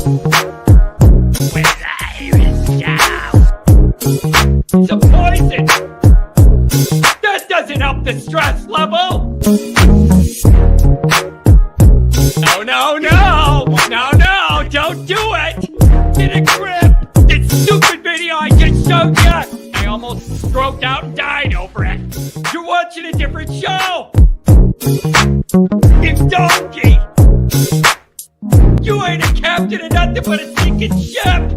When Irish shout, it's a poison. That doesn't help the stress level. No, don't do it. Get a grip. This stupid video I just showed you. I almost stroked out and died over it. You're watching a different show. You donkey. You ain't a captain of nothing but a sinking ship.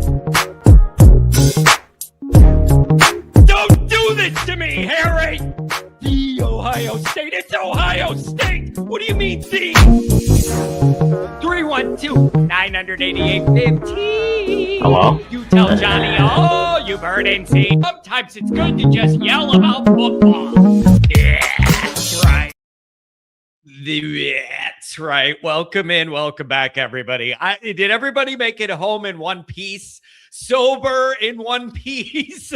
Don't do this to me, Harry. The Ohio State. It's Ohio State. What do you mean, the? 312-988-15. Hello? You tell Johnny all you've heard and seen. Sometimes it's good to just yell about football. Yeah, that's right. That's right. Welcome in. Welcome back, everybody. Did everybody make it home in one piece? Sober in one piece?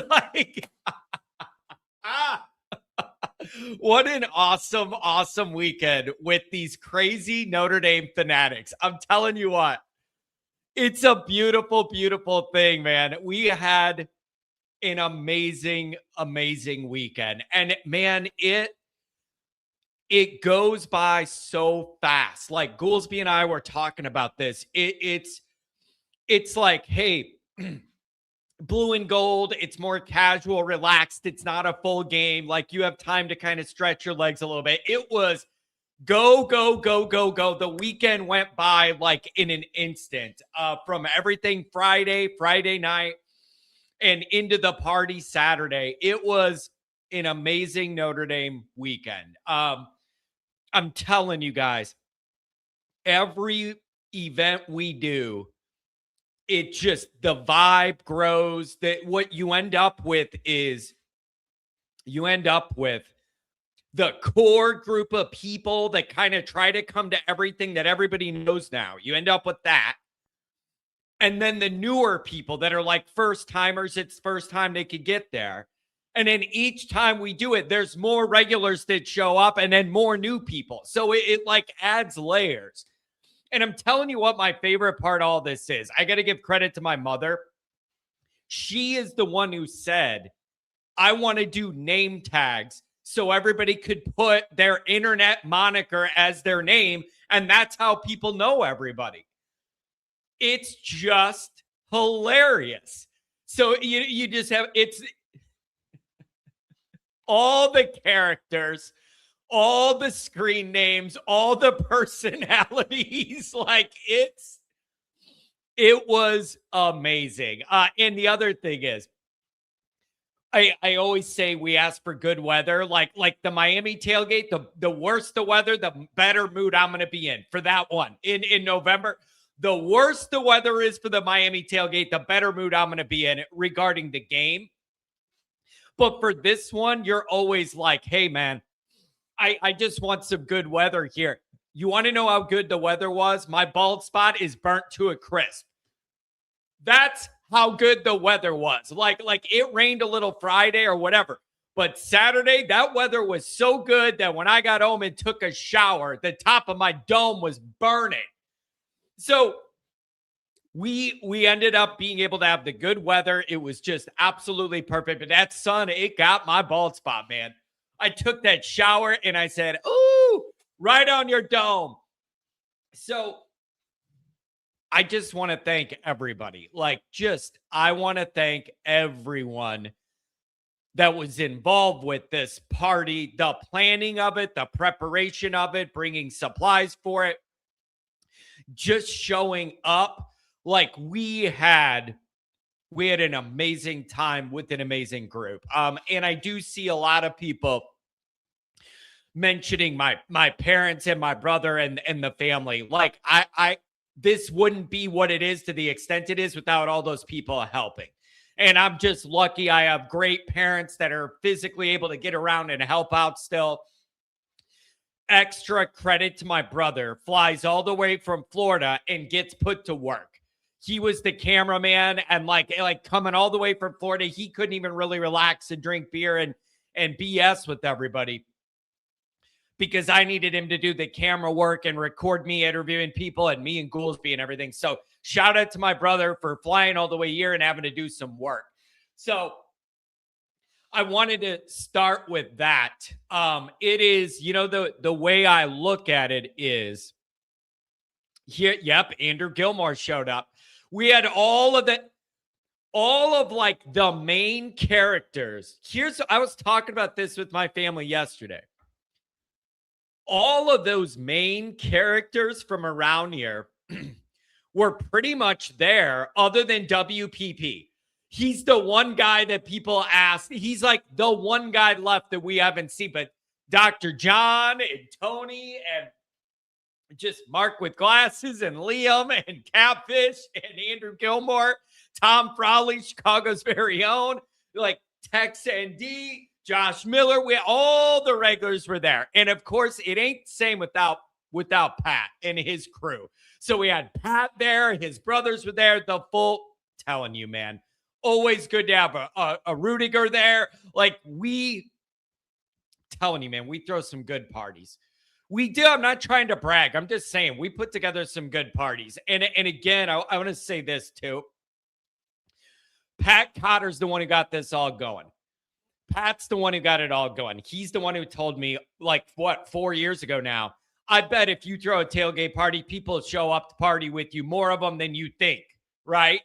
What an awesome weekend with these crazy Notre Dame fanatics. I'm telling you what, it's a beautiful thing, man. We had an amazing weekend. And man, it goes by so fast. Like Goolsby and I were talking about this. It's like, hey, blue and gold, it's more casual, relaxed. It's not a full game. Like you have time to kind of stretch your legs a little bit. It was go. The weekend went by like in an instant, from everything Friday night and into the party Saturday. It was an amazing Notre Dame weekend. I'm telling you guys, every event we do, it just, the vibe grows. That what you end up with is the core group of people that kind of try to come to everything that everybody knows now. You end up with that. And then the newer people that are like first timers, it's the first time they could get there. And then each time we do it, there's more regulars that show up and then more new people. So it like adds layers. And I'm telling you what my favorite part of all this is. I got to give credit to my mother. She is the one who said, I want to do name tags so everybody could put their internet moniker as their name. And that's how people know everybody. It's just hilarious. So you just have, it's all the characters, all the screen names, all the personalities. Like it was amazing. And the other thing is, I always say we ask for good weather. Like the Miami tailgate, the worse the weather, the better mood I'm going to be in for that one in November. The worse the weather is for the Miami tailgate, the better mood I'm going to be in regarding the game. But for this one, you're always like, hey, man, I just want some good weather here. You want to know how good the weather was? My bald spot is burnt to a crisp. That's how good the weather was. Like it rained a little Friday or whatever. But Saturday, that weather was so good that when I got home and took a shower, the top of my dome was burning. So we ended up being able to have the good weather. It was just absolutely perfect. But that sun, it got my bald spot, man. I took that shower and I said, ooh, right on your dome. So I just want to thank everybody. I want to thank everyone that was involved with this party, the planning of it, the preparation of it, bringing supplies for it, just showing up. Like we had an amazing time with an amazing group. And I do see a lot of people mentioning my parents and my brother and the family. Like this wouldn't be what it is to the extent it is without all those people helping. And I'm just lucky I have great parents that are physically able to get around and help out still. Extra credit to my brother, flies all the way from Florida and gets put to work. He was the cameraman and like coming all the way from Florida. He couldn't even really relax and drink beer and BS with everybody because I needed him to do the camera work and record me interviewing people and me and Goolsby and everything. So shout out to my brother for flying all the way here and having to do some work. So I wanted to start with that. It is, the way I look at it is here. Yep. Andrew Gilmore showed up. We had all of like the main characters. I was talking about this with my family yesterday. All of those main characters from around here were pretty much there, other than WPP. He's the one guy that people ask. He's like the one guy left that we haven't seen. But Dr. John and Tony and just Mark with glasses and Liam and Catfish and Andrew Gilmore, Tom Frawley, Chicago's very own, like Tex and D, Josh Miller. All the regulars were there. And of course, it ain't the same without Pat and his crew. So we had Pat there. His brothers were there. Telling you, man, always good to have a Rudiger there. Like telling you, man, we throw some good parties. We do. I'm not trying to brag. I'm just saying we put together some good parties. And again, I want to say this too. Pat Cotter's the one who got this all going. Pat's the one who got it all going. He's the one who told me, 4 years ago now, I bet if you throw a tailgate party, people show up to party with you, more of them than you think, right?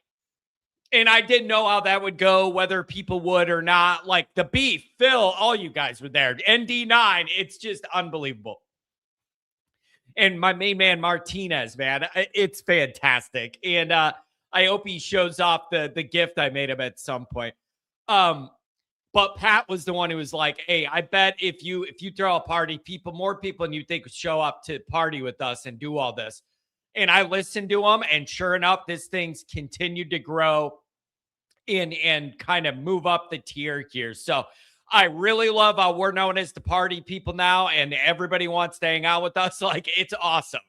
And I didn't know how that would go, whether people would or not. Like the Beef, Phil, all you guys were there. ND9, it's just unbelievable. And my main man, Martinez, man, it's fantastic. And I hope he shows off the gift I made him at some point. But Pat was the one who was like, hey, I bet if you throw a party, more people than you think show up to party with us and do all this. And I listened to him, and sure enough, this thing's continued to grow and kind of move up the tier here. So I really love how we're known as the party people now, and everybody wants to hang out with us. Like, it's awesome.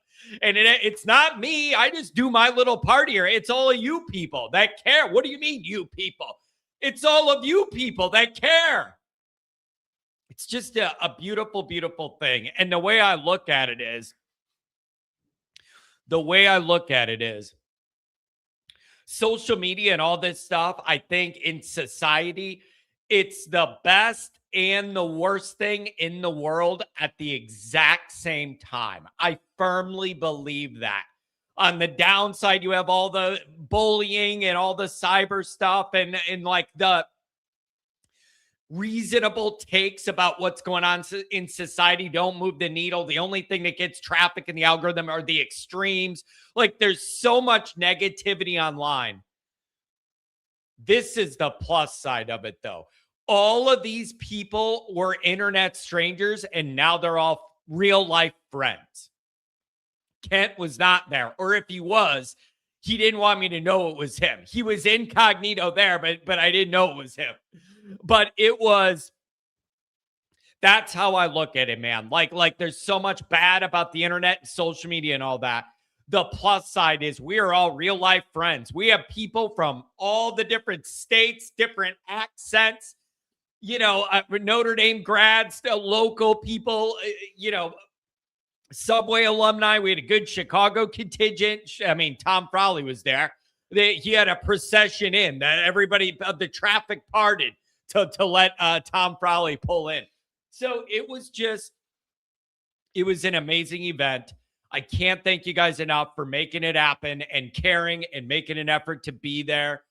And it's not me. I just do my little party here. It's all of you people that care. What do you mean, you people? It's all of you people that care. It's just a beautiful, beautiful thing. And the way I look at it is, social media and all this stuff, I think in society, it's the best and the worst thing in the world at the exact same time. I firmly believe that. On the downside, you have all the bullying and all the cyber stuff and like the reasonable takes about what's going on in society don't move the needle. The only thing that gets traffic in the algorithm are the extremes. Like, there's so much negativity online. This is the plus side of it, though. All of these people were internet strangers, and now they're all real life friends. Kent was not there, or if he was, he didn't want me to know it was him. He was incognito there, but I didn't know it was him. But that's how I look at it, man. Like there's so much bad about the internet and social media and all that. The plus side is we are all real life friends. We have people from all the different states, different accents, Notre Dame grads, local people, Subway alumni. We had a good Chicago contingent. I mean, Tom Frawley was there. He had a procession in that everybody, the traffic parted to let Tom Frawley pull in. So it was an amazing event. I can't thank you guys enough for making it happen and caring and making an effort to be there.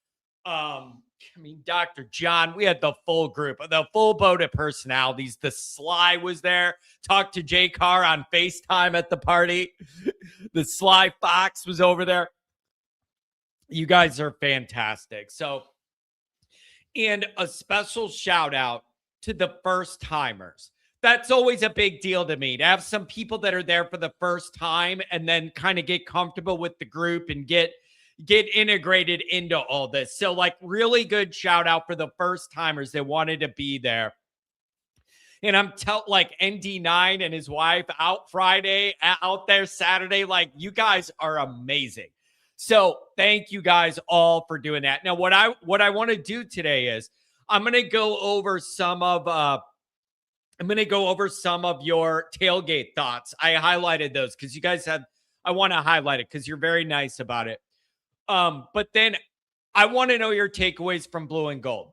Dr. John, we had the full group, the full boat of personalities. The Sly was there. Talked to Jay Carr on FaceTime at the party. The Sly Fox was over there. You guys are fantastic. So, and a special shout out to the first timers. That's always a big deal to me, to have some people that are there for the first time and then kind of get comfortable with the group and get integrated into all this. So like, really good shout out for the first timers that wanted to be there. And I'm like ND9 and his wife out Friday, out there Saturday. Like, you guys are amazing. So thank you guys all for doing that. Now, what I want to do today is I'm going to go over some of I'm going to go over some of your tailgate thoughts. I highlighted those because you guys had, I want to highlight it because you're very nice about it. But then I want to know your takeaways from blue and gold.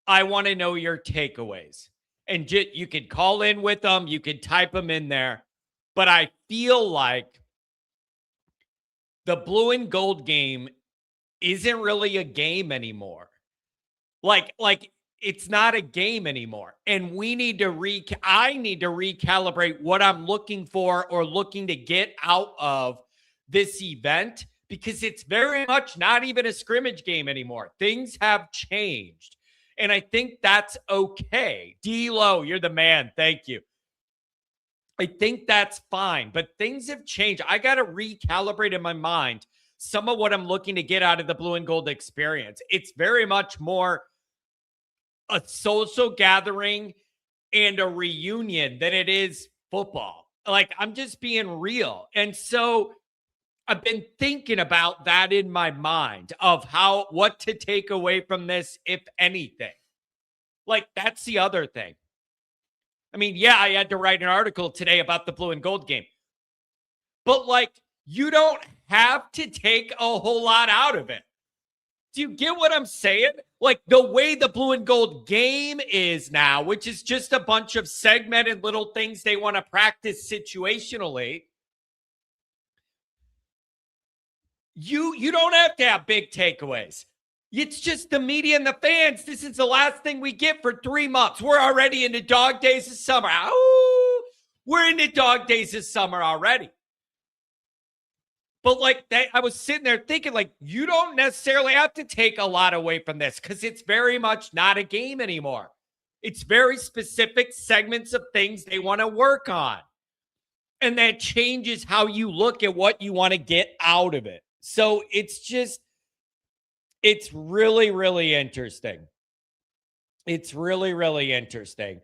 I want to know your takeaways. And you could call in with them, you could type them in there. But I feel like the blue and gold game isn't really a game anymore. Like it's not a game anymore. And we need to I need to recalibrate what I'm looking for or looking to get out of this event, because it's very much not even a scrimmage game anymore. Things have changed. And I think that's okay. D-Lo, you're the man. Thank you. I think that's fine, but things have changed. I got to recalibrate in my mind some of what I'm looking to get out of the blue and gold experience. It's very much more a social gathering and a reunion than it is football. Like, I'm just being real. And so I've been thinking about that in my mind of what to take away from this, if anything. Like, that's the other thing. I mean, yeah, I had to write an article today about the blue and gold game. But, like, you don't have to take a whole lot out of it. Do you get what I'm saying? Like, the way the blue and gold game is now, which is just a bunch of segmented little things they want to practice situationally. You don't have to have big takeaways. It's just the media and the fans. This is the last thing we get for 3 months. We're already into dog days of summer. Ow! We're into dog days of summer already. But like that, I was sitting there thinking, like, you don't necessarily have to take a lot away from this because it's very much not a game anymore. It's very specific segments of things they want to work on. And that changes how you look at what you want to get out of it. So it's really, really interesting. It's really, really interesting.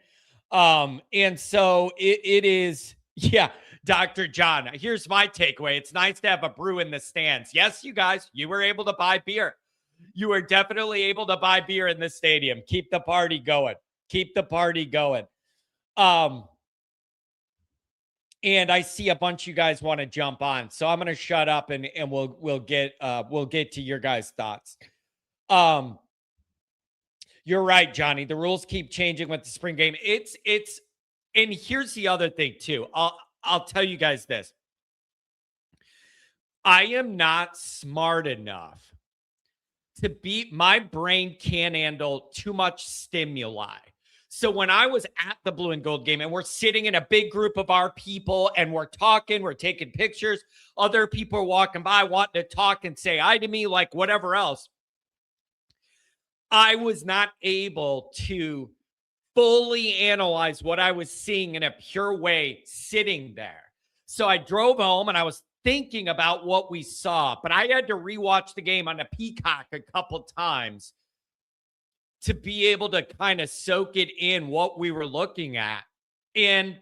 And so it is, yeah, Dr. John, here's my takeaway. It's nice to have a brew in the stands. Yes, you guys, you were able to buy beer. You were definitely able to buy beer in the stadium. Keep the party going. Keep the party going. And I see a bunch of you guys want to jump on. So I'm going to shut up and we'll get to your guys' thoughts. You're right, Johnny. The rules keep changing with the spring game. And here's the other thing too. I'll tell you guys this. I am not smart enough to my brain can't handle too much stimuli. So when I was at the blue and gold game and we're sitting in a big group of our people and we're talking, we're taking pictures, other people are walking by wanting to talk and say hi to me, like whatever else, I was not able to fully analyze what I was seeing in a pure way sitting there. So I drove home and I was thinking about what we saw, but I had to rewatch the game on a Peacock a couple times to be able to kind of soak it in what we were looking at. And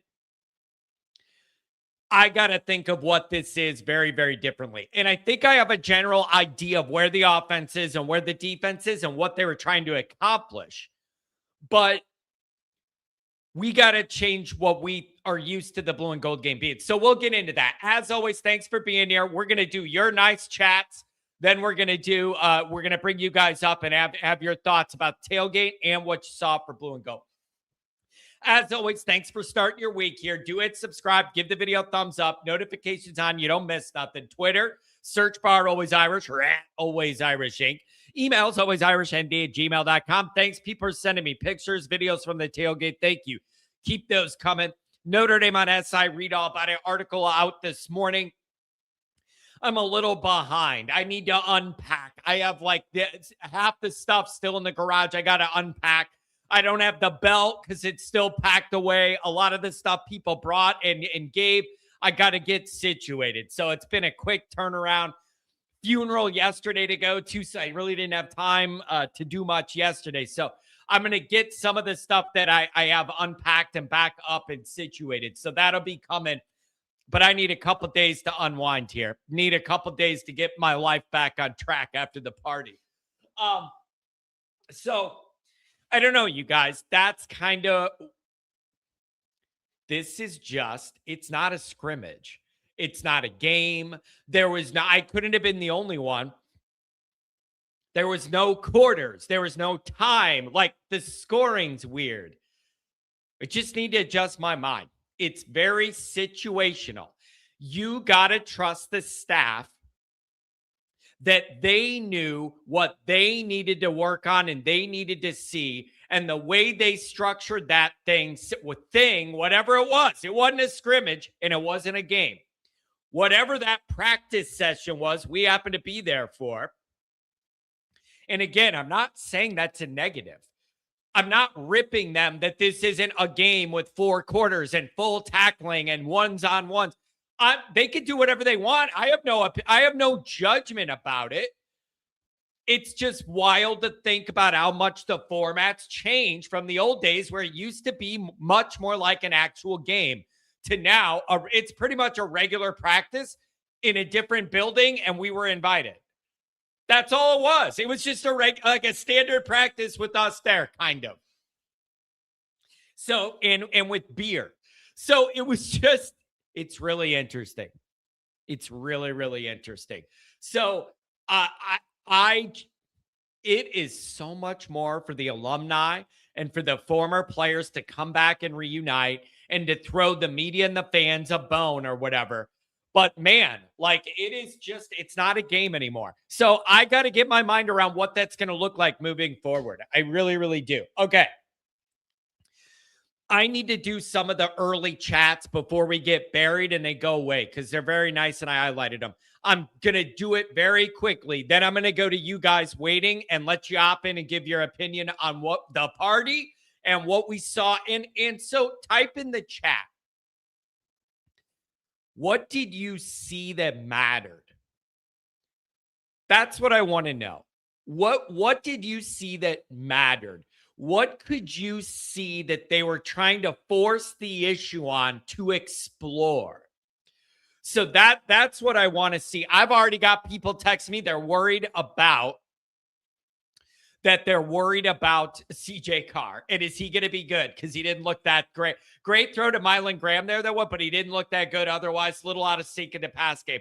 I got to think of what this is very, very differently. And I think I have a general idea of where the offense is and where the defense is and what they were trying to accomplish. But we got to change what we are used to the blue and gold game being. So we'll get into that. As always, thanks for being here. We're going to do your nice chats. Then we're going to bring you guys up and have your thoughts about Tailgate and what you saw for blue and gold. As always, thanks for starting your week here. Do hit subscribe, give the video a thumbs up, notifications on, you don't miss nothing. Twitter, search bar Always Irish or at Always Irish Inc. Emails, alwaysirishnd@gmail.com. Thanks, people, for sending me pictures, videos from the Tailgate. Thank you. Keep those coming. Notre Dame on SI, read all about it. Article out this morning. I'm a little behind. I need to unpack. I have like half the stuff still in the garage. I got to unpack. I don't have the belt because it's still packed away. A lot of the stuff people brought and gave, I got to get situated. So it's been a quick turnaround. Funeral yesterday to go to. So I really didn't have time to do much yesterday. So I'm going to get some of the stuff that I have unpacked and back up and situated. So that'll be coming. But I need a couple days to unwind here. Need a couple days to get my life back on track after the party. So I don't know, you guys. That's kind of, this is just, it's not a scrimmage. It's not a game. There was no, I couldn't have been the only one. There was no quarters. There was no time. Like the scoring's weird. I just need to adjust my mind. It's very situational. You got to trust the staff that they knew what they needed to work on and they needed to see. And the way they structured that thing, whatever it wasn't a scrimmage and it wasn't a game. Whatever that practice session was, we happened to be there for. And again, I'm not saying that's a negative. I'm not ripping them that this isn't a game with 4 quarters and full tackling and ones on ones. They can do whatever they want. I have no judgment about it. It's just wild to think about how much the formats change from the old days where it used to be much more like an actual game to now. It's pretty much a regular practice in a different building, and we were invited. That's all it was. It was just like a standard practice with us there, kind of. So, and with beer. So it was just, it's really interesting. It's really, really interesting. So it is so much more for the alumni and for the former players to come back and reunite and to throw the media and the fans a bone or whatever. But man, like it is just, it's not a game anymore. So I got to get my mind around what that's going to look like moving forward. I really, really do. Okay. I need to do some of the early chats before we get buried and they go away because they're very nice and I highlighted them. I'm going to do it very quickly. Then I'm going to go to you guys waiting and let you hop in and give your opinion on what the party and what we saw. And so type in the chat. What did you see that mattered? That's what I want to know. What did you see that mattered? What could you see that they were trying to force the issue on to explore? So that's what I want to see. I've already got people text me. They're worried about CJ Carr. And is he going to be good? Because he didn't look that great. Great throw to Mylan Graham there, but he didn't look that good. Otherwise, a little out of sync in the pass game.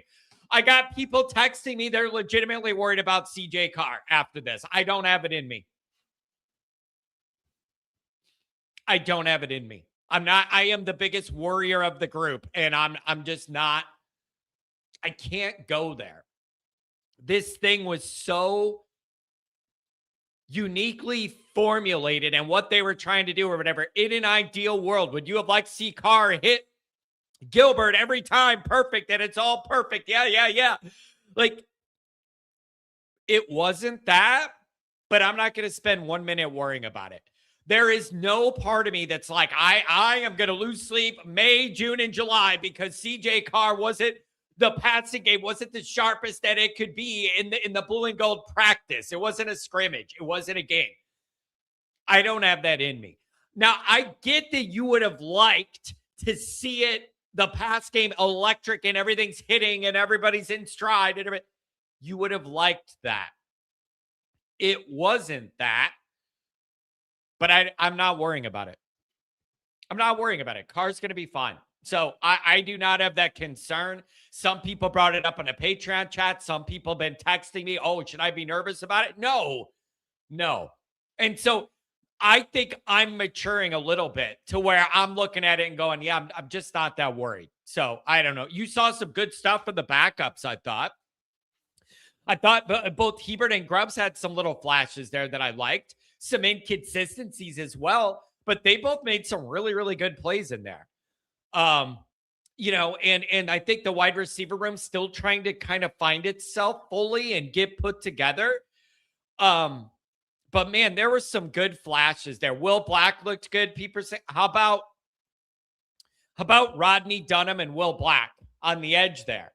I got people texting me. They're legitimately worried about CJ Carr after this. I don't have it in me. I don't have it in me. I am the biggest worrier of the group. And I'm just not, I can't go there. This thing was so uniquely formulated and what they were trying to do or whatever. In an ideal world, would you have liked to see Carr hit Gilbert every time perfect and it's all perfect? Yeah. Like, it wasn't that, but I'm not going to spend 1 minute worrying about it. There is no part of me that's like, I am going to lose sleep May, June, and July because CJ Carr wasn't the passing game, wasn't the sharpest that it could be in the blue and gold practice. It wasn't a scrimmage. It wasn't a game. I don't have that in me. Now, I get that you would have liked to see it, the pass game electric and everything's hitting and everybody's in stride and everything. You would have liked that. It wasn't that. But I'm not worrying about it. I'm not worrying about it. Carr's going to be fine. So I do not have that concern. Some people brought it up in a Patreon chat. Some people have been texting me, oh, should I be nervous about it? No. And so I think I'm maturing a little bit to where I'm looking at it and going, yeah, I'm just not that worried. So I don't know. You saw some good stuff for the backups, I thought. Both Hebert and Grubbs had some little flashes there that I liked. Some inconsistencies as well, but they both made some really, really good plays in there. And I think the wide receiver room still trying to kind of find itself fully and get put together. But man, there were some good flashes there. Will Black looked good. People say, how about Rodney Dunham and Will Black on the edge there?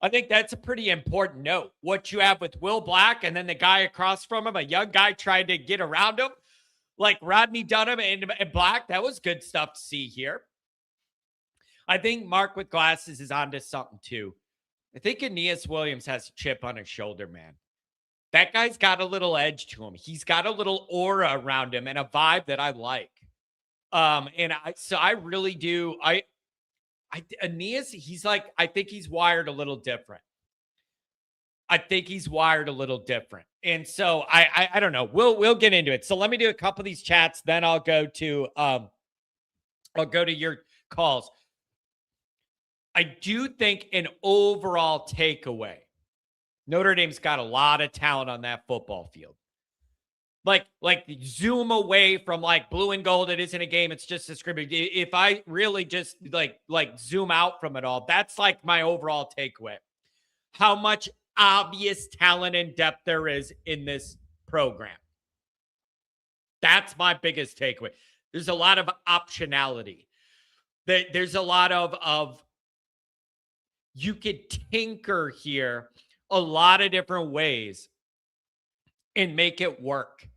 I think that's a pretty important note. What you have with Will Black and then the guy across from him, a young guy trying to get around him, like Rodney Dunham and Black. That was good stuff to see here. I think Mark with glasses is onto something too. I think Aeneas Williams has a chip on his shoulder, man. That guy's got a little edge to him. He's got a little aura around him and a vibe that I like. So I really do. Aeneas, he's like, I think he's wired a little different. And so I don't know. We'll get into it. So let me do a couple of these chats, then I'll go to your calls. I do think an overall takeaway, Notre Dame's got a lot of talent on that football field. Like zoom away from like blue and gold. It isn't a game. It's just a scrimmage. If I really just like zoom out from it all, that's like my overall takeaway. How much obvious talent and depth there is in this program. That's my biggest takeaway. There's a lot of optionality. There's a lot of you could tinker here a lot of different ways and make it work.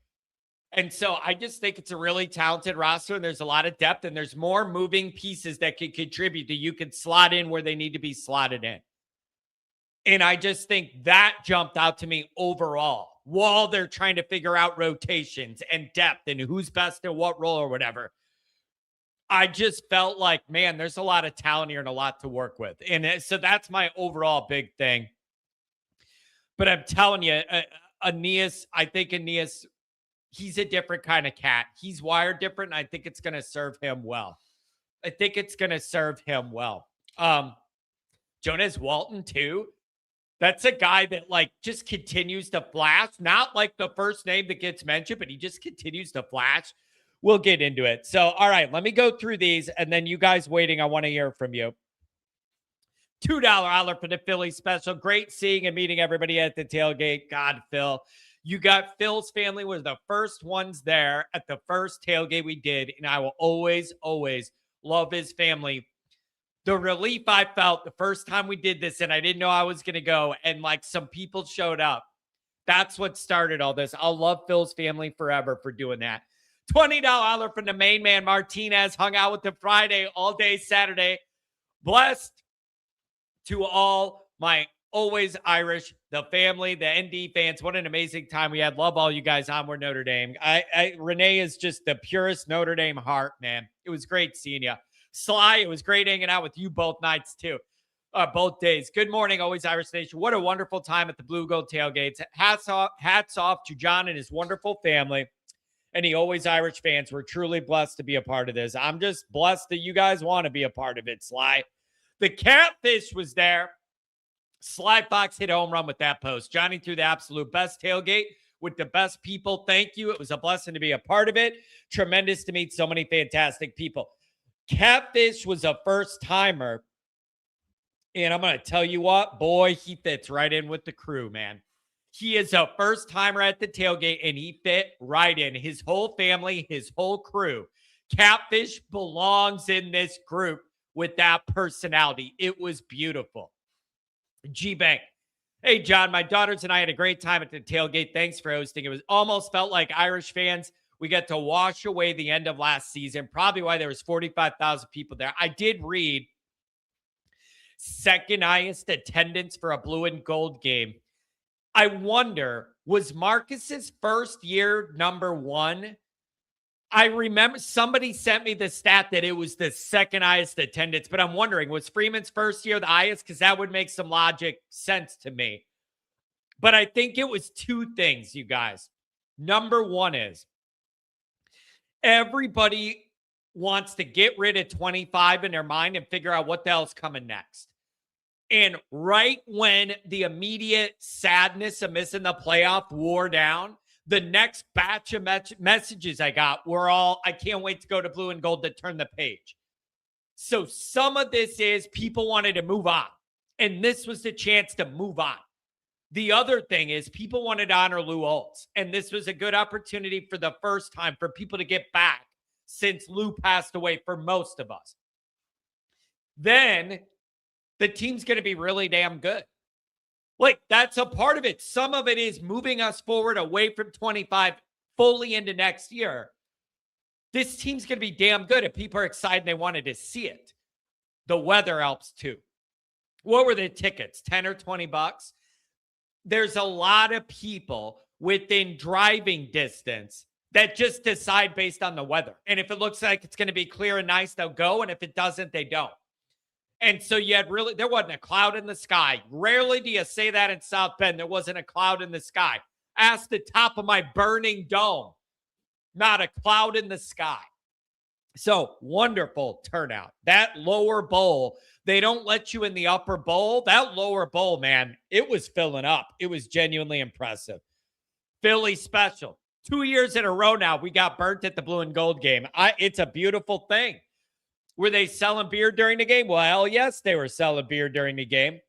And so I just think it's a really talented roster, and there's a lot of depth, and there's more moving pieces that could contribute that you could slot in where they need to be slotted in. And I just think that jumped out to me overall while they're trying to figure out rotations and depth and who's best in what role or whatever. I just felt like, man, there's a lot of talent here and a lot to work with. And so that's my overall big thing. But I'm telling you, Aeneas, he's a different kind of cat. He's wired different. And I think it's going to serve him well. Jonas Walton, too. That's a guy that like just continues to flash. Not like the first name that gets mentioned, but he just continues to flash. We'll get into it. So, all right, let me go through these. And then you guys waiting, I want to hear from you. $2 holler for the Philly special. Great seeing and meeting everybody at the tailgate. God, Phil. You got Phil's family was the first ones there at the first tailgate we did. And I will always, always love his family. The relief I felt the first time we did this, and I didn't know I was going to go, and like some people showed up. That's what started all this. I'll love Phil's family forever for doing that. $20 holler from the main man, Martinez. Hung out with him Friday, all day Saturday. Blessed to all my always Irish, the family, the ND fans. What an amazing time we had. Love all you guys on. We're Notre Dame. Renee is just the purest Notre Dame heart, man. It was great seeing you. Sly, it was great hanging out with you both nights too. Both days. Good morning, always Irish Nation. What a wonderful time at the Blue Gold Tailgates. Hats off to John and his wonderful family and the always Irish fans. We're truly blessed to be a part of this. I'm just blessed that you guys want to be a part of it, Sly. The Catfish was there. Sly Fox hit a home run with that post. Johnny threw the absolute best tailgate with the best people. Thank you. It was a blessing to be a part of it. Tremendous to meet so many fantastic people. Catfish was a first-timer, and I'm going to tell you what, boy, he fits right in with the crew, man. He is a first-timer at the tailgate, and he fit right in. His whole family, his whole crew. Catfish belongs in this group with that personality. It was beautiful. G-Bank. Hey, John, my daughters and I had a great time at the tailgate. Thanks for hosting. It was almost felt like Irish fans. We got to wash away the end of last season, probably why there was 45,000 people there. I did read second highest attendance for a blue and gold game. I wonder, was Marcus's first year number one? I remember somebody sent me the stat that it was the second highest attendance, but I'm wondering, was Freeman's first year the highest? Because that would make some logic sense to me. But I think it was two things, you guys. Number one is, everybody wants to get rid of 25 in their mind and figure out what the hell's coming next. And right when the immediate sadness of missing the playoff wore down, the next batch of messages I got were all, I can't wait to go to blue and gold to turn the page. So some of this is people wanted to move on. And this was the chance to move on. The other thing is people wanted to honor Lou Holtz. And this was a good opportunity for the first time for people to get back since Lou passed away for most of us. Then the team's going to be really damn good. Like, that's a part of it. Some of it is moving us forward away from 25 fully into next year. This team's going to be damn good if people are excited and they wanted to see it. The weather helps too. What were the tickets? 10 or 20 bucks? there's a lot of people within driving distance that just decide based on the weather. And if it looks like it's going to be clear and nice, they'll go. And if it doesn't, they don't. And so you had there wasn't a cloud in the sky. Rarely do you say that in South Bend. There wasn't a cloud in the sky. Ask the top of my burning dome. Not a cloud in the sky. So wonderful turnout. That lower bowl, they don't let you in the upper bowl. That lower bowl, man, it was filling up. It was genuinely impressive. Philly special. 2 years in a row now, we got burnt at the blue and gold game. It's a beautiful thing. Were they selling beer during the game? Well, hell yes, they were selling beer during the game.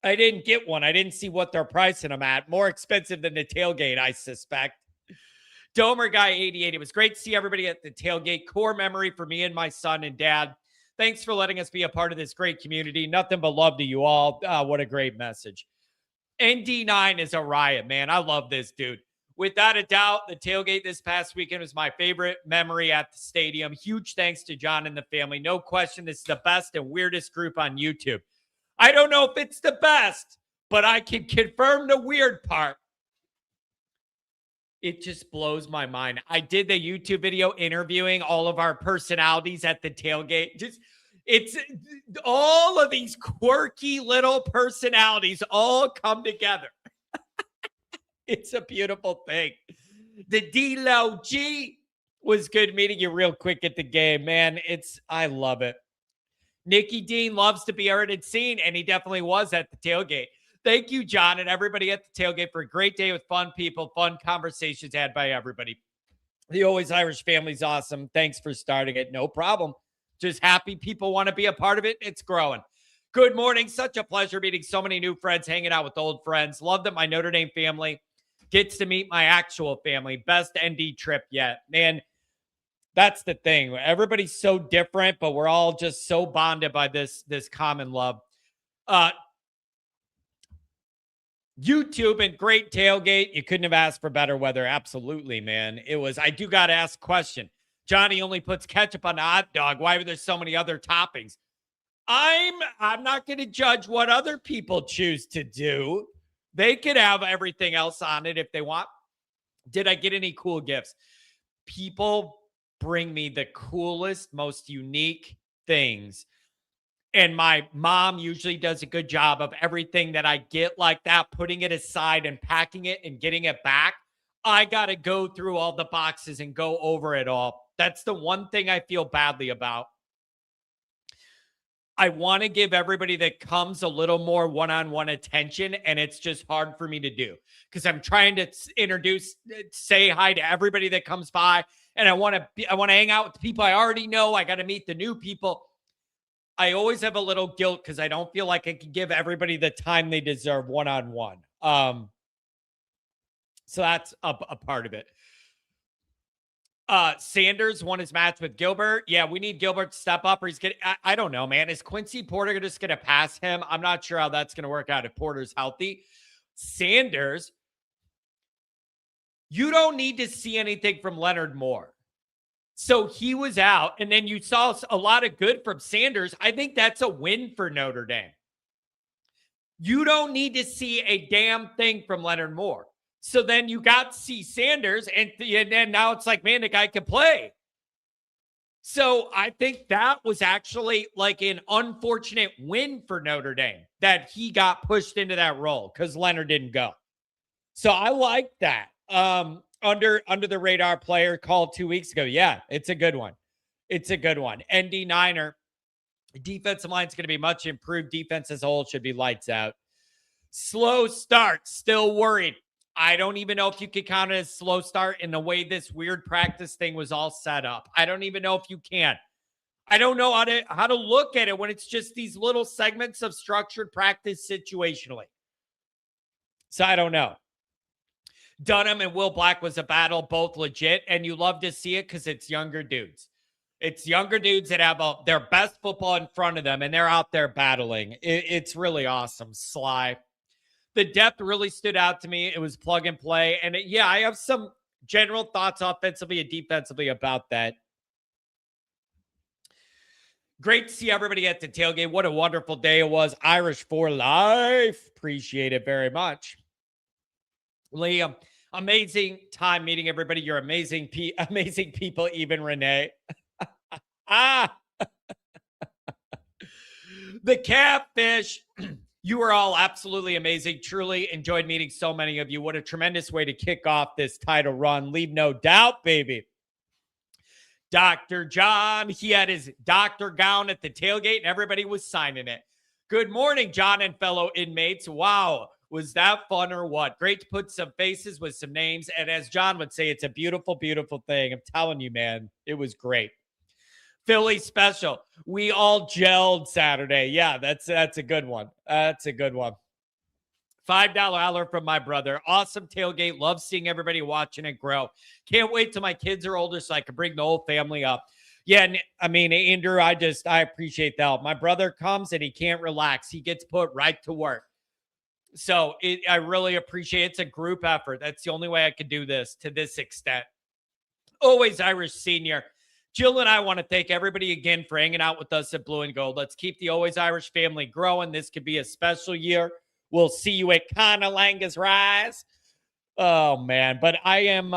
I didn't get one. I didn't see what they're pricing them at. More expensive than the tailgate, I suspect. Domer Guy 88. It was great to see everybody at the tailgate. Core memory for me and my son and dad. Thanks for letting us be a part of this great community. Nothing but love to you all. What a great message. ND9 is a riot, man. I love this dude. Without a doubt, the tailgate this past weekend was my favorite memory at the stadium. Huge thanks to John and the family. No question, this is the best and weirdest group on YouTube. I don't know if it's the best, but I can confirm the weird part. It just blows my mind. I did the YouTube video interviewing all of our personalities at the tailgate. It's all of these quirky little personalities all come together. It's a beautiful thing. The D-Lo G was good meeting you real quick at the game, man. I love it. Nikki Dean loves to be heard and seen, and he definitely was at the tailgate. Thank you, John, and everybody at the tailgate for a great day with fun people, fun conversations had by everybody. The Always Irish family's awesome. Thanks for starting it. No problem. Just happy people want to be a part of it. It's growing. Good morning. Such a pleasure meeting so many new friends, hanging out with old friends. Love that my Notre Dame family gets to meet my actual family. Best ND trip yet. Man, that's the thing. Everybody's so different, but we're all just so bonded by this common love. YouTube and great tailgate. You couldn't have asked for better weather. Absolutely, man. I do got to ask a question. Johnny only puts ketchup on the hot dog. Why are there so many other toppings? I'm not going to judge what other people choose to do. They could have everything else on it if they want. Did I get any cool gifts? People bring me the coolest, most unique things. And my mom usually does a good job of everything that I get like that, putting it aside and packing it and getting it back. I got to go through all the boxes and go over it all. That's the one thing I feel badly about. I want to give everybody that comes a little more one-on-one attention, and it's just hard for me to do because I'm trying to say hi to everybody that comes by, and I want to hang out with the people I already know. I got to meet the new people. I always have a little guilt because I don't feel like I can give everybody the time they deserve one-on-one. So that's a part of it. Sanders won his match with Gilbert. Yeah, we need Gilbert to step up or he's getting, I don't know, man. Is Quincy Porter just going to pass him? I'm not sure how that's going to work out if Porter's healthy. Sanders, you don't need to see anything from Leonard Moore. So he was out, and then you saw a lot of good from Sanders. I think that's a win for Notre Dame. You don't need to see a damn thing from Leonard Moore. So then you got to see Sanders, and then now it's like, man, the guy can play. So I think that was actually like an unfortunate win for Notre Dame that he got pushed into that role because Leonard didn't go. So I like that. Under the radar player called 2 weeks ago. Yeah, it's a good one. It's a good one. ND Niner defensive line is going to be much improved. Defense as a whole should be lights out. Slow start. Still worried. I don't even know if you could count it as slow start in the way this weird practice thing was all set up. I don't even know if you can. I don't know how to look at it when it's just these little segments of structured practice situationally. So I don't know. Dunham and Will Black was a battle, both legit, and you love to see it because it's younger dudes. It's younger dudes that have their best football in front of them, and they're out there battling. It's really awesome. Sly. The depth really stood out to me. It was plug and play. And yeah, I have some general thoughts offensively and defensively about that. Great to see everybody at the tailgate. What a wonderful day it was. Irish for life. Appreciate it very much. Liam, amazing time meeting everybody. You're amazing, amazing people, even Renee. Ah, the catfish. You are all absolutely amazing. Truly enjoyed meeting so many of you. What a tremendous way to kick off this title run. Leave no doubt, baby. Dr. John, he had his doctor gown at the tailgate and everybody was signing it. Good morning, John and fellow inmates. Wow, was that fun or what? Great to put some faces with some names. And as John would say, it's a beautiful, beautiful thing. I'm telling you, man, it was great. Philly special. We all gelled Saturday. Yeah, that's a good one. That's a good one. $5 holler from my brother. Awesome tailgate. Love seeing everybody watching it grow. Can't wait till my kids are older so I can bring the whole family up. Yeah, I mean, Andrew, I appreciate that. My brother comes and he can't relax. He gets put right to work. So I really appreciate it. It's a group effort. That's the only way I could do this to this extent. Always Irish Senior. Jill and I want to thank everybody again for hanging out with us at Blue and Gold. Let's keep the Always Irish family growing. This could be a special year. We'll see you at Conalanga's Rise. Oh, man. But I am,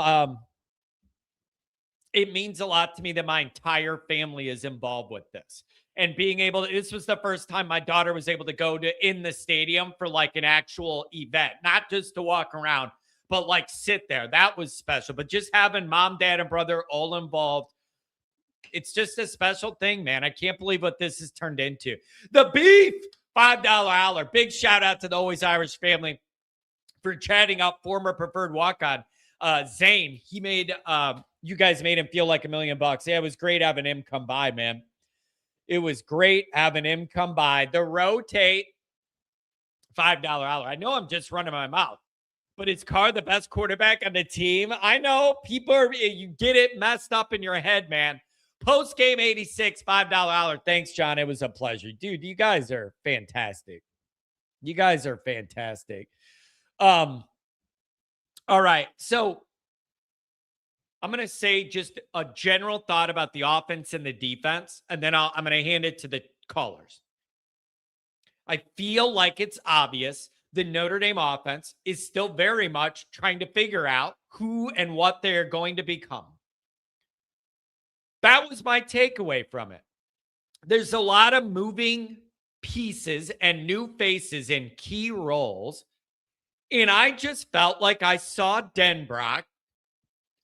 it means a lot to me that my entire family is involved with this. And being able to, this was the first time my daughter was able to go to in the stadium for like an actual event, not just to walk around, but like sit there. That was special. But just having mom, dad, and brother all involved, it's just a special thing, man. I can't believe what this has turned into. The beef, $5 holler. Big shout out to the Always Irish family for chatting up former preferred walk-on. Zane, he made, you guys made him feel like $1 million. Yeah, it was great having him come by, man. It was great having him come by. The rotate, $5 holler. I know I'm just running my mouth, but is Carr the best quarterback on the team? I know people you get it messed up in your head, man. Post game 86, $5 holler. Thanks, John. It was a pleasure. Dude, you guys are fantastic. You guys are fantastic. All right. So I'm going to say just a general thought about the offense and the defense, and then I'm going to hand it to the callers. I feel like it's obvious the Notre Dame offense is still very much trying to figure out who and what they're going to become. That was my takeaway from it. There's a lot of moving pieces and new faces in key roles. And I just felt like I saw Denbrock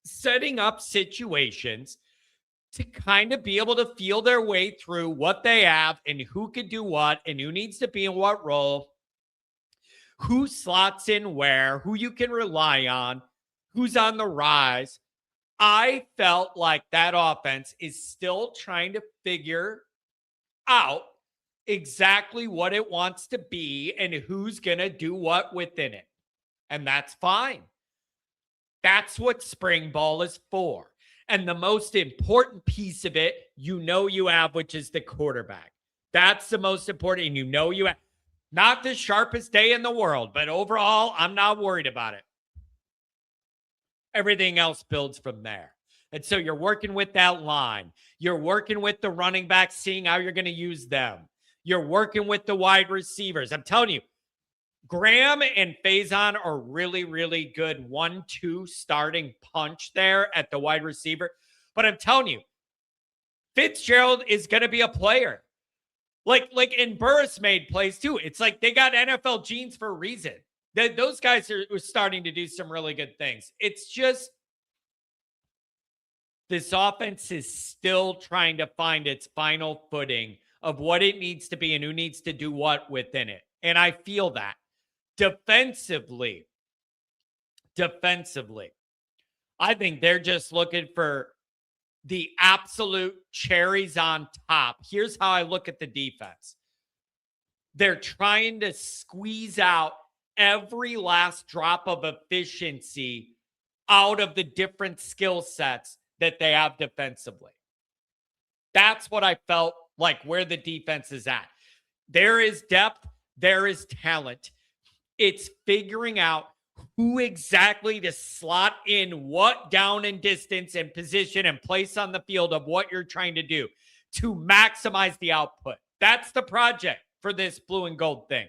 setting up situations to kind of be able to feel their way through what they have and who could do what and who needs to be in what role, who slots in where, who you can rely on, who's on the rise. I felt like that offense is still trying to figure out exactly what it wants to be and who's going to do what within it. And that's fine. That's what spring ball is for. And the most important piece of it, you have, which is the quarterback. That's the most important. And you have not the sharpest day in the world, but overall, I'm not worried about it. Everything else builds from there. And so you're working with that line. You're working with the running backs, seeing how you're going to use them. You're working with the wide receivers. I'm telling you, Graham and Faison are really, really good 1-2 starting punch there at the wide receiver. But I'm telling you, Fitzgerald is going to be a player. Like, and Burris made plays too. It's like they got NFL genes for a reason. Those guys are starting to do some really good things. It's just this offense is still trying to find its final footing of what it needs to be and who needs to do what within it. And I feel that. Defensively, I think they're just looking for the absolute cherries on top. Here's how I look at the defense. They're trying to squeeze out every last drop of efficiency out of the different skill sets that they have defensively. That's what I felt like where the defense is at. There is depth. There is talent. It's figuring out who exactly to slot in what down and distance and position and place on the field of what you're trying to do. to maximize the output. That's the project for this blue and gold thing.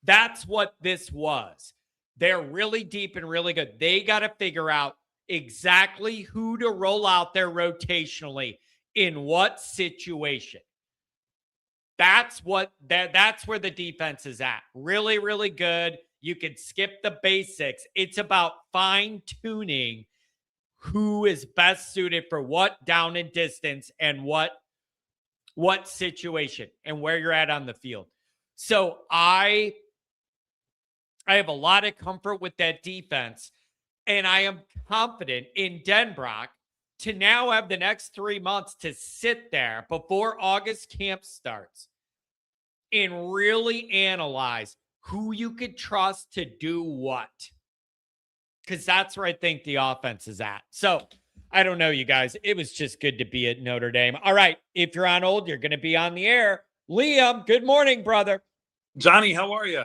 That's what this was. They're really deep and really good. They got to figure out exactly who to roll out there rotationally in what situation. That's where the defense is at. Really, really good. You can skip the basics. It's about fine-tuning who is best suited for what down and distance and what situation and where you're at on the field. So I have a lot of comfort with that defense, and I am confident in Denbrock to now have the next 3 months to sit there before August camp starts and really analyze who you could trust to do what. Because that's where I think the offense is at. So I don't know, you guys. It was just good to be at Notre Dame. All right. If you're on hold, you're going to be on the air. Liam, good morning, brother. Johnny, how are you?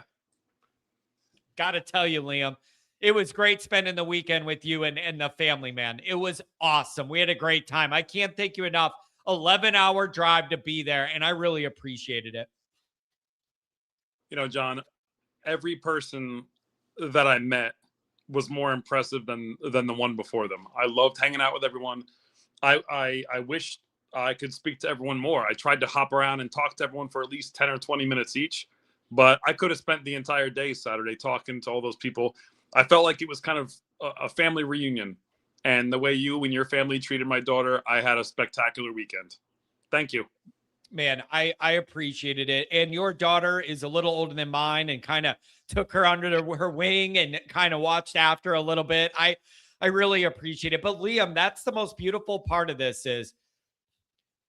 Got to tell you, Liam, it was great spending the weekend with you and the family, man. It was awesome. We had a great time. I can't thank you enough. 11-hour drive to be there, and I really appreciated it. You know, John, every person that I met was more impressive than the one before them. I loved hanging out with everyone. I wish I could speak to everyone more. I tried to hop around and talk to everyone for at least 10 or 20 minutes each, but I could have spent the entire day Saturday talking to all those people. I felt like it was kind of a family reunion, and the way you and your family treated my daughter, I had a spectacular weekend. Thank you. Man, I appreciated it. And your daughter is a little older than mine and kind of took her under her wing and kind of watched after a little bit. I really appreciate it. But Liam, that's the most beautiful part of this is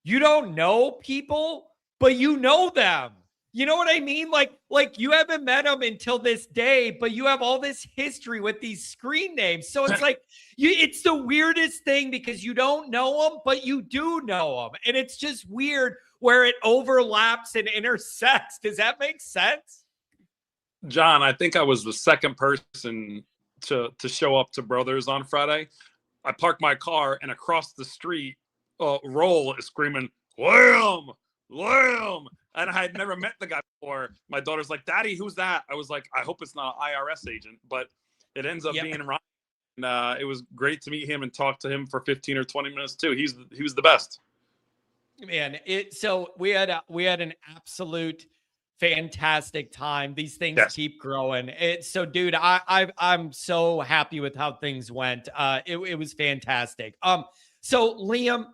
you don't know people, but you know them. You know what I mean? Like you haven't met them until this day, but you have all this history with these screen names. So it's like it's the weirdest thing because you don't know them, but you do know them. And it's just weird where it overlaps and intersects. Does that make sense? John, I think I was the second person to show up to Brothers on Friday. I parked my car, and across the street, Roll is screaming, "Lamb! Lamb!" And I had never met the guy before. My daughter's like, "Daddy, who's that?" I was like, "I hope it's not an IRS agent," but it ends up being Ryan. And it was great to meet him and talk to him for 15 or 20 minutes too. He was the best. Man, so we had an absolute fantastic time. These things keep growing. So, dude, I'm so happy with how things went. It was fantastic. So Liam,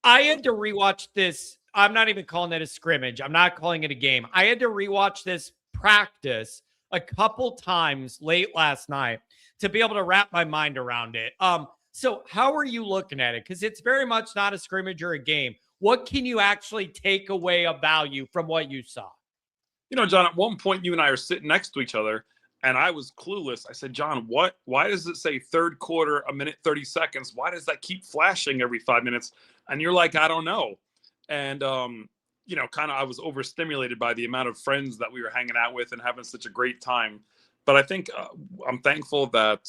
I had to rewatch this. I'm not even calling it a scrimmage. I'm not calling it a game. I had to rewatch this practice a couple times late last night to be able to wrap my mind around it. So how are you looking at it? Because it's very much not a scrimmage or a game. What can you actually take away of value from what you saw? You know, John, at one point you and I are sitting next to each other, and I was clueless. I said, "John, why does it say third quarter, 1:30? Why does that keep flashing every 5 minutes?" And you're like, "I don't know." And, you know, kind of I was overstimulated by the amount of friends that we were hanging out with and having such a great time. But I think I'm thankful that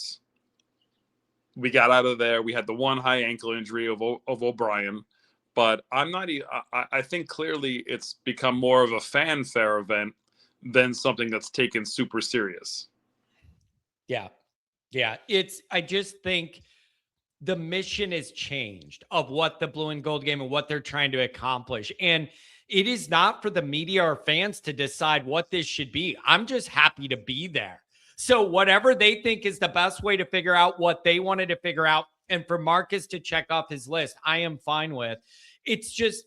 we got out of there. We had the one high ankle injury of O'Brien, but I think clearly it's become more of a fanfare event than something that's taken super serious. Yeah. I just think the mission has changed of what the blue and gold game and what they're trying to accomplish. And it is not for the media or fans to decide what this should be. I'm just happy to be there. So whatever they think is the best way to figure out what they wanted to figure out, and for Marcus to check off his list, I am fine with. It's just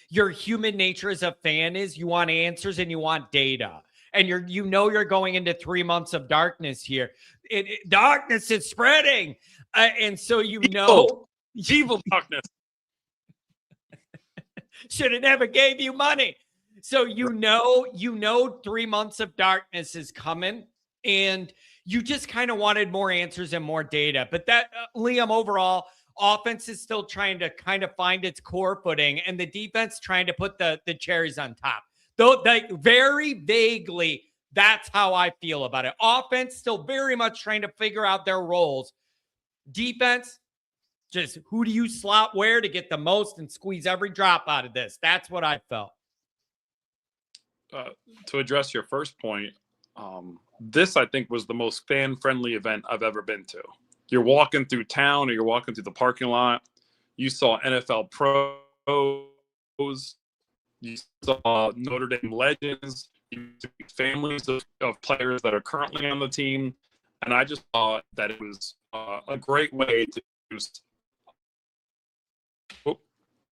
your human nature as a fan is you want answers and you want data. And you're going into 3 months of darkness here. Darkness is spreading. And so evil darkness. Should have never gave you money. So 3 months of darkness is coming. And you just kind of wanted more answers and more data. But that, Liam, overall, offense is still trying to kind of find its core footing, and the defense trying to put the cherries on top. Though, like, very vaguely, that's how I feel about it. Offense still very much trying to figure out their roles. Defense, Just who do you slot where to get the most and squeeze every drop out of this? That's what I felt. To address your first point, this I think was the most fan-friendly event I've ever been to. You're walking through town or you're walking through the parking lot. You saw NFL pros. You saw Notre Dame legends. You see families of players that are currently on the team. And I just thought that it was a great way to use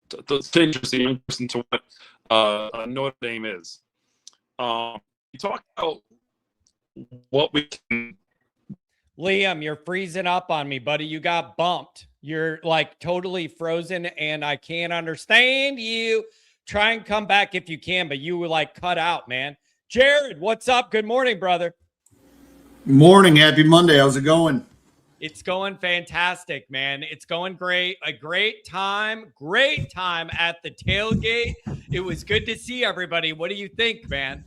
to introduce the young person to what Notre Dame is. You talk about what we can. Liam, you're freezing up on me, buddy. You got bumped. You're like totally frozen, and I can't understand you. Try and come back if you can, but you were like cut out, man. Jared, what's up? Good morning, brother. Morning. Happy Monday. How's it going? It's going fantastic, man. It's going great. A great time at the tailgate. It was good to see everybody. What do you think, man?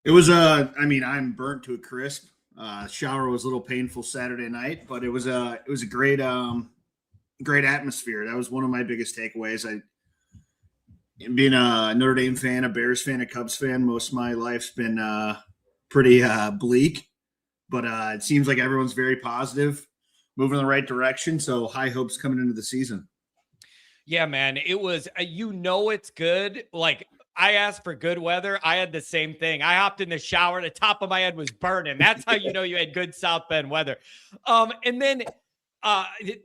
It was I'm burnt to a crisp. Shower was a little painful Saturday night, but it was a great atmosphere. That was one of my biggest takeaways. Being a Notre Dame fan, a Bears fan, a Cubs fan, most of my life's been pretty bleak, but it seems like everyone's very positive, moving in the right direction. So high hopes coming into the season. Yeah, man. It was, it's good. Like, I asked for good weather. I had the same thing. I hopped in the shower. The top of my head was burning. That's how you know you had good South Bend weather. And then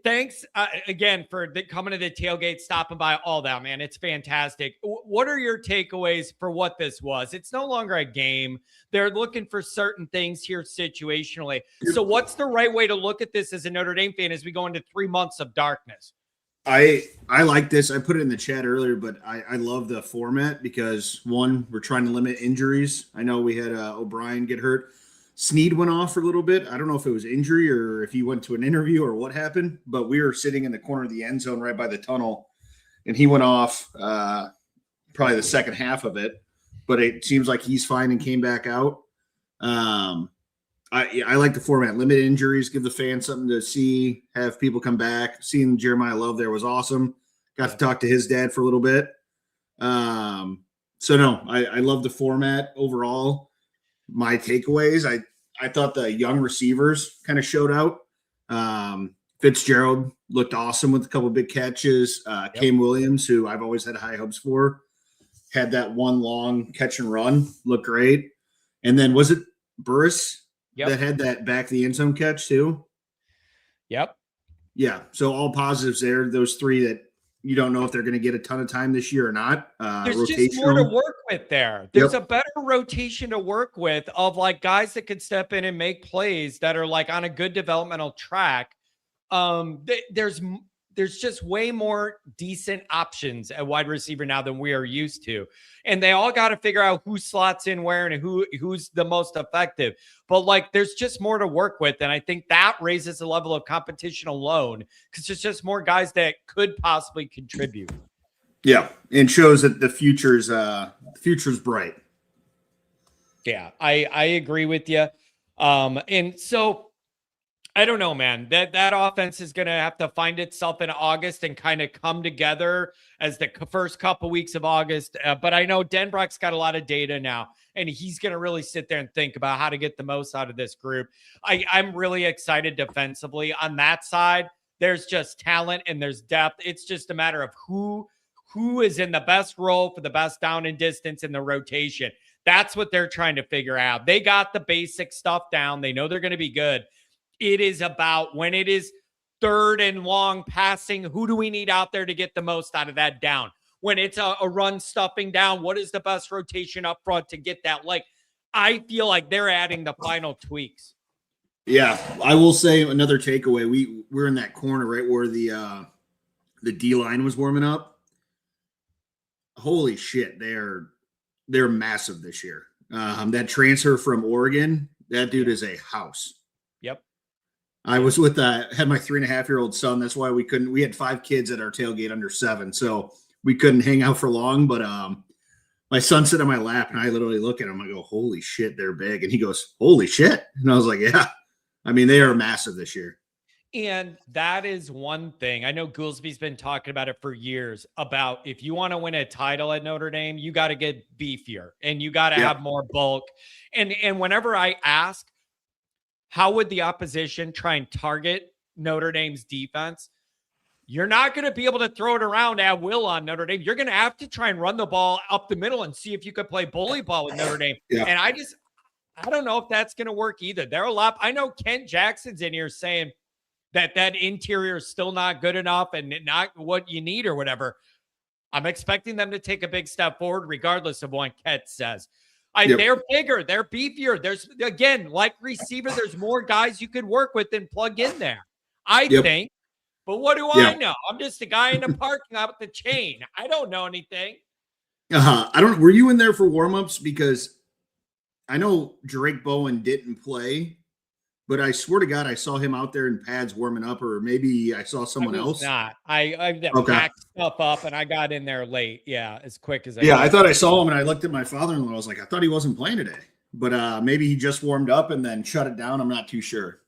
thanks again for coming to the tailgate, stopping by, all that, man. It's fantastic. What are your takeaways for what this was? It's no longer a game. They're looking for certain things here situationally. So what's the right way to look at this as a Notre Dame fan as we go into 3 months of darkness? I like this. I put it in the chat earlier, but I love the format because, one, we're trying to limit injuries. I know we had O'Brien get hurt. Snead went off for a little bit. I don't know if it was injury or if he went to an interview or what happened, but we were sitting in the corner of the end zone right by the tunnel, and he went off probably the second half of it, but it seems like he's fine and came back out. I like the format. Limit injuries, give the fans something to see, have people come back. Seeing Jeremiah Love there was awesome. Got to talk to his dad for a little bit. I love the format overall. My takeaways, I thought the young receivers kind of showed out. Fitzgerald looked awesome with a couple of big catches. Cam Williams, who I've always had high hopes for, had that one long catch and run, looked great. And then was it Burris that had that back to the end zone catch too? Yep. Yeah. So all positives there. Those three that you don't know if they're going to get a ton of time this year or not. There's just more to work with there. There's a better rotation to work with of like guys that could step in and make plays that are like on a good developmental track. There's just way more decent options at wide receiver now than we are used to. And they all got to figure out who slots in where and who's the most effective. But like, there's just more to work with. And I think that raises the level of competition alone because there's just more guys that could possibly contribute. Yeah. And shows that the future's bright. Yeah, I agree with you. And so I don't know, man. That offense is going to have to find itself in August and kind of come together as the first couple weeks of August. But I know Denbrock's got a lot of data now, and he's going to really sit there and think about how to get the most out of this group. I'm really excited defensively on that side. There's just talent and there's depth. It's just a matter of who is in the best role for the best down and distance in the rotation. That's what they're trying to figure out. They got the basic stuff down. They know they're going to be good. It is about when it is third and long passing, who do we need out there to get the most out of that down? When it's a run stuffing down, what is the best rotation up front to get that? Like, I feel like they're adding the final tweaks. Yeah, I will say another takeaway. We're in that corner right where the D line was warming up. Holy shit, they're massive this year. That transfer from Oregon, that dude is a house. Yep. I was had my 3.5-year-old son. That's why we had 5 kids at our tailgate under 7. So we couldn't hang out for long, but my son sat on my lap and I literally look at him. I go, holy shit, they're big. And he goes, holy shit. And I was like, yeah, I mean, they are massive this year. And that is one thing. I know Goolsby's been talking about it for years about if you want to win a title at Notre Dame, you got to get beefier and you got to Yeah. have more bulk. And whenever I ask, how would the opposition try and target Notre Dame's defense? You're not going to be able to throw it around at will on Notre Dame. You're going to have to try and run the ball up the middle and see if you could play bully ball with Notre Dame. Yeah. And I don't know if that's going to work either. There are a lot. I know Kent Jackson's in here saying that interior is still not good enough and not what you need or whatever. I'm expecting them to take a big step forward, regardless of what Kent says. They're bigger, they're beefier. There's, again, like receiver, there's more guys you could work with and plug in there, I think. But what do I know? I'm just a guy in the parking lot with the chain. I don't know anything. Were you in there for warmups? Because I know Drake Bowen didn't play, but I swear to God, I saw him out there in pads warming up, or maybe I saw someone else. Not. I packed stuff up and I got in there late. Yeah, as quick as I could. I thought I saw him and I looked at my father-in-law. I was like, I thought he wasn't playing today, but maybe he just warmed up and then shut it down. I'm not too sure.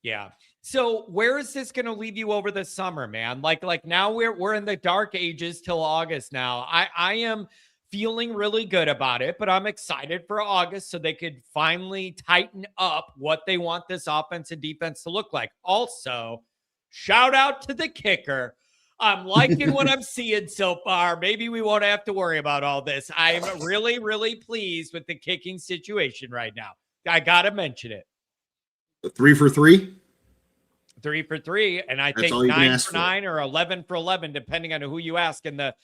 Yeah. So where is this going to leave you over the summer, man? Like now we're in the dark ages till August now. I am feeling really good about it, but I'm excited for August so they could finally tighten up what they want this offense and defense to look like. Also, shout out to the kicker. I'm liking what I'm seeing so far. Maybe we won't have to worry about all this. I'm really, really pleased with the kicking situation right now. I got to mention it. 3 for 3? 3 for 3. And I think 9 for 9 or 11 for 11, depending on who you ask in the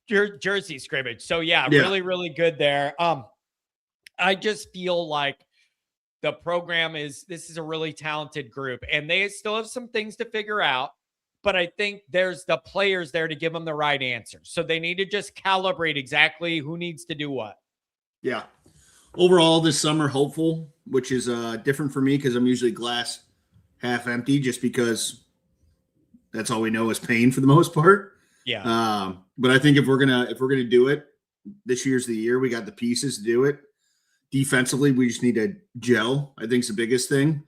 jersey scrimmage. So yeah, really, really good there. I just feel like the program this is a really talented group and they still have some things to figure out, but I think there's the players there to give them the right answer. So they need to just calibrate exactly who needs to do what. Yeah. Overall this summer, hopeful, which is different for me because I'm usually glass half empty just because that's all we know is pain for the most part. Yeah. But I think if we're gonna do it, this year's the year. We got the pieces to do it. Defensively, we just need to gel. I think is the biggest thing.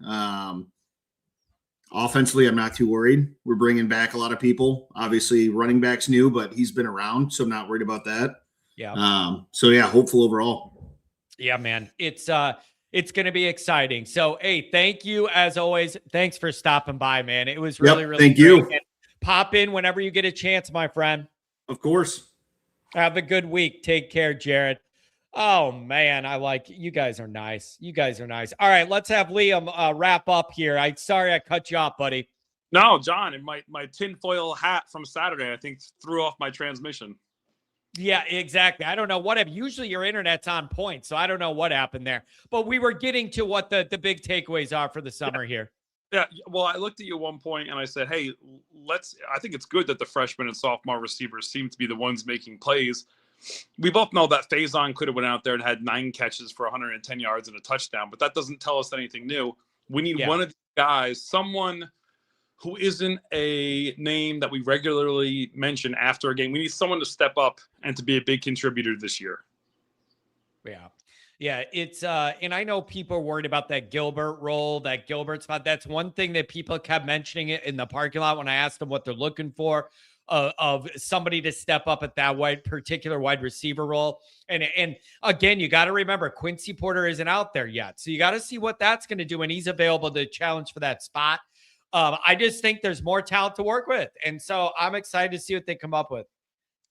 Offensively, I'm not too worried. We're bringing back a lot of people. Obviously, running back's new, but he's been around, so I'm not worried about that. Yeah. So yeah, hopeful overall. Yeah, man. It's going to be exciting. So, hey, thank you as always. Thanks for stopping by, man. It was really, really thank great. you. And pop in whenever you get a chance, my friend. Of course. Have a good week. Take care, Jared. Oh, man. You guys are nice. You guys are nice. All right. Let's have Liam wrap up here. Sorry I cut you off, buddy. No, John, and my tinfoil hat from Saturday, I think, threw off my transmission. Yeah, exactly. I don't know what happened. Usually your internet's on point, so I don't know what happened there. But we were getting to what the big takeaways are for the summer here. Yeah, well, I looked at you at one point and I said, hey, I think it's good that the freshmen and sophomore receivers seem to be the ones making plays. We both know that Faison could have went out there and had 9 catches for 110 yards and a touchdown, but that doesn't tell us anything new. We need one of these guys, someone who isn't a name that we regularly mention after a game. We need someone to step up and to be a big contributor this year. Yeah. Yeah, it's and I know people are worried about that Gilbert role, that Gilbert spot. That's one thing that people kept mentioning it in the parking lot when I asked them what they're looking for of somebody to step up at that particular wide receiver role. And again, you got to remember Quincy Porter isn't out there yet. So you got to see what that's going to do when he's available to challenge for that spot. I just think there's more talent to work with. And so I'm excited to see what they come up with.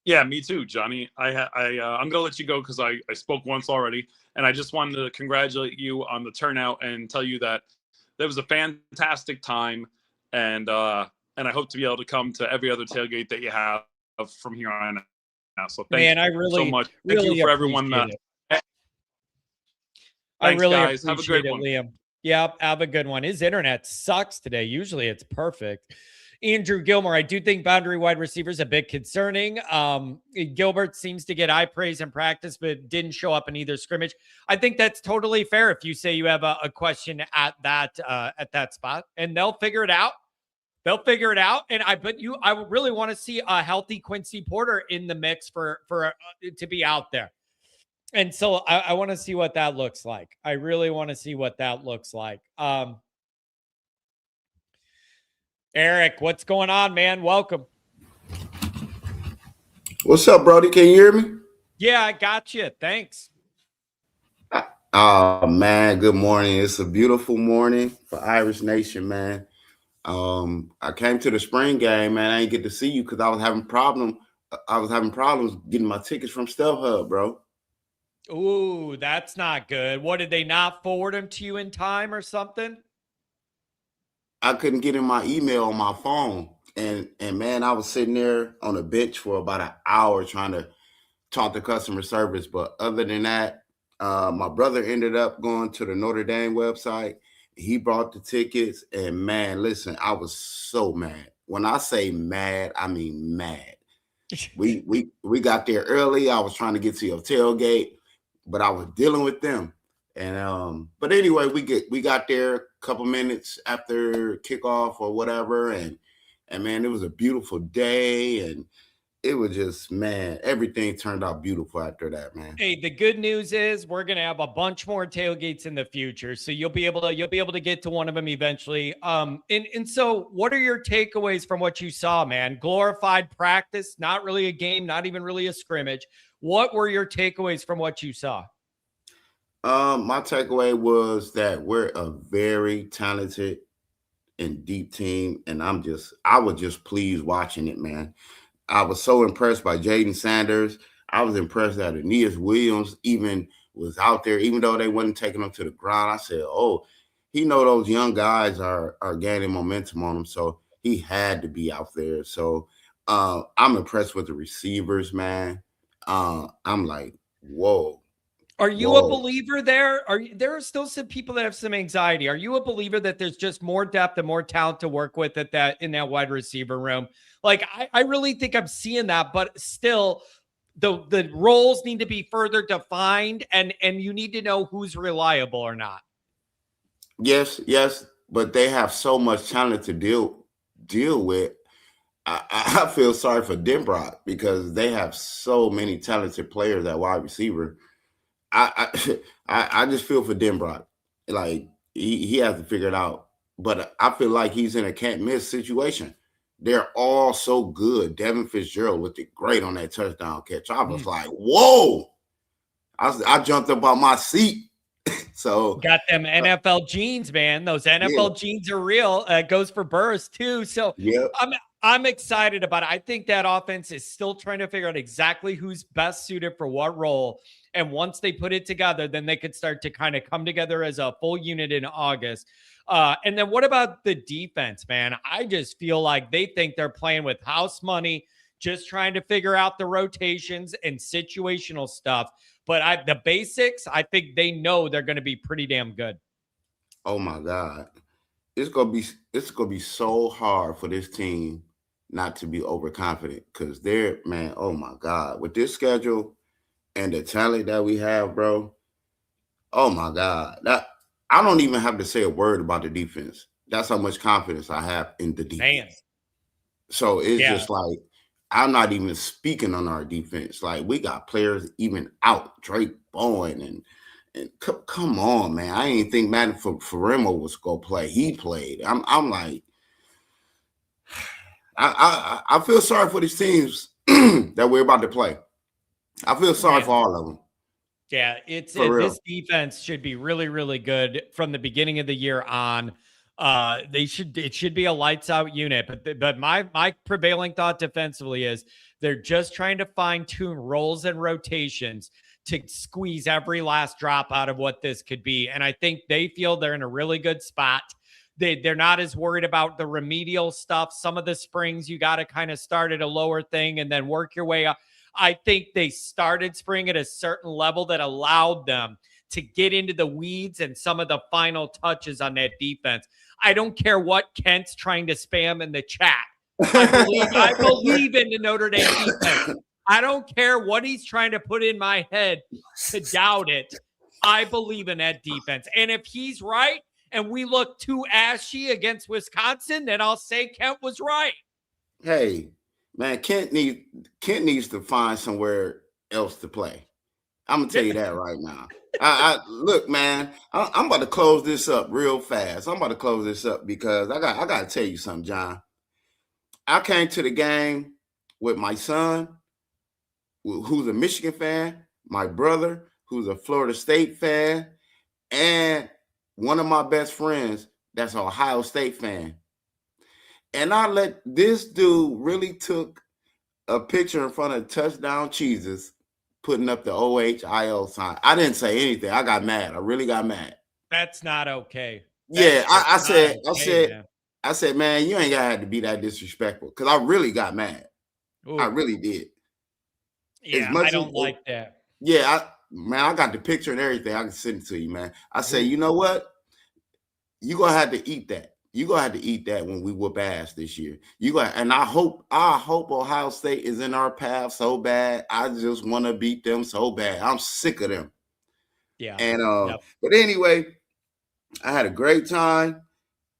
Yeah, me too, Johnny. I'm going to let you go because I spoke once already. And I just wanted to congratulate you on the turnout and tell you that there was a fantastic time. And I hope to be able to come to every other tailgate that you have from here on out. So thank you so much. Thank you for everyone. I really guys. Have a great one, Liam. Yep, have a good one. His internet sucks today. Usually it's perfect. Andrew Gilmore, I do think boundary wide receiver is a bit concerning. Gilbert seems to get eye praise in practice, but didn't show up in either scrimmage. I think that's totally fair if you say you have a question at that spot, and they'll figure it out. They'll figure it out. And I really want to see a healthy Quincy Porter in the mix for to be out there. And so I want to see what that looks like. I really want to see what that looks like. Eric, what's going on, man? Welcome. What's up, Brody? Can you hear me? Yeah, I got you. Thanks. Oh man, good morning. It's a beautiful morning for Irish Nation, man. I came to the spring game, man. I didn't get to see you because I was having problems getting my tickets from StubHub, bro. Ooh, that's not good. What, did they not forward them to you in time or something? I couldn't get in my email on my phone. And man, I was sitting there on a bench for about an hour trying to talk to customer service. But other than that, my brother ended up going to the Notre Dame website. He brought the tickets, and man, listen, I was so mad. When I say mad, I mean mad. We got there early. I was trying to get to your tailgate, but I was dealing with them. And but anyway, we got there a couple minutes after kickoff or whatever, and man, it was a beautiful day, and it was just, man, everything turned out beautiful after that, man. Hey, the good news is we're gonna have a bunch more tailgates in the future, so you'll be able to get to one of them eventually. And so, what are your takeaways from what you saw, man? Glorified practice, not really a game, not even really a scrimmage. What were your takeaways from what you saw? My takeaway was that we're a very talented and deep team, and I was just pleased watching it, man. I was so impressed by Jaden Sanders. I was impressed that Aeneas Williams even was out there, even though they wasn't taking him to the ground. I said, "Oh, he know those young guys are gaining momentum on him, so he had to be out there." So I'm impressed with the receivers, man. I'm like, whoa, Are you a whoa. believer there? There are still some people that have some anxiety? Are you a believer that there's just more depth and more talent to work with in that wide receiver room? Like I really think I'm seeing that, but still the roles need to be further defined, and you need to know who's reliable or not. Yes, but they have so much talent to deal with. I feel sorry for Denbrock because they have so many talented players at wide receiver. I I just feel for Denbrock. Like he has to figure it out. But I feel like he's in a can't miss situation. They're all so good. Devin Fitzgerald looked great on that touchdown catch. I was like, whoa. I jumped up on my seat. So Got them NFL genes, man. Those yeah, NFL genes are real. Goes for Burris too. So yeah. I'm excited about it. I think that offense is still trying to figure out exactly who's best suited for what role. And once they put it together, then they could start to kind of come together as a full unit in August. And then what about the defense, man? I just feel like they think they're playing with house money, just trying to figure out the rotations and situational stuff. But the basics, I think they know they're going to be pretty damn good. Oh my God. It's gonna be so hard for this team not to be overconfident because man, oh my God, with this schedule and the talent that we have, bro. Oh my God. That I don't even have to say a word about the defense. That's how much confidence I have in the Man, defense. So it's yeah. just like I'm not even speaking on our defense. Like we got players even out, Drake Bowen and come on, man. I didn't think Matt Faremo was gonna play. He played. I'm like, I feel sorry for these teams that we're about to play. I feel sorry Man. for all of them. Yeah, For real. this defense should be really, really good from the beginning of the year on. It should be a lights out unit, but my prevailing thought defensively is they're just trying to fine tune roles and rotations to squeeze every last drop out of what this could be. And I think they feel they're in a really good spot. They're not as worried about the remedial stuff. Some of the springs you got to kind of start at a lower thing and then work your way up. I think they started spring at a certain level that allowed them to get into the weeds and some of the final touches on that defense. I don't care what Kent's trying to spam in the chat. I believe in the Notre Dame defense. I don't care what he's trying to put in my head to doubt it. I believe in that defense. And if he's right and we look too ashy against Wisconsin, then I'll say Kent was right. Hey, man, Kent needs to find somewhere else to play. I'm gonna tell you that right now. I look, man. I'm about to close this up real fast. I'm about to close this up because I got to tell you something, John. I came to the game with my son, who's a Michigan fan, my brother, who's a Florida State fan, and one of my best friends that's an Ohio State fan. And I let this dude really took a picture in front of touchdown cheeses, putting up the OHIO sign. I didn't say anything. I got mad. I really got mad. That's not okay. Yeah, I That's said, not okay, man. I said, man, you ain't gotta have to be that disrespectful. Because I really got mad. Ooh. I really did. Yeah, much I as- don't like that. Yeah, I got the picture and everything. I can send it to you, man. I say, you know what? You're gonna have to eat that. You're gonna have to eat that when we whoop ass this year. And I hope Ohio State is in our path so bad. I just want to beat them so bad. I'm sick of them. Yeah. And Yep. but anyway, I had a great time.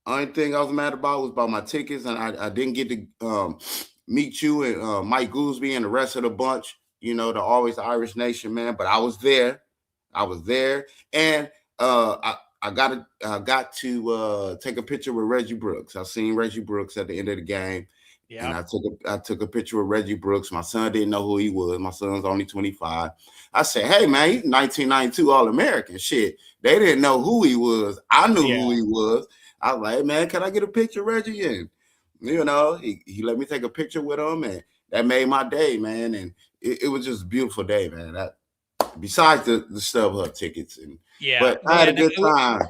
Only thing I was mad about was about my tickets, and I didn't get to meet you and Mike Goolsby and the rest of the bunch. You know, the Always Irish Nation, man. But I was there. And I got to take a picture with Reggie Brooks. I seen Reggie Brooks at the end of the game. Yeah. And I took a picture with Reggie Brooks. My son didn't know who he was. My son's only 25. I said, hey, man, he's 1992 All-American. Shit, they didn't know who he was. I knew who he was. I was like, hey, man, can I get a picture of Reggie? And, you know, he let me take a picture with him, and that made my day, man. And it was just a beautiful day, man. Besides the StubHub tickets. But I had a good time.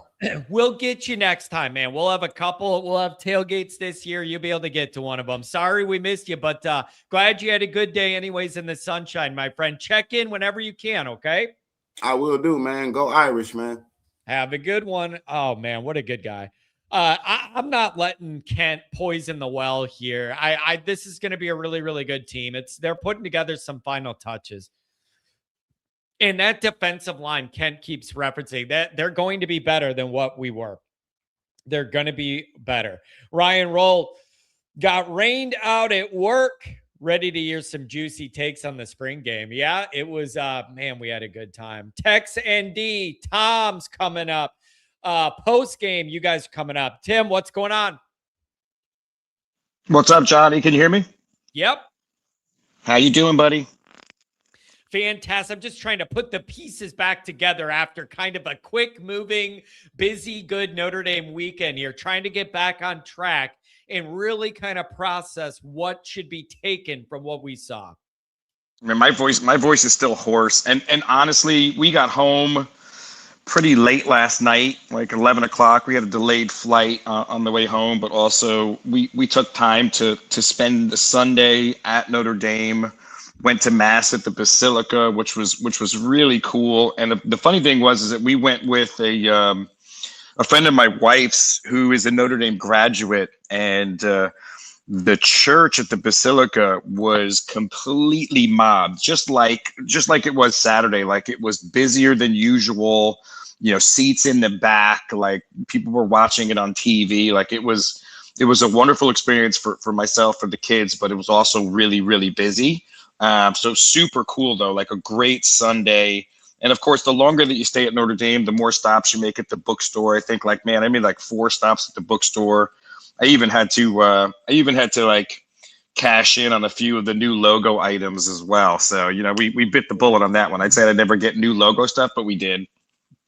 We'll get you next time, man. We'll have a couple. We'll have tailgates this year. You'll be able to get to one of them. Sorry we missed you, but glad you had a good day anyways in the sunshine, my friend. Check in whenever you can, okay? I will do, man. Go Irish, man. Have a good one. Oh, man, what a good guy. I'm not letting Kent poison the well here. This is going to be a really, really good team. They're putting together some final touches. And that defensive line, Kent keeps referencing that they're going to be better than what we were. They're going to be better. Ryan Roll got rained out at work. Ready to hear some juicy takes on the spring game. Yeah, it was, man, we had a good time. Tex ND, Tom's coming up. Post game, you guys are coming up. Tim, what's going on? What's up, Johnny? Can you hear me? Yep. How you doing, buddy? Fantastic. I'm just trying to put the pieces back together after kind of a quick moving, busy, good Notre Dame weekend here, trying to get back on track and really kind of process what should be taken from what we saw. I mean, my voice is still hoarse. And honestly, we got home pretty late last night, like 11 o'clock. We had a delayed flight on the way home, but also we took time to spend the Sunday at Notre Dame. Went to mass at the Basilica, which was really cool. And the funny thing is that we went with a friend of my wife's who is a Notre Dame graduate, and the church at the Basilica was completely mobbed, just like it was Saturday. Like, it was busier than usual. You know, seats in the back, like people were watching it on TV. Like, it was a wonderful experience for myself, for the kids, but it was also really, really busy. So super cool though, like a great Sunday. And of course, the longer that you stay at Notre Dame, the more stops you make at the bookstore. I think I made like 4 stops at the bookstore. I even had to like cash in on a few of the new logo items as well. So, you know, we bit the bullet on that one. I'd say I'd never get new logo stuff, but we did.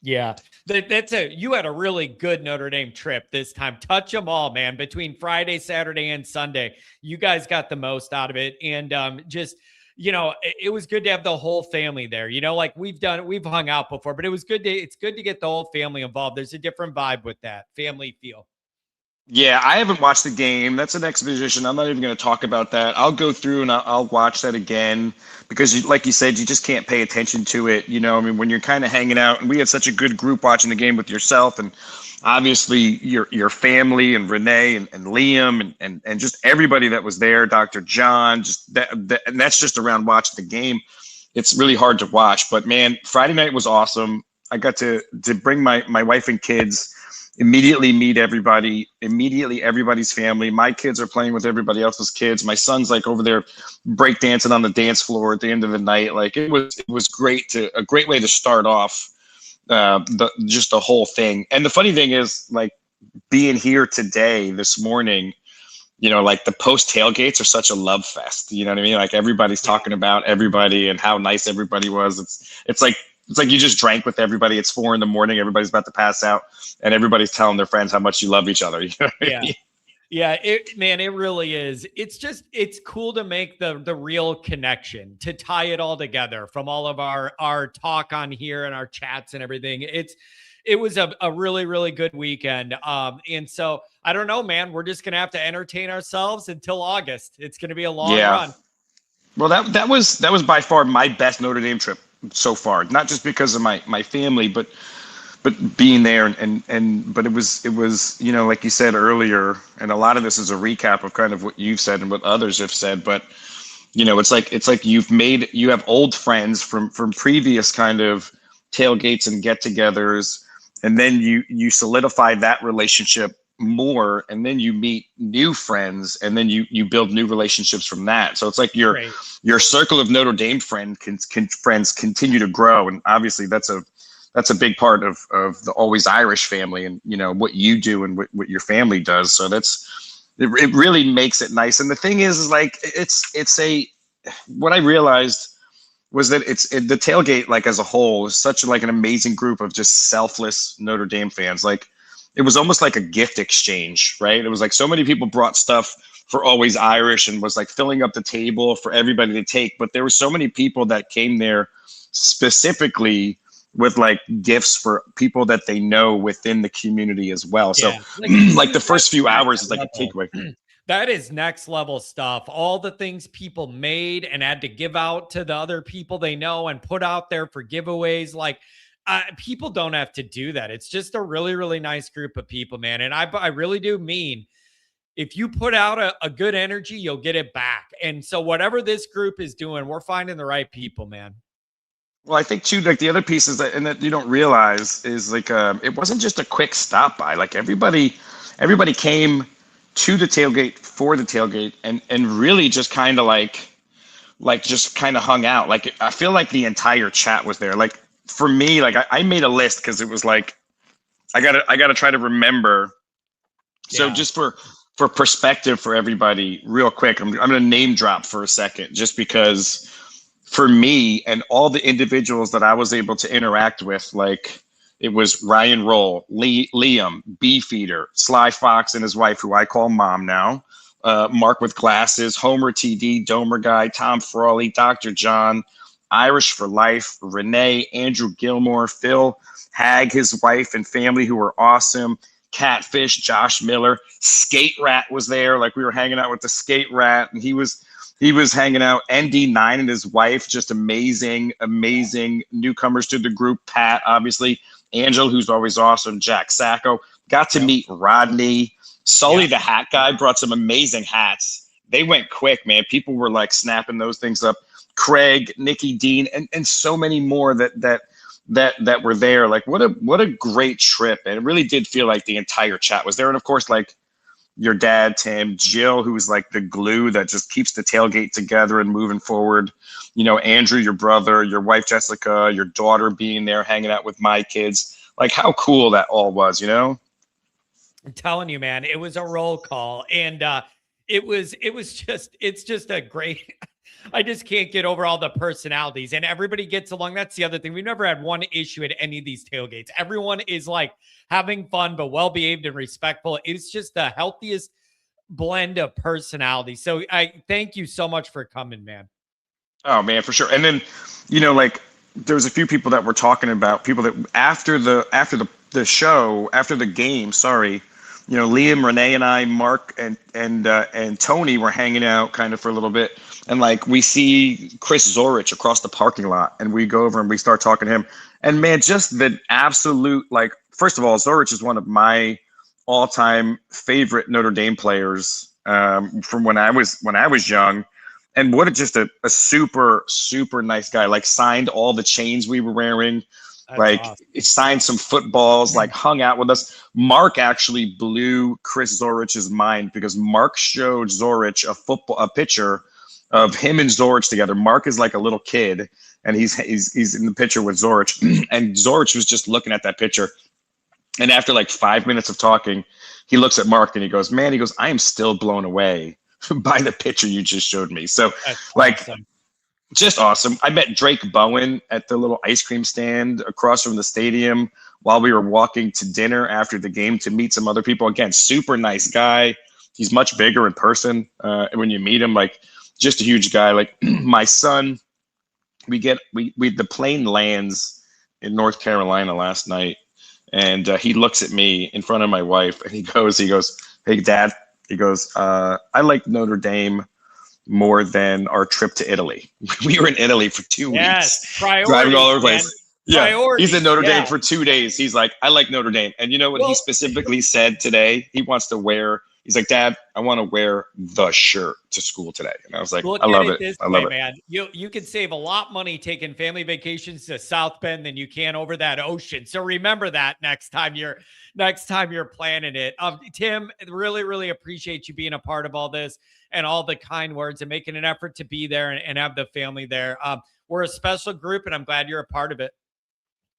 Yeah, you had a really good Notre Dame trip this time. Touch them all, man. Between Friday, Saturday, and Sunday, you guys got the most out of it. And just, you know, it was good to have the whole family there. You know, like we've hung out before, but it's good to get the whole family involved. There's a different vibe with that family feel. Yeah, I haven't watched the game. That's an exposition. I'm not even going to talk about that. I'll go through and I'll watch that again because, like you said, you just can't pay attention to it. You know, I mean, when you're kind of hanging out, and we had such a good group watching the game with yourself and obviously your family and Renee and Liam and just everybody that was there, Dr. John, just that and that's just around watching the game. It's really hard to watch. But, man, Friday night was awesome. I got to bring my wife and kids. Immediately meet everybody, everybody's family. My kids are playing with everybody else's kids. My son's like over there breakdancing on the dance floor at the end of the night. Like it was a great way to start off just the whole thing. And the funny thing is, like, being here today, this morning, like the post tailgates are such a love fest. You know what I mean? Like everybody's talking about everybody and how nice everybody was. It's like you just drank with everybody. It's 4 a.m. Everybody's about to pass out, and everybody's telling their friends how much you love each other. You know what I mean? Yeah, it really is. It's cool to make the real connection, to tie it all together from all of our talk on here and our chats and everything. It was a really, really good weekend. And so I don't know, man, we're just going to have to entertain ourselves until August. It's going to be a long run. Well, that was by far my best Notre Dame trip so far, not just because of my family, but being there but it was, like you said earlier, and a lot of this is a recap of kind of what you've said and what others have said, but it's like you have old friends from previous kind of tailgates and get-togethers, and then you solidify that relationship more, and then you meet new friends, and then you build new relationships from that. So it's like your circle of Notre Dame friends continue to grow, and obviously that's a big part of the Always Irish family, and what you do and what your family does. So it really makes it nice. And the thing is like what I realized was that the tailgate, like as a whole, is such like an amazing group of just selfless Notre Dame fans. Like it was almost like a gift exchange, right? It was like so many people brought stuff for Always Irish and was like filling up the table for everybody to take. But there were so many people that came there specifically with like gifts for people that they know within the community as well. So like the first few hours is like a takeaway. That is next level stuff. All the things people made and had to give out to the other people they know and put out there for giveaways. Like people don't have to do that. It's just a really, really nice group of people, man. And I really do mean, if you put out a good energy, you'll get it back. And so whatever this group is doing, we're finding the right people, man. Well, I think too, like the other pieces that you don't realize is like it wasn't just a quick stop by. Like everybody came to the tailgate for the tailgate and really just kind of like just kind of hung out. Like I feel like the entire chat was there. Like for me, like I made a list because it was like I gotta try to remember. So just for perspective for everybody, real quick, I'm gonna name drop for a second, just because for me and all the individuals that I was able to interact with, like it was Ryan Roll, Liam, Beefeater, Sly Fox and his wife, who I call Mom now, Mark with Glasses, Homer TD, Domer Guy, Tom Frawley, Dr. John, Irish for Life, Renee, Andrew Gilmore, Phil, Hag, his wife and family, who were awesome, Catfish, Josh Miller, Skate Rat was there. Like we were hanging out with the Skate Rat, and he was hanging out. ND9 and his wife, just amazing newcomers to the group. Pat, obviously, Angel, who's always awesome, Jack Sacco. Got to meet Rodney. Sully, the hat guy, brought some amazing hats. They went quick, man. People were like snapping those things up. Craig, Nikki Dean, and so many more that were there. Like what a great trip. And it really did feel like the entire chat was there. And of course, like your dad, Tim, Jill, who's like the glue that just keeps the tailgate together and moving forward. Andrew, your brother, your wife, Jessica, your daughter being there, hanging out with my kids. Like how cool that all was, I'm telling you, man, it was a roll call. And it's just a great, I just can't get over all the personalities, and everybody gets along. That's the other thing. We've never had one issue at any of these tailgates. Everyone is like having fun, but well-behaved and respectful. It's just the healthiest blend of personality. So I thank you so much for coming, man. Oh man, for sure. And then, like there was a few people that were talking about people that after the show, after the game, Liam, Renee, and I, Mark, and Tony were hanging out kind of for a little bit, and like we see Chris Zorich across the parking lot, and we go over and we start talking to him, and man, just the absolute, like, first of all, Zorich is one of my all-time favorite Notre Dame players from when I was young, and what just a super nice guy. Like signed all the chains we were wearing. That's like awesome. It signed some footballs, like hung out with us. Mark actually blew Chris Zorich's mind because Mark showed Zorich a picture of him and Zorich together. Mark is like a little kid, and he's in the picture with Zorich, and Zorich was just looking at that picture. And after like 5 minutes of talking, he looks at Mark and he goes, "Man," he goes, "I am still blown away by the picture you just showed me." So like, awesome. Just awesome. I met Drake Bowen at the little ice cream stand across from the stadium while we were walking to dinner after the game to meet some other people. Again, super nice guy. He's much bigger in person. And when you meet him, like, just a huge guy. Like my son, the plane lands in North Carolina last night, and he looks at me in front of my wife, and he goes, "Hey, Dad," he goes, "I like Notre Dame more than our trip to Italy." We were in Italy for 2 weeks, driving all over the place. Yeah, he's in Notre Dame for 2 days. He's like, "I like Notre Dame." And you know what he specifically said today? He wants to wear. He's like, "Dad, I want to wear the shirt to school today." And I was like, "I love it. I love it, man. You can save a lot of money taking family vacations to South Bend than you can over that ocean. So remember that next time you're planning it. Tim, really, really appreciate you being a part of all this and all the kind words and making an effort to be there and have the family there. We're a special group, and I'm glad you're a part of it.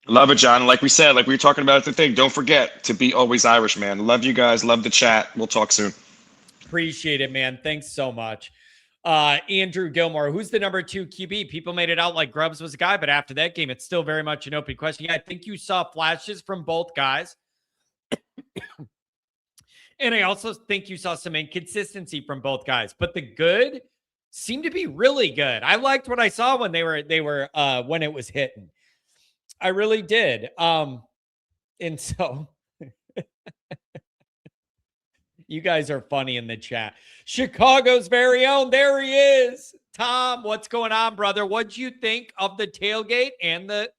Love it, John. Like we said, like we were talking about at the thing, don't forget to be always Irish, man. Love you guys. Love the chat. We'll talk soon. Appreciate it, man. Thanks so much. Andrew Gilmore, who's the number 2 QB? People made it out like Grubbs was a guy, but after that game, it's still very much an open question. Yeah, I think you saw flashes from both guys. And I also think you saw some inconsistency from both guys, but the good seemed to be really good. I liked what I saw when when it was hitting. I really did. And so you guys are funny in the chat. Chicago's very own. There he is. Tom, what's going on, brother? What'd you think of the tailgate and the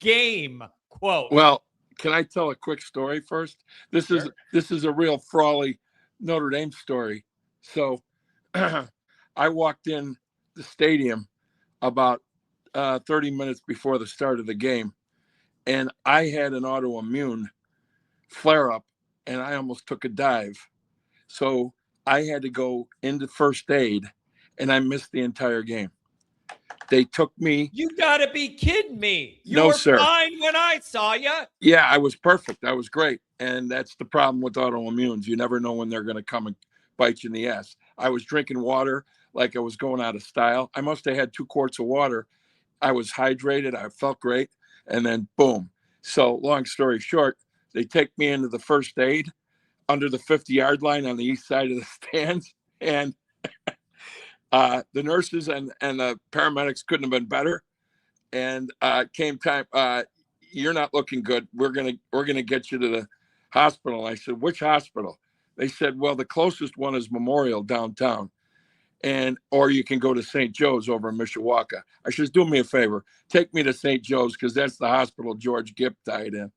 game quote? Well, can I tell a quick story first? This is a real Frawley Notre Dame story. So I walked in the stadium about 30 minutes before the start of the game, and I had an autoimmune flare up, and I almost took a dive. So I had to go into first aid, and I missed the entire game. They took me. You gotta be kidding me. You No, were sir. fine when I saw you. Yeah, I was perfect. I was great. And that's the problem with autoimmunes. You never know when they're going to come and bite you in the ass. I was drinking water like I was going out of style. I must have had 2 quarts of water. I was hydrated. I felt great. And then boom. So long story short, they take me into the first aid under the 50-yard line on the east side of the stands. And the nurses and the paramedics couldn't have been better. And came time, you're not looking good. We're gonna get you to the hospital. I said, which hospital? They said, well, the closest one is Memorial downtown, or you can go to St. Joe's over in Mishawaka. I said, do me a favor, take me to St. Joe's because that's the hospital George Gipp died in.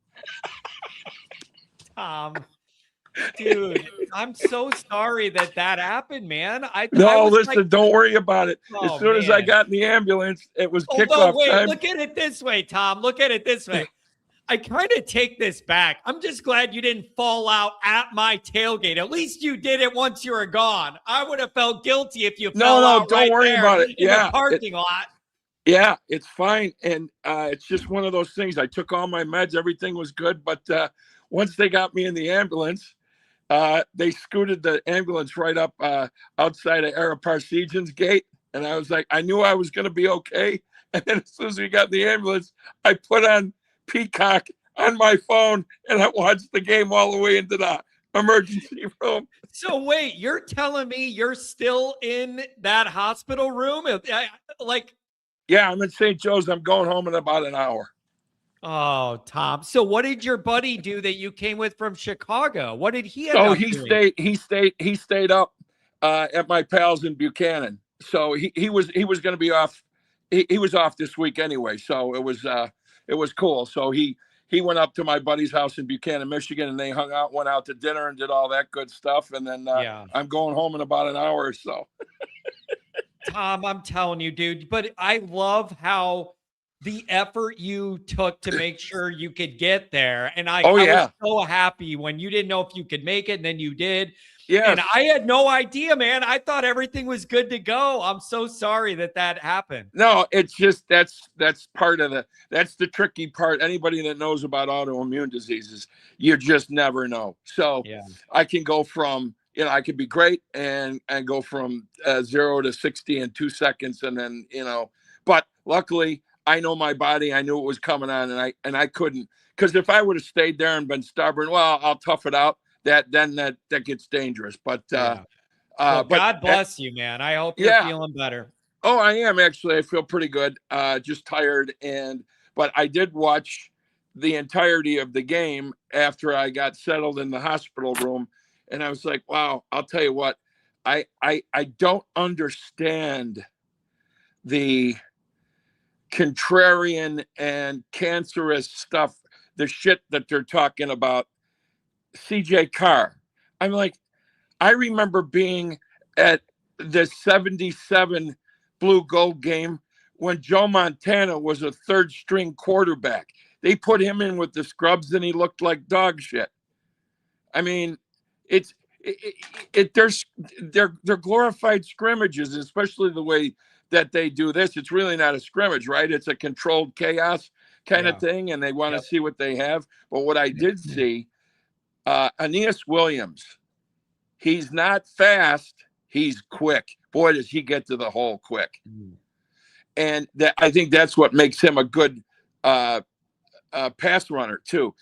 Dude, I'm so sorry that happened, man. Listen, don't worry about it. As soon as I got in the ambulance, it was kickoff time. Look at it this way, Tom. Look at it this way. I kind of take this back. I'm just glad you didn't fall out at my tailgate. At least you did it once you were gone. I would have felt guilty if you fell out don't worry about it. In the parking lot. Yeah, it's fine. And it's just one of those things. I took all my meds. Everything was good. But once they got me in the ambulance, they scooted the ambulance right up outside of Ara Parsegian's gate. And I was like, I knew I was going to be okay. And then as soon as we got in the ambulance, I put on Peacock on my phone and I watched the game all the way into the emergency room. So wait, you're telling me you're still in that hospital room? Yeah, I'm in St. Joe's. I'm going home in about an hour. Oh, Tom. So what did your buddy do that you came with from Chicago? What did he end up doing? He stayed up at my pals in Buchanan. So he was going to be off. He was off this week anyway. So it was cool. So he went up to my buddy's house in Buchanan, Michigan, and they hung out, went out to dinner and did all that good stuff. And then I'm going home in about an hour or so. Tom, I'm telling you, dude, but I love how the effort you took to make sure you could get there. And I yeah. was so happy when you didn't know if you could make it, and then you did. Yes. And I had no idea, man. I thought everything was good to go. I'm so sorry that happened. No, it's just that's part of that's the tricky part. Anybody that knows about autoimmune diseases, you just never know. So Yeah. I can go from, I could be great and go from 0 to 60 in 2 seconds, and then but luckily I know my body. I knew it was coming on, and I couldn't, because if I would have stayed there and been stubborn, well, I'll tough it out. That gets dangerous. But Well, but God bless you, man. I hope you're feeling better. Oh, I am actually. I feel pretty good. Just tired, but I did watch the entirety of the game after I got settled in the hospital room, and I was like, wow. I'll tell you what, I don't understand the contrarian and cancerous stuff, the shit that they're talking about. CJ Carr. I'm like, I remember being at the 77 Blue Gold game when Joe Montana was a third string quarterback. They put him in with the scrubs and he looked like dog shit. I mean, they're glorified scrimmages, especially the way that they do this. It's really not a scrimmage, right? It's a controlled chaos kind of thing, and they want to see what they have. But what I did see, Aeneas Williams, he's not fast, he's quick. Boy, does he get to the hole quick. And I think that's what makes him a good pass runner too.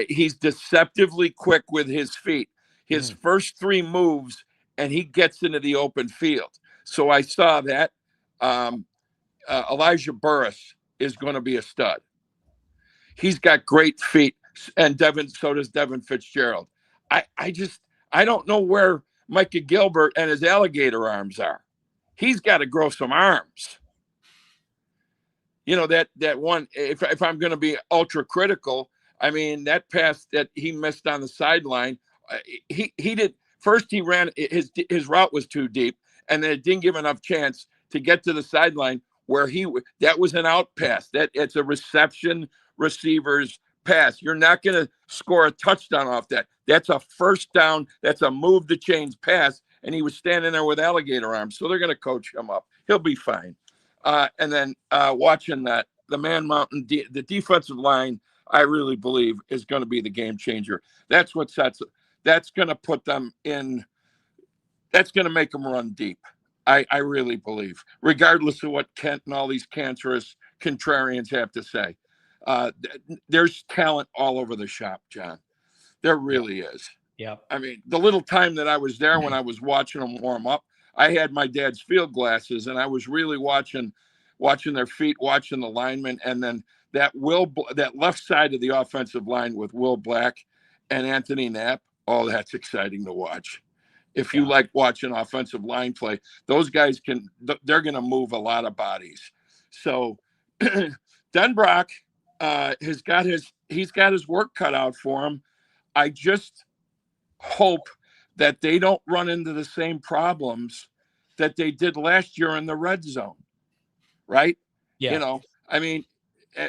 He's deceptively quick with his feet. His first 3 moves, and he gets into the open field. So I saw that. Elijah Burris is going to be a stud. He's got great feet, and so does Devin Fitzgerald. I don't know where Micah Gilbert and his alligator arms are. He's got to grow some arms. That one, if I'm going to be ultra critical, I mean, that pass that he missed on the sideline, he did first, he ran, his route was too deep, and then it didn't give enough chance to get to the sideline where that was an out pass. It's a reception receiver's pass. You're not going to score a touchdown off that. That's a first down. That's a move the chains pass. And he was standing there with alligator arms. So they're going to coach him up. He'll be fine. And then watching that, the Man Mountain, the defensive line, I really believe is going to be the game changer. That's what that's going to put them in. That's going to make them run deep. I really believe, regardless of what Kent and all these cancerous contrarians have to say. There's talent all over the shop, John. There really is. Yeah. I mean, the little time that I was there when I was watching them warm up, I had my dad's field glasses, and I was really watching their feet, watching the linemen, and then that left side of the offensive line with Will Black and Anthony Knapp. Oh, that's exciting to watch. If you like watching offensive line play, those guys they're going to move a lot of bodies. So Denbrock he's got his work cut out for him. I just hope that they don't run into the same problems that they did last year in the red zone. Right? Yeah. I mean,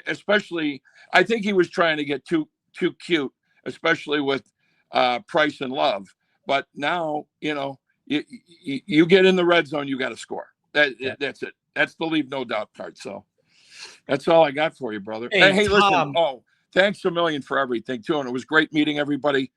especially, I think he was trying to get too cute, especially with Price and Love. But now, you get in the red zone, you got to score. That's it. That's the leave no doubt part. So that's all I got for you, brother. Hey, listen. Oh, thanks a million for everything too. And it was great meeting everybody.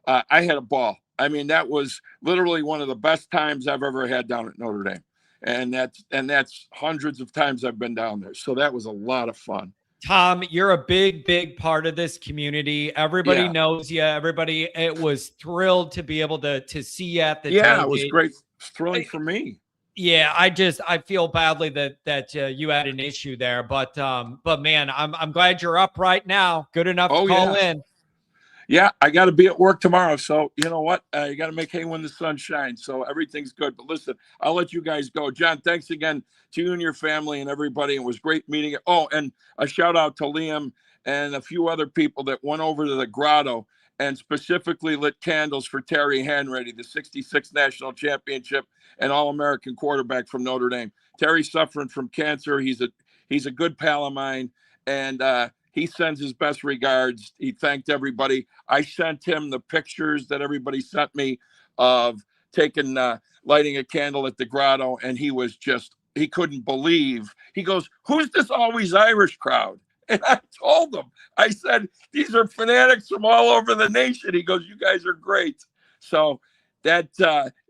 I had a ball. I mean, that was literally one of the best times I've ever had down at Notre Dame. And that's hundreds of times I've been down there. So that was a lot of fun. Tom, you're a big part of this community. Everybody knows you. Everybody, it was thrilled to be able to see you at the tailgate. It was great. It's thrilling for me. Yeah, I feel badly that you had an issue there, but man, I'm glad you're up right now. Good enough to call in. Yeah, I got to be at work tomorrow, so you know what? You got to make hay when the sun shines. So everything's good. But listen, I'll let you guys go. John, thanks again to you and your family and everybody. It was great meeting you. Oh, and a shout out to Liam and a few other people that went over to the grotto and specifically lit candles for Terry Hanratty, the 66th national championship and All-American quarterback from Notre Dame. Terry's suffering from cancer. He's He's a good pal of mine, and he sends his best regards. He thanked everybody. I sent him the pictures that everybody sent me of taking lighting a candle at the grotto, and he couldn't believe. He goes, "Who's this always Irish crowd?" And I told him, I said, "These are fanatics from all over the nation." He goes, "You guys are great." So that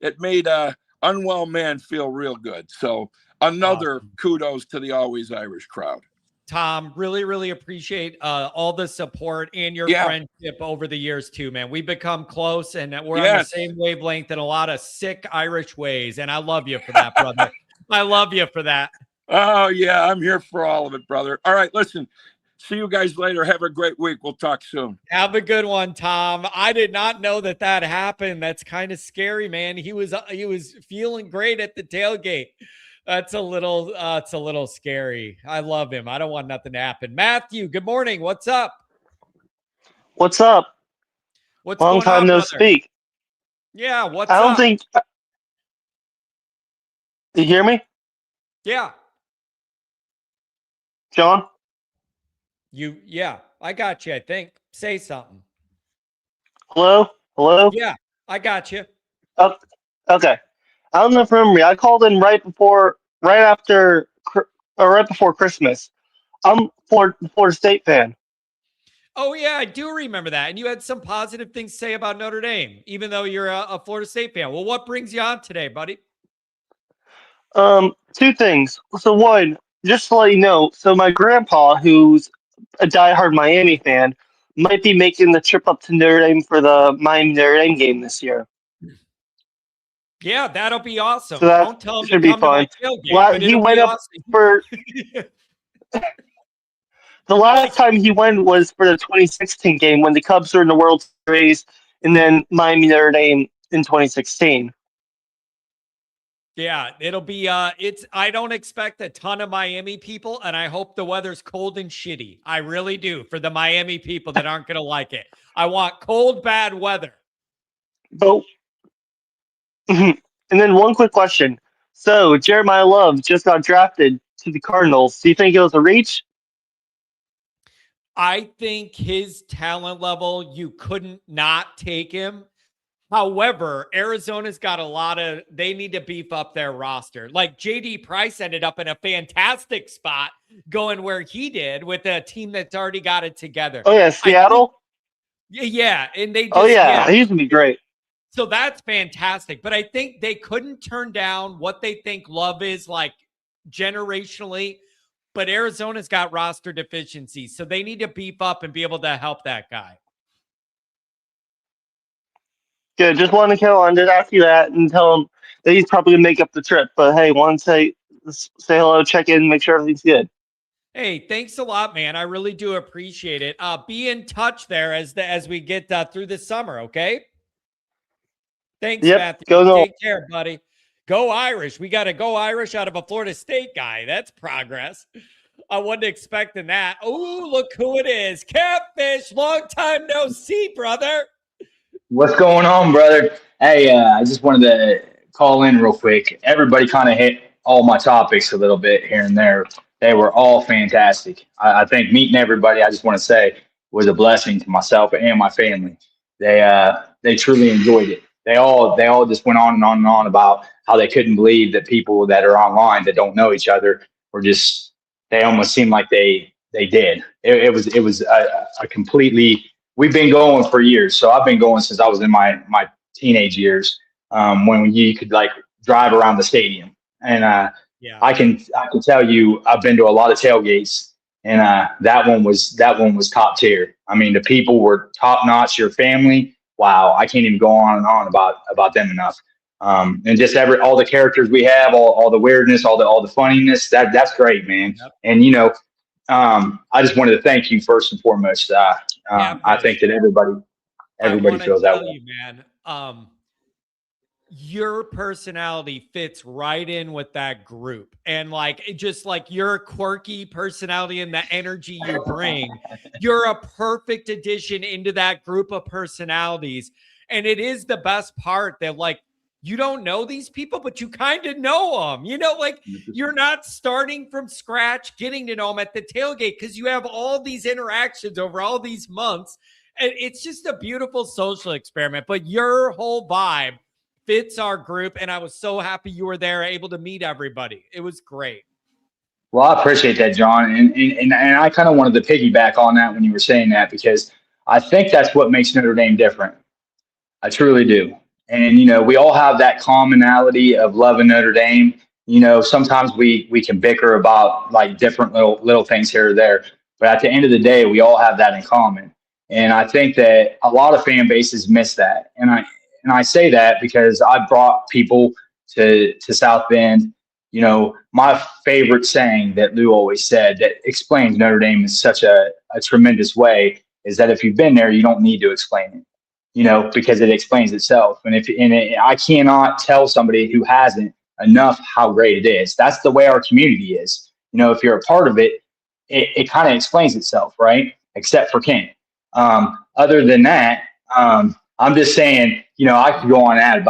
it made a unwell man feel real good. So another kudos to the always Irish crowd. Tom, really, really appreciate all the support and your friendship over the years too, man. We've become close, and we're on the same wavelength in a lot of sick Irish ways, and I love you for that, brother. I love you for that. Oh, yeah, I'm here for all of it, brother. All right, listen, see you guys later. Have a great week. We'll talk soon. Have a good one, Tom. I did not know that happened. That's kind of scary, man. He was feeling great at the tailgate. That's it's a little scary. I love him. I don't want nothing to happen. Matthew, good morning. What's up? What's up? What's Long going time on, no brother? speak. Yeah, what's I don't up? think. You hear me, Yeah. John? Yeah, I got you, I think. Say something. Hello? Hello? Yeah, I got you. Oh, okay. I don't know if you remember me. I called in right before Christmas. I'm a Florida State fan. Oh, yeah, I do remember that. And you had some positive things to say about Notre Dame, even though you're a Florida State fan. Well, what brings you on today, buddy? Two things. So one, just to let you know, so my grandpa, who's a diehard Miami fan, might be making the trip up to Notre Dame for the Miami Notre Dame game this year. Yeah, that'll be awesome. So that Don't tell him should to be come to my fun. tailgate, Well, but he it'll went be up awesome. for the last time he went was for the 2016 game when the Cubs were in the World Series, and then Miami Notre Dame in 2016. Yeah, it'll be I don't expect a ton of Miami people, and I hope the weather's cold and shitty. I really do, for the Miami people that aren't gonna like it. I want cold, bad weather. But and then one quick question. So Jeremiah Love just got drafted to the Cardinals. Do you think it was a reach? I think his talent level, you couldn't not take him. However, Arizona's got they need to beef up their roster. Like JD Price ended up in a fantastic spot going where he did with a team that's already got it together. Oh yeah, Seattle? Yeah. And they just, Oh yeah, he's gonna be great. So that's fantastic. But I think they couldn't turn down what they think Love is like generationally. But Arizona's got roster deficiencies. So they need to beef up and be able to help that guy. Good. Just wanted to ask you that and tell him that he's probably gonna make up the trip. But hey, want to say hello, check in, make sure everything's good. Hey, thanks a lot, man. I really do appreciate it. Be in touch there as we get through the summer, okay? Thanks, Yep. Matthew. Take care, buddy. Go Irish. We got to go Irish out of a Florida State guy. That's progress. I wasn't expecting that. Oh, look who it is. Catfish. Long time no see, brother. What's going on, brother? Hey, I just wanted to call in real quick. Everybody kind of hit all my topics a little bit here and there. They were all fantastic. I think meeting everybody, I just want to say, was a blessing to myself and my family. They truly enjoyed it. They all just went on and on and on about how they couldn't believe that people that are online that don't know each other were just, they almost seemed like they did. It was a completely, we've been going for years. So I've been going since I was in my teenage years, when you could like drive around the stadium. And yeah, I can tell you, I've been to a lot of tailgates, and that one was top tier. I mean, the people were top notch. Your family, wow, I can't even go on and on about them enough. And just all the characters we have, all the weirdness, all the funniness. That's great, man. Yep. And I just wanted to thank you first and foremost. I think that everybody feels that way. Man, your personality fits right in with that group, and just like your quirky personality and the energy you bring, you're a perfect addition into that group of personalities. And it is the best part that you don't know these people, but you kind of know them. You know, like you're not starting from scratch, getting to know them at the tailgate because you have all these interactions over all these months. And it's just a beautiful social experiment. But your whole vibe fits our group. And I was so happy you were there, able to meet everybody. It was great. Well, I appreciate that, John. And I kind of wanted to piggyback on that when you were saying that, because I think that's what makes Notre Dame different. I truly do. And, we all have that commonality of loving Notre Dame. Sometimes we can bicker about like different little things here or there. But at the end of the day, we all have that in common. And I think that a lot of fan bases miss that. And I say that because I brought people to South Bend. My favorite saying that Lou always said that explains Notre Dame in such a tremendous way is that if you've been there, you don't need to explain it. Because it explains itself. And I cannot tell somebody who hasn't enough how great it is. That's the way our community is. If you're a part of it, it kind of explains itself, right? Except for Kent. Other than that, I'm just saying, I could go on that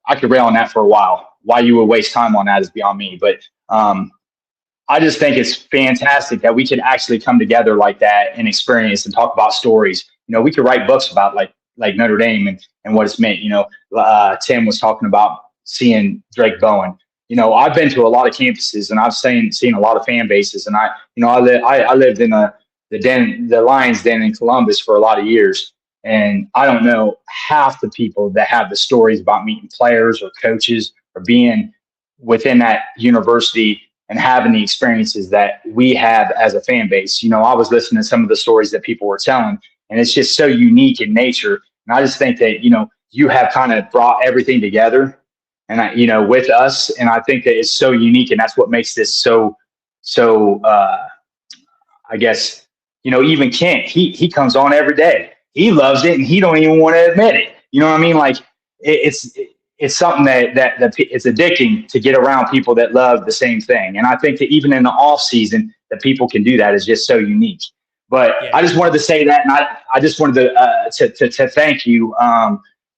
I could rail on that for a while. Why you would waste time on that is beyond me. But I just think it's fantastic that we could actually come together like that and experience and talk about stories. We could write books about like Notre Dame and what it's meant. Tim was talking about seeing Drake Bowen. I've been to a lot of campuses and I've seen a lot of fan bases, and I lived in the Lions Den in Columbus for a lot of years, and I don't know half the people that have the stories about meeting players or coaches or being within that university and having the experiences that we have as a fan base. I was listening to some of the stories that people were telling, and it's just so unique in nature. And I just think that, you have kind of brought everything together and with us. And I think that it's so unique, and that's what makes this so I guess, even Kent, he comes on every day. He loves it and he don't even want to admit it. You know what I mean? Like it's something that it's addicting to get around people that love the same thing. And I think that even in the off season that people can do that is just so unique. But yeah. I just wanted to say that, and I just wanted to thank you.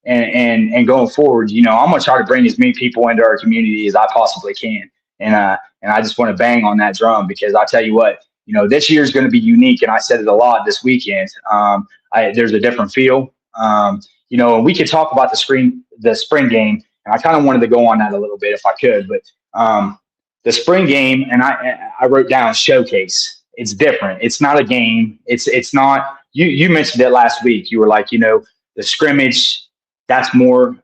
And going forward, I'm gonna try to bring as many people into our community as I possibly can. And I just want to bang on that drum, because I tell you what, this year is going to be unique. And I said it a lot this weekend. There's a different feel. And we could talk about the spring game, and I kind of wanted to go on that a little bit if I could. But the spring game, and I wrote down showcase. It's different. It's not a game. It's not. You mentioned it last week. You were like, the scrimmage, that's more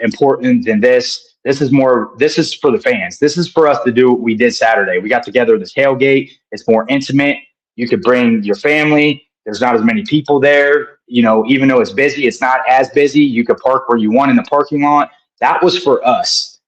important than this. This is for the fans. This is for us to do what we did Saturday. We got together at the tailgate. It's more intimate. You could bring your family. There's not as many people there. Even though it's busy, it's not as busy. You could park where you want in the parking lot. That was for us.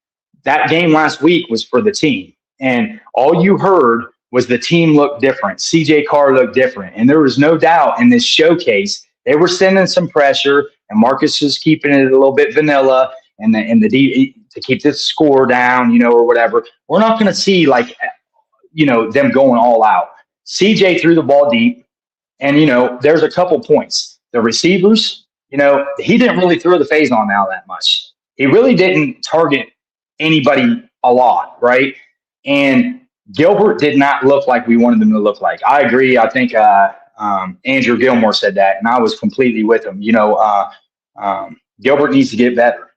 That game last week was for the team. And all you heard was the team looked different. CJ Carr looked different. And there was no doubt in this showcase, they were sending some pressure, and Marcus was keeping it a little bit vanilla and to keep this score down, or whatever. We're not going to see them going all out. CJ threw the ball deep, and, there's a couple points. The receivers, he didn't really throw the phase on now that much. He really didn't target anybody a lot, right? And Gilbert did not look like we wanted him to look like. I agree. I think Andrew Gilmore said that, and I was completely with him. Gilbert needs to get better,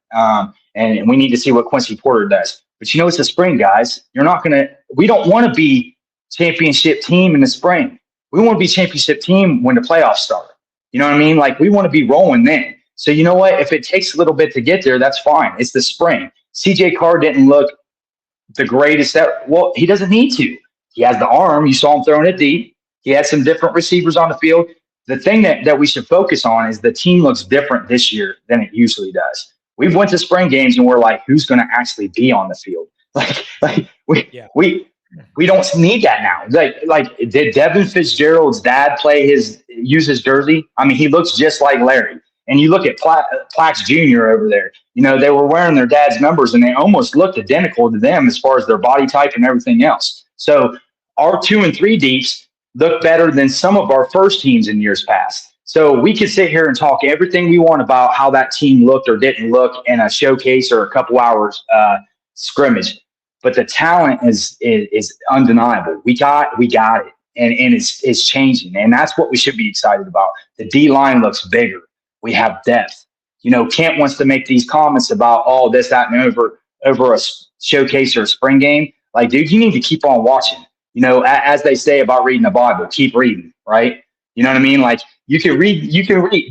and we need to see what Quincy Porter does. But it's the spring, guys. We don't want to be championship team in the spring. We want to be championship team when the playoffs start. You know what I mean? Like, we want to be rolling then. So you know what? If it takes a little bit to get there, that's fine. It's the spring. CJ Carr didn't look the greatest. He doesn't need to. He has the arm. You saw him throwing it deep. He had some different receivers on the field. The thing that we should focus on is the team looks different this year than it usually does. We've went to spring games and we're like, who's going to actually be on the field? We don't need that now. Like did Devin Fitzgerald's dad use his jersey? I mean, he looks just like Larry. And you look at Plax Jr. over there. They were wearing their dad's numbers, and they almost looked identical to them as far as their body type and everything else. So our 2 and 3 deeps look better than some of our first teams in years past. So we could sit here and talk everything we want about how that team looked or didn't look in a showcase or a couple hours scrimmage, but the talent is undeniable. We got it, and it's changing, and that's what we should be excited about. The D line looks bigger. We have depth. Kent wants to make these comments about all this, that, and over a showcase or a spring game. Like, dude, you need to keep on watching. As they say about reading the Bible, keep reading, right? You know what I mean? Like, you can read,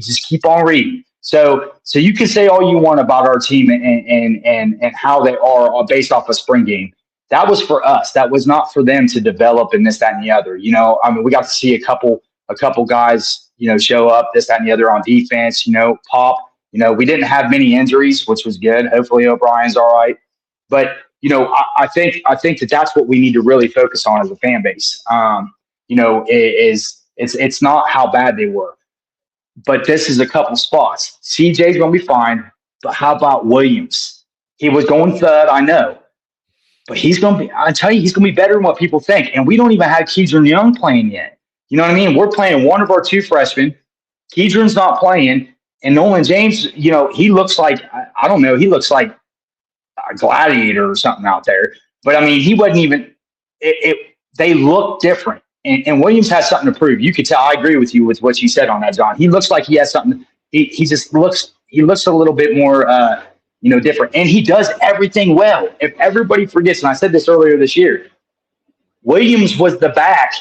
just keep on reading. So you can say all you want about our team and how they are based off a spring game. That was for us. That was not for them to develop and this, that, and the other. We got to see a couple guys, show up, this, that, and the other on defense, pop. We didn't have many injuries, which was good. Hopefully O'Brien's all right. But, I think that's what we need to really focus on as a fan base. It's not how bad they were. But this is a couple spots. CJ's going to be fine. But how about Williams? He was going third, I know. But he's going to be, I tell you, he's going to be better than what people think. And we don't even have Keedron Young playing yet. You know what I mean? We're playing one of our two freshmen. Keedron's not playing. And Nolan James, he looks like, I don't know, he looks like a gladiator or something out there. But, he wasn't even they look different. And Williams has something to prove. You could tell. I agree with you with what you said on that, John. He looks like he has something. He just looks a little bit more, different. And he does everything well. If everybody forgets, and I said this earlier this year, Williams was the back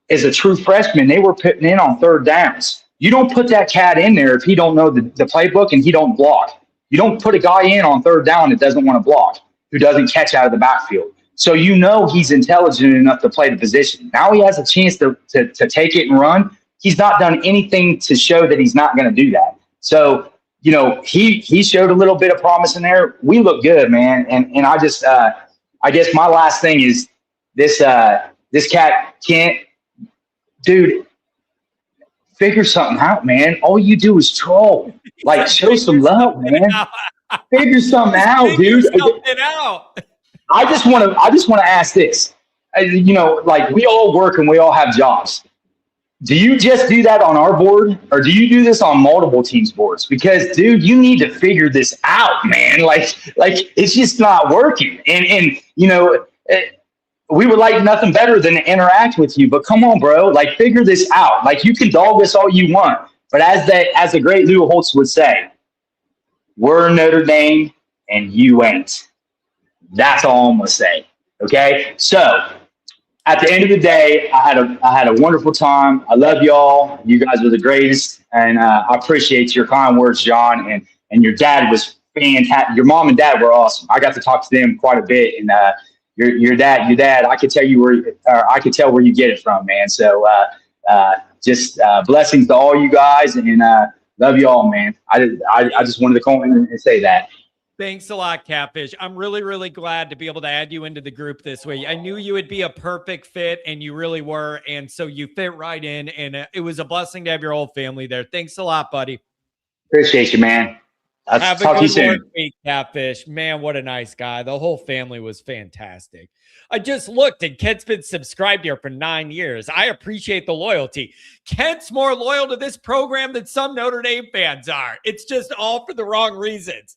as a true freshman. They were putting in on third downs. You don't put that cat in there if he don't know the playbook and he don't block. You don't put a guy in on third down that doesn't want to block, who doesn't catch out of the backfield. So he's intelligent enough to play the position. Now he has a chance to take it and run. He's not done anything to show that he's not going to do that. So, he showed a little bit of promise in there. We look good, man. And I just I guess my last thing is this cat can't, dude, figure something out, man. All you do is troll. Like, show some love, man. Figure something out, dude. I just want to ask this. Like, we all work and we all have jobs. Do you just do that on our board, or do you do this on multiple teams' boards? Because, dude, you need to figure this out, man. Like it's just not working. And we would like nothing better than to interact with you. But come on, bro. Like, figure this out. Like, you can dog us all you want, but as the great Lou Holtz would say, we're Notre Dame and you ain't. That's all I'm gonna say. Okay. So at the end of the day, I had a wonderful time. I love y'all. You guys are the greatest, and I appreciate your kind words, John. And your dad was fantastic. Your mom and dad were awesome. I got to talk to them quite a bit, and your dad. I could tell where you get it from, man. So just blessings to all you guys, and love you all, man. I just wanted to call in and say that. Thanks a lot, Catfish. I'm really, really glad to be able to add you into the group this way. I knew you would be a perfect fit, and you really were. And so you fit right in, and it was a blessing to have your whole family there. Thanks a lot, buddy. Appreciate you, man. I'll have talk a to you good soon. work week, Catfish. Man, what a nice guy. The whole family was fantastic. I just looked, and Kent's been subscribed here for 9 years. I appreciate the loyalty. Kent's more loyal to this program than some Notre Dame fans are. It's just all for the wrong reasons.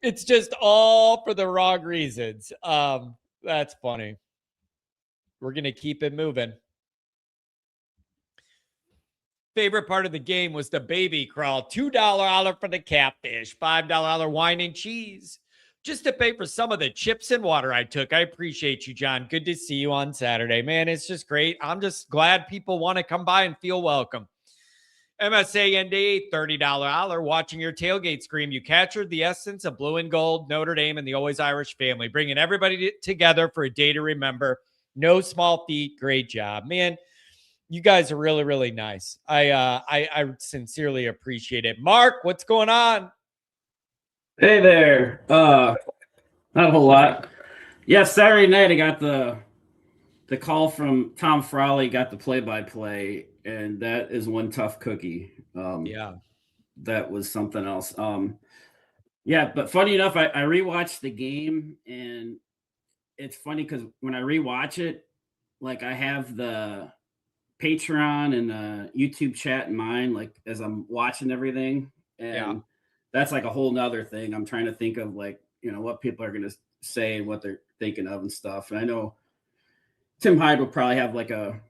It's just all for the wrong reasons. That's funny. We're going to keep it moving. Favorite part of the game was the baby crawl. $2 olive for the Catfish. $5 wine and cheese. Just to pay for some of the chips and water I took. I appreciate you, John. Good to see you on Saturday. Man, it's just great. I'm just glad people want to come by and feel welcome. MSAND, $30 holler. Watching your tailgate scream. You captured the essence of blue and gold, Notre Dame, and the Always Irish family, bringing everybody together for a day to remember. No small feat. Great job, man. You guys are really, really nice. I sincerely appreciate it. Mark, what's going on? Hey there. Not a whole lot. Yeah, Saturday night I got the call from Tom Frawley, got the play-by-play, and that is one tough cookie. Yeah. That was something else. Yeah, but funny enough, I rewatched the game, and it's funny because when I rewatch it, like I have the Patreon and YouTube chat in mind, like as I'm watching everything. And that's like a whole nother thing. I'm trying to think of like, what people are going to say and what they're thinking of and stuff. And I know Tim Hyde will probably have like a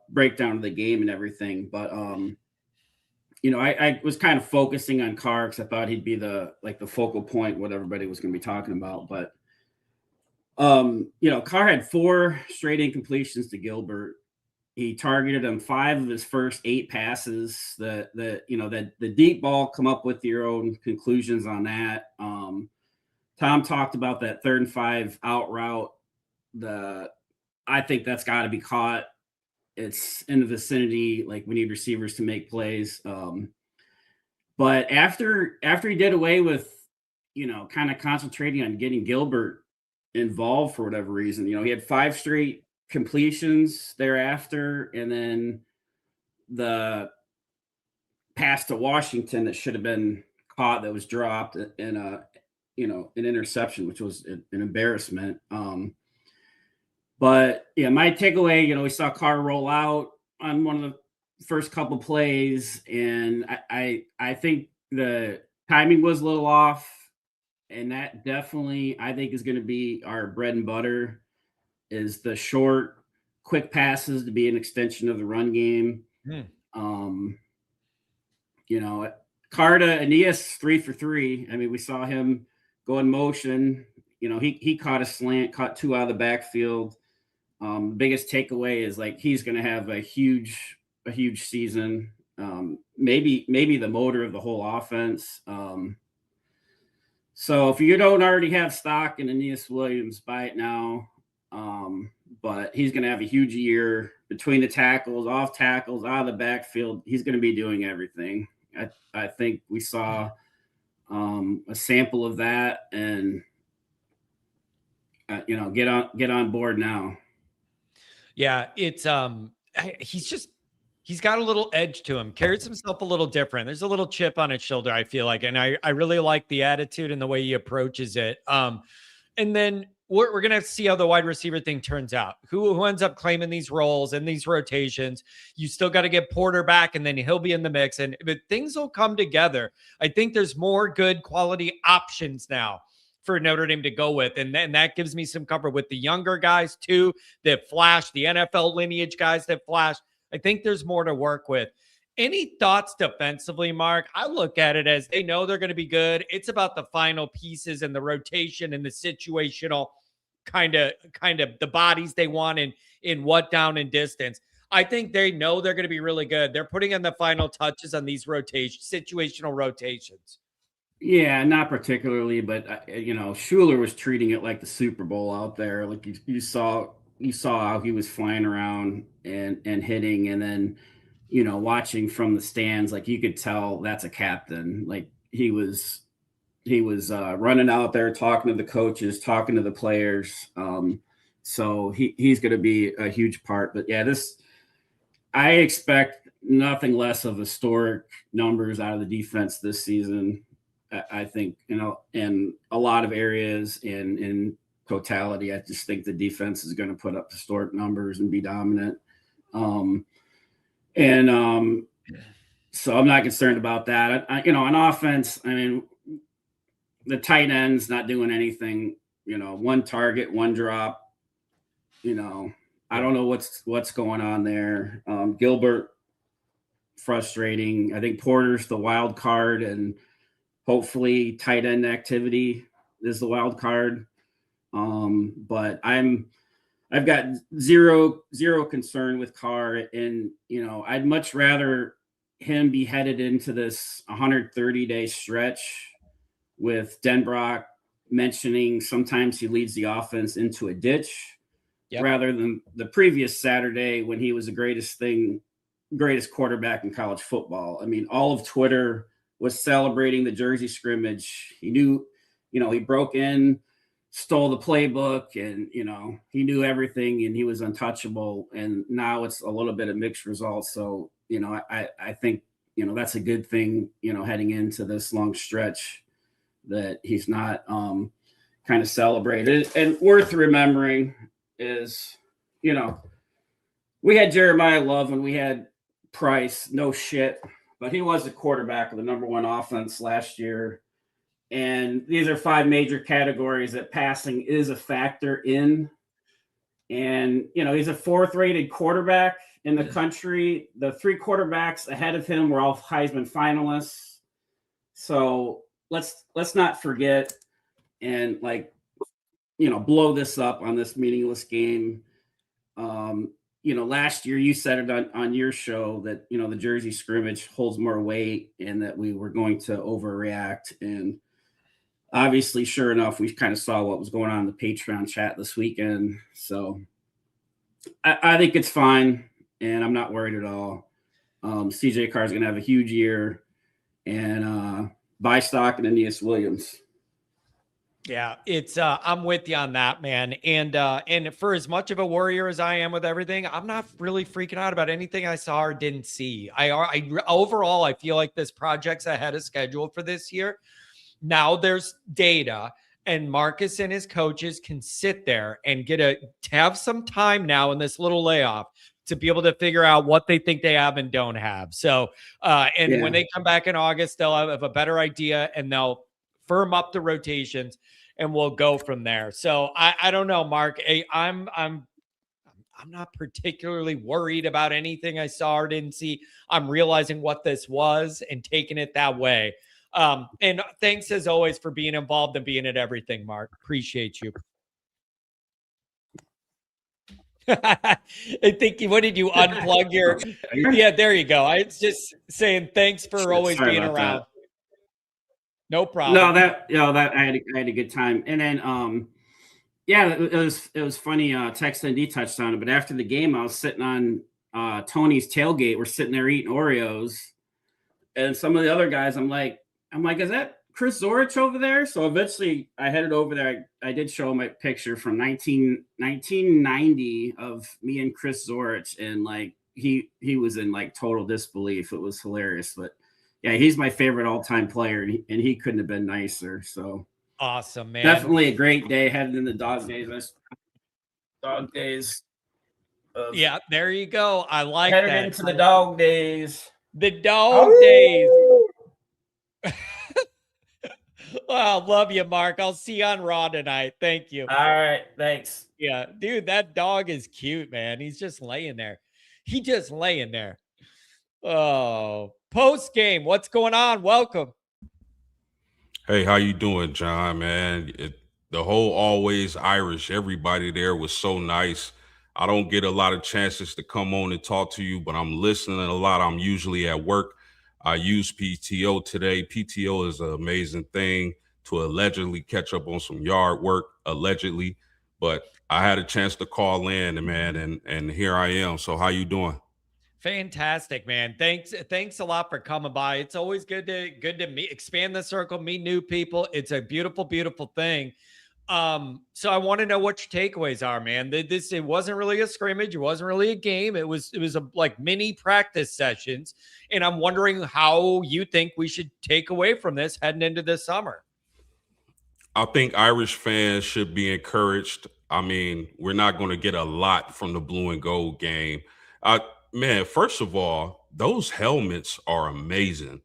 breakdown of the game and everything, but I was kind of focusing on Carr because I thought he'd be the focal point, what everybody was going to be talking about. But Carr had 4 straight incompletions to Gilbert. He targeted him 5 of his first 8 passes. The deep ball, come up with your own conclusions on that. Tom talked about that 3rd and 5 out route. I think that's got to be caught. It's in the vicinity. Like, we need receivers to make plays. But after he did away with, kind of concentrating on getting Gilbert involved for whatever reason, he had 5 straight completions thereafter, and then the pass to Washington that should have been caught that was dropped in an interception, which was an embarrassment. But yeah, my takeaway, we saw Carr roll out on one of the first couple plays, and I think the timing was a little off, and that definitely, I think, is going to be our bread and butter, is the short, quick passes to be an extension of the run game. Carr to Aeneas 3 for 3. I mean, we saw him go in motion. He caught a slant, caught 2 out of the backfield. Biggest takeaway is like he's going to have a huge season. Maybe the motor of the whole offense. So if you don't already have stock in Aeneas Williams, buy it now. But he's going to have a huge year between the tackles, off tackles, out of the backfield. He's going to be doing everything. I think we saw a sample of that, and get on board now. Yeah, it's he's got a little edge to him, carries himself a little different. There's a little chip on his shoulder, I feel like, and I really like the attitude and the way he approaches it. And then we're gonna have to see how the wide receiver thing turns out. Who ends up claiming these roles and these rotations? You still got to get Porter back, and then he'll be in the mix, but things will come together. I think there's more good quality options now for Notre Dame to go with. And that gives me some comfort with the younger guys too, that flash, the NFL lineage guys that flash. I think there's more to work with. Any thoughts defensively, Mark? I look at it as they know they're going to be good. It's about the final pieces and the rotation and the situational kind of the bodies they want in what down and distance. I think they know they're going to be really good. They're putting in the final touches on these situational rotations. Yeah, not particularly, but Schuler was treating it like the Super Bowl out there. Like you saw how he was flying around and hitting, and then watching from the stands, like you could tell that's a captain. Like he was running out there, talking to the coaches, talking to the players. So he's going to be a huge part. But yeah, I expect nothing less of historic numbers out of the defense this season. I think, in a lot of areas in totality, I just think the defense is going to put up historic numbers and be dominant. So I'm not concerned about that. On offense, I mean, the tight end's not doing anything, 1 target, 1 drop, I don't know what's going on there. Gilbert, frustrating. I think Porter's the wild card, and hopefully tight end activity is the wild card. But I've got zero concern with Carr, and I'd much rather him be headed into this 130-day stretch with Denbrock mentioning sometimes he leads the offense into a ditch, rather than the previous Saturday when he was the greatest quarterback in college football. I mean, all of Twitter was celebrating the Jersey scrimmage. He knew, he broke in, stole the playbook, and, he knew everything, and he was untouchable. And now it's a little bit of mixed results. So, I think, that's a good thing, heading into this long stretch, that he's not kind of celebrated. And worth remembering is, we had Jeremiah Love and we had Price, no shit, but he was the quarterback of the #1 offense last year. And these are 5 major categories that passing is a factor in. And, he's a 4th-rated quarterback in the country. The 3 quarterbacks ahead of him were all Heisman finalists. So let's not forget and blow this up on this meaningless game. Last year you said it on your show that, the Jersey scrimmage holds more weight and that we were going to overreact. And obviously, sure enough, we kind of saw what was going on in the Patreon chat this weekend. So I think it's fine, and I'm not worried at all. CJ Carr is going to have a huge year, and buy stock in Aeneas Williams. Yeah, it's I'm with you on that, man. And for as much of a worrier as I am with everything, I'm not really freaking out about anything I saw or didn't see. I overall, I feel like this project's ahead of schedule for this year. Now there's data, and Marcus and his coaches can sit there and have some time now in this little layoff to be able to figure out what they think they have and don't have. So, when they come back in August, they'll have a better idea and they'll firm up the rotations and we'll go from there. So I don't know, Mark. I'm not particularly worried about anything I saw or didn't see. I'm realizing what this was and taking it that way. And thanks as always for being involved and being at everything, Mark. Appreciate you. I think what did you unplug your? Yeah, there you go. I was just saying thanks for always being around. That. No problem. No, that I had a good time. And then it was funny. Tex and D touched on it, but after the game, I was sitting on Tony's tailgate. We're sitting there eating Oreos, and some of the other guys, I'm like, is that Chris Zorich over there? So eventually I headed over there. I did show my picture from 1990 of me and Chris Zorich. And he was in total disbelief. It was hilarious, but yeah, he's my favorite all-time player and he couldn't have been nicer. So awesome, man. Definitely a great day heading in the dog days. Yeah, there you go. I like headed that. Into the dog days. The dog days. Well, love you, Mark. I'll see you on Raw tonight. Thank you. All right. Thanks. Yeah, dude, that dog is cute, man. He's just laying there. Oh, post game. What's going on? Welcome. Hey, how you doing, John, man? The whole Always Irish, everybody there was so nice. I don't get a lot of chances to come on and talk to you, but I'm listening a lot. I'm usually at work. I use PTO today. PTO is an amazing thing to allegedly catch up on some yard work, allegedly. But I had a chance to call in, and here I am. So how you doing? Fantastic, man. Thanks a lot for coming by. It's always good to meet, expand the circle, meet new people. It's a beautiful, beautiful thing. So I want to know what your takeaways are, man. It wasn't really a scrimmage. It wasn't really a game. It was like mini practice sessions. And I'm wondering how you think we should take away from this heading into this summer. I think Irish fans should be encouraged. I mean, we're not going to get a lot from the blue and gold game. Man, first of all, those helmets are amazing.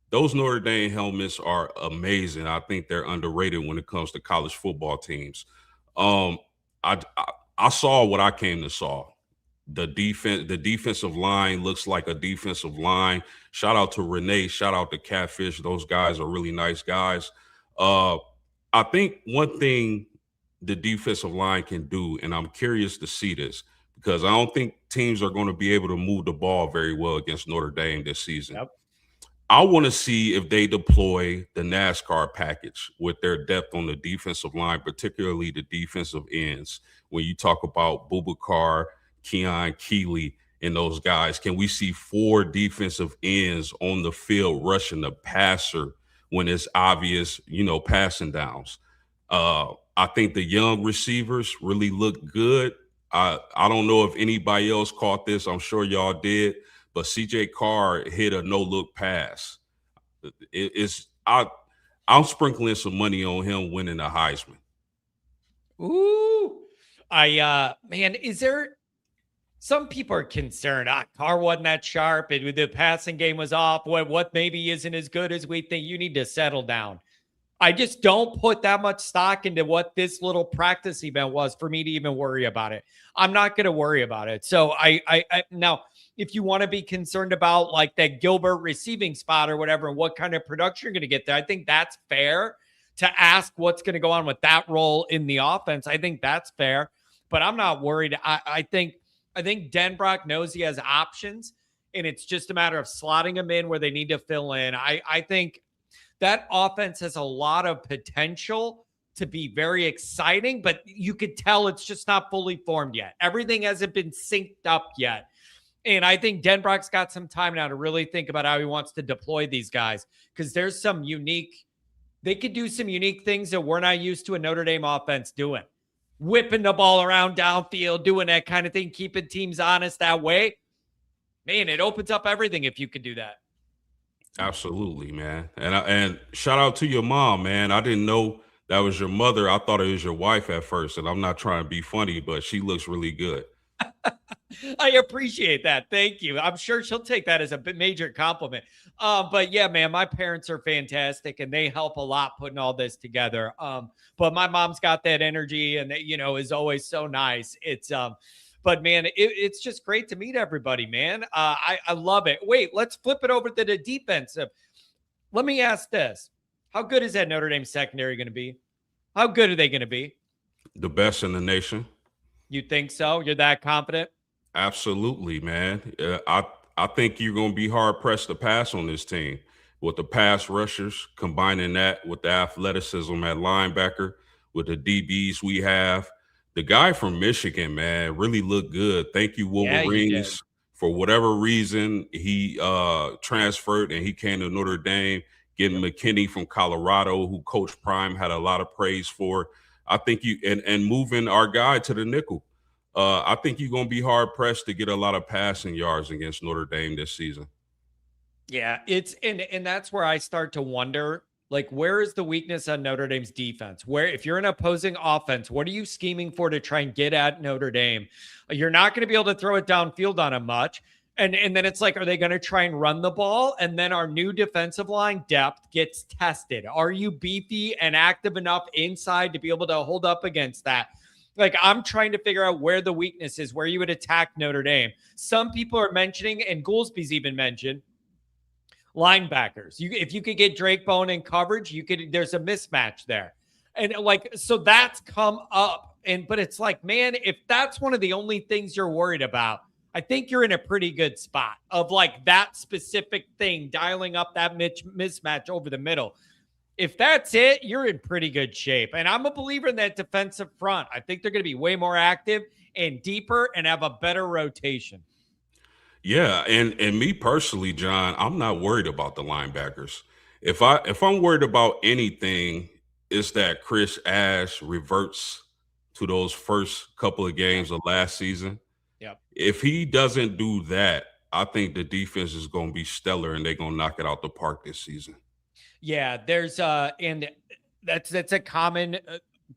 Those Notre Dame helmets are amazing. I think they're underrated when it comes to college football teams. I saw what I came to saw. The defensive line looks like a defensive line. Shout out to Renee. Shout out to Catfish. Those guys are really nice guys. I think one thing the defensive line can do, and I'm curious to see this, because I don't think teams are going to be able to move the ball very well against Notre Dame this season. Yep. I want to see if they deploy the NASCAR package with their depth on the defensive line, particularly the defensive ends. When you talk about Boubacar, Keon Keeley, and those guys, can we see 4 defensive ends on the field rushing the passer when it's obvious, passing downs? I think the young receivers really look good. I don't know if anybody else caught this. I'm sure y'all did. But CJ Carr hit a no-look pass. I'm sprinkling some money on him winning the Heisman. Ooh, man, is there? some people are concerned. Carr wasn't that sharp. The passing game was off. What maybe isn't as good as we think. You need to settle down. I just don't put that much stock into what this little practice event was for me to even worry about it. I'm not going to worry about it. So I now, if you want to be concerned about like that Gilbert receiving spot or whatever, and what kind of production you're going to get there, I think that's fair to ask what's going to go on with that role in the offense. I think that's fair, but I'm not worried. I think Denbrock knows he has options, and it's just a matter of slotting them in where they need to fill in. I think that offense has a lot of potential to be very exciting, but you could tell it's just not fully formed yet. Everything hasn't been synced up yet. And I think Denbrock's got some time now to really think about how he wants to deploy these guys, because there's they could do some unique things that we're not used to a Notre Dame offense doing. Whipping the ball around downfield, doing that kind of thing, keeping teams honest that way. Man, it opens up everything if you could do that. Absolutely, man. And shout out to your mom, man. I didn't know that was your mother. I thought it was your wife at first, and I'm not trying to be funny, but she looks really good. I appreciate that. Thank you. I'm sure she'll take that as a major compliment. But yeah, man, my parents are fantastic and they help a lot putting all this together. But my mom's got that energy and is always so nice. But man, it's just great to meet everybody, man. I love it. Wait, let's flip it over to the defensive. Let me ask this. How good is that Notre Dame secondary going to be? How good are they going to be? The best in the nation. You think so? You're that confident? Absolutely, man. I think you're going to be hard pressed to pass on this team with the pass rushers, combining that with the athleticism at linebacker, with the DBs we have. The guy from Michigan, man, really looked good. Thank you, Wolverines. Yeah, for whatever reason, he transferred and he came to Notre Dame, getting McKinney from Colorado, who Coach Prime had a lot of praise for. I think and moving our guy to the nickel. I think you're going to be hard pressed to get a lot of passing yards against Notre Dame this season. Yeah, and that's where I start to wonder, like, where is the weakness on Notre Dame's defense? Where, if you're an opposing offense, what are you scheming for to try and get at Notre Dame? You're not going to be able to throw it downfield on them much. And then it's like, are they going to try and run the ball? And then our new defensive line depth gets tested. Are you beefy and active enough inside to be able to hold up against that? Like, I'm trying to figure out where the weakness is, where you would attack Notre Dame. Some people are mentioning, and Goolsby's even mentioned, linebackers. If you could get Drake Bone in coverage, there's a mismatch there. And so that's come up. But it's like, man, if that's one of the only things you're worried about, I think you're in a pretty good spot of like that specific thing, dialing up that mismatch over the middle. If that's it, you're in pretty good shape. And I'm a believer in that defensive front. I think they're going to be way more active and deeper and have a better rotation. Yeah, and me personally, John, I'm not worried about the linebackers. If I'm worried about anything, it's that Chris Ash reverts to those first couple of games of last season. Yep. If he doesn't do that, I think the defense is going to be stellar and they're going to knock it out the park this season. Yeah, there's and that's a common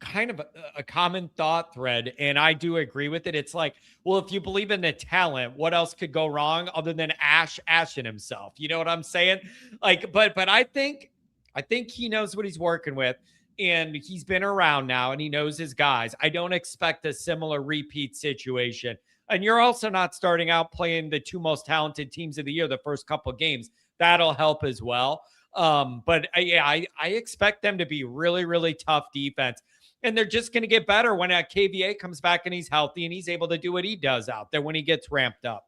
kind of a common thought thread, and I do agree with it. It's like, well, if you believe in the talent, what else could go wrong other than Ashing himself? You know what I'm saying? Like, but I think he knows what he's working with, and he's been around now, and he knows his guys. I don't expect a similar repeat situation. And you're also not starting out playing the two most talented teams of the year the first couple of games. That'll help as well. But yeah, I expect them to be really, really tough defense. And they're just going to get better when KVA comes back and he's healthy and he's able to do what he does out there when he gets ramped up.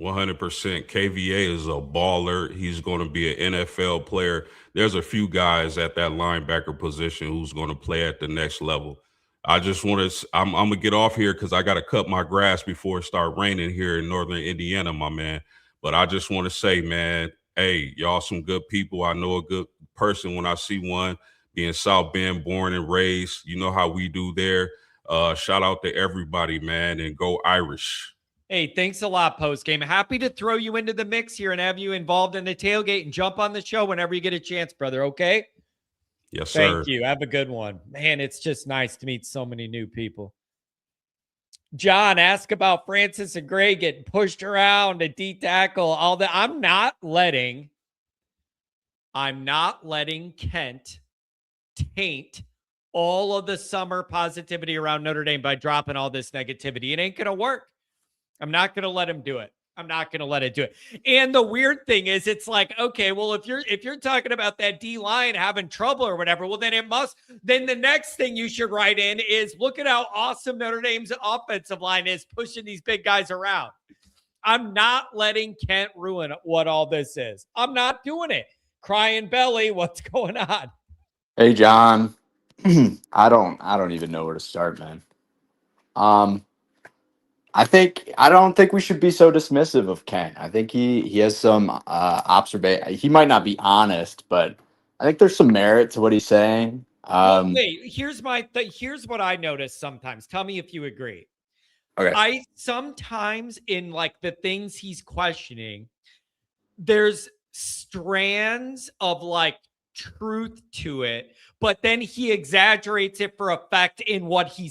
100%. KVA is a baller. He's going to be an NFL player. There's a few guys at that linebacker position who's going to play at the next level. I just want to, I'm going to get off here because I got to cut my grass before it start raining here in northern Indiana, my man. But I just want to say, man, hey, y'all some good people. I know a good person when I see one. Being South Bend, born and raised, you know how we do there. Shout out to everybody, man, and go Irish. Hey, thanks a lot, Postgame. Happy to throw you into the mix here and have you involved in the tailgate and jump on the show whenever you get a chance, brother, okay? Yes, sir. Thank you. Have a good one. Man, it's just nice to meet so many new people. John, ask about Francis and Gray getting pushed around, a D tackle, all that. I'm not letting Kent taint all of the summer positivity around Notre Dame by dropping all this negativity. It ain't going to work. I'm not going to let him do it. I'm not going to let it do it. And the weird thing is, it's like, okay, well, if you're talking about that D line having trouble or whatever, well, then the next thing you should write in is look at how awesome Notre Dame's offensive line is pushing these big guys around. I'm not letting Kent ruin what all this is. I'm not doing it. Crying belly, what's going on? Hey, John. I don't even know where to start, man. I don't think we should be so dismissive of Kent. I think he has some observation. He might not be honest, but I think there's some merit to what he's saying. Well, wait, here's what I notice sometimes. Tell me if you agree. Okay. I sometimes, in like the things he's questioning, there's strands of like truth to it, but then he exaggerates it for effect in what he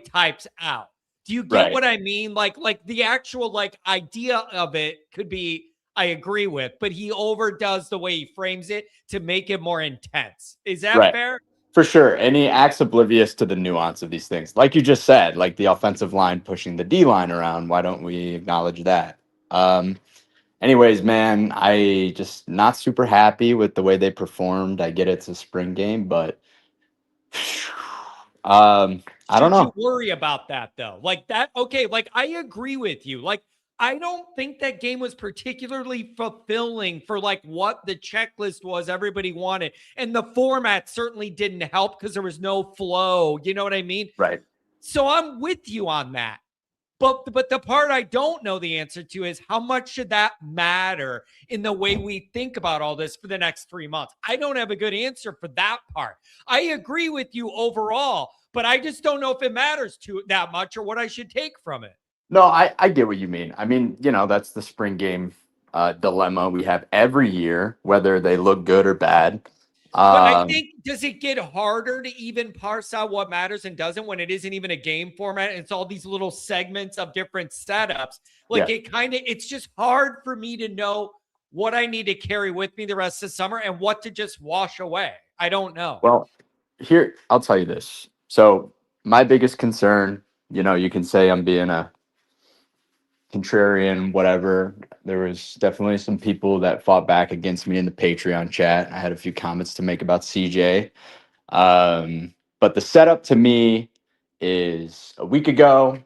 types out. Do you get Right. what I mean? Like the actual like idea of it could be I agree with, but he overdoes the way he frames it to make it more intense. Is that Right. fair? For sure. And he acts oblivious to the nuance of these things. Like you just said, like the offensive line pushing the D line around. Why don't we acknowledge that? Anyways, man, I just not super happy with the way they performed. I get it's a spring game, but I don't Should you know. worry about that though? Like that, okay, like I agree with you. Like I don't think that game was particularly fulfilling for like what the checklist was everybody wanted. And the format certainly didn't help because there was no flow. You know what I mean? Right. So I'm with you on that. But the part I don't know the answer to is how much should that matter in the way we think about all this for the next 3 months? I don't have a good answer for that part. I agree with you overall, but I just don't know if it matters to that much or what I should take from it. No, I get what you mean. I mean, that's the spring game dilemma we have every year, whether they look good or bad. But I think, does it get harder to even parse out what matters and doesn't when it isn't even a game format? And it's all these little segments of different setups. Like it's just hard for me to know what I need to carry with me the rest of the summer and what to just wash away. I don't know. Well, here, I'll tell you this. So my biggest concern, you can say I'm being a contrarian, whatever. There was definitely some people that fought back against me in the Patreon chat. I had a few comments to make about CJ. But the setup to me is a week ago.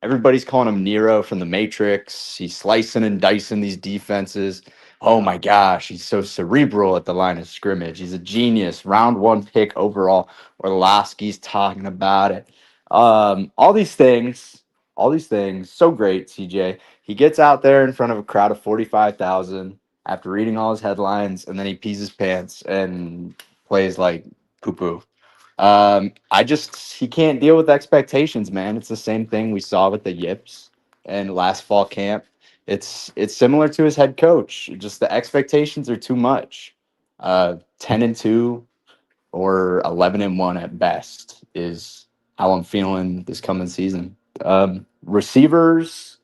Everybody's calling him Nero from the Matrix. He's slicing and dicing these defenses. Oh my gosh, he's so cerebral at the line of scrimmage. He's a genius. Round 1 pick overall. Orlovsky's talking about it. All these things. So great, CJ. He gets out there in front of a crowd of 45,000 after reading all his headlines, and then he pees his pants and plays like poo-poo. He can't deal with expectations, man. It's the same thing we saw with the Yips and last fall camp. It's similar to his head coach. Just the expectations are too much. 10-2 or 11-1 at best is how I'm feeling this coming season. Receivers,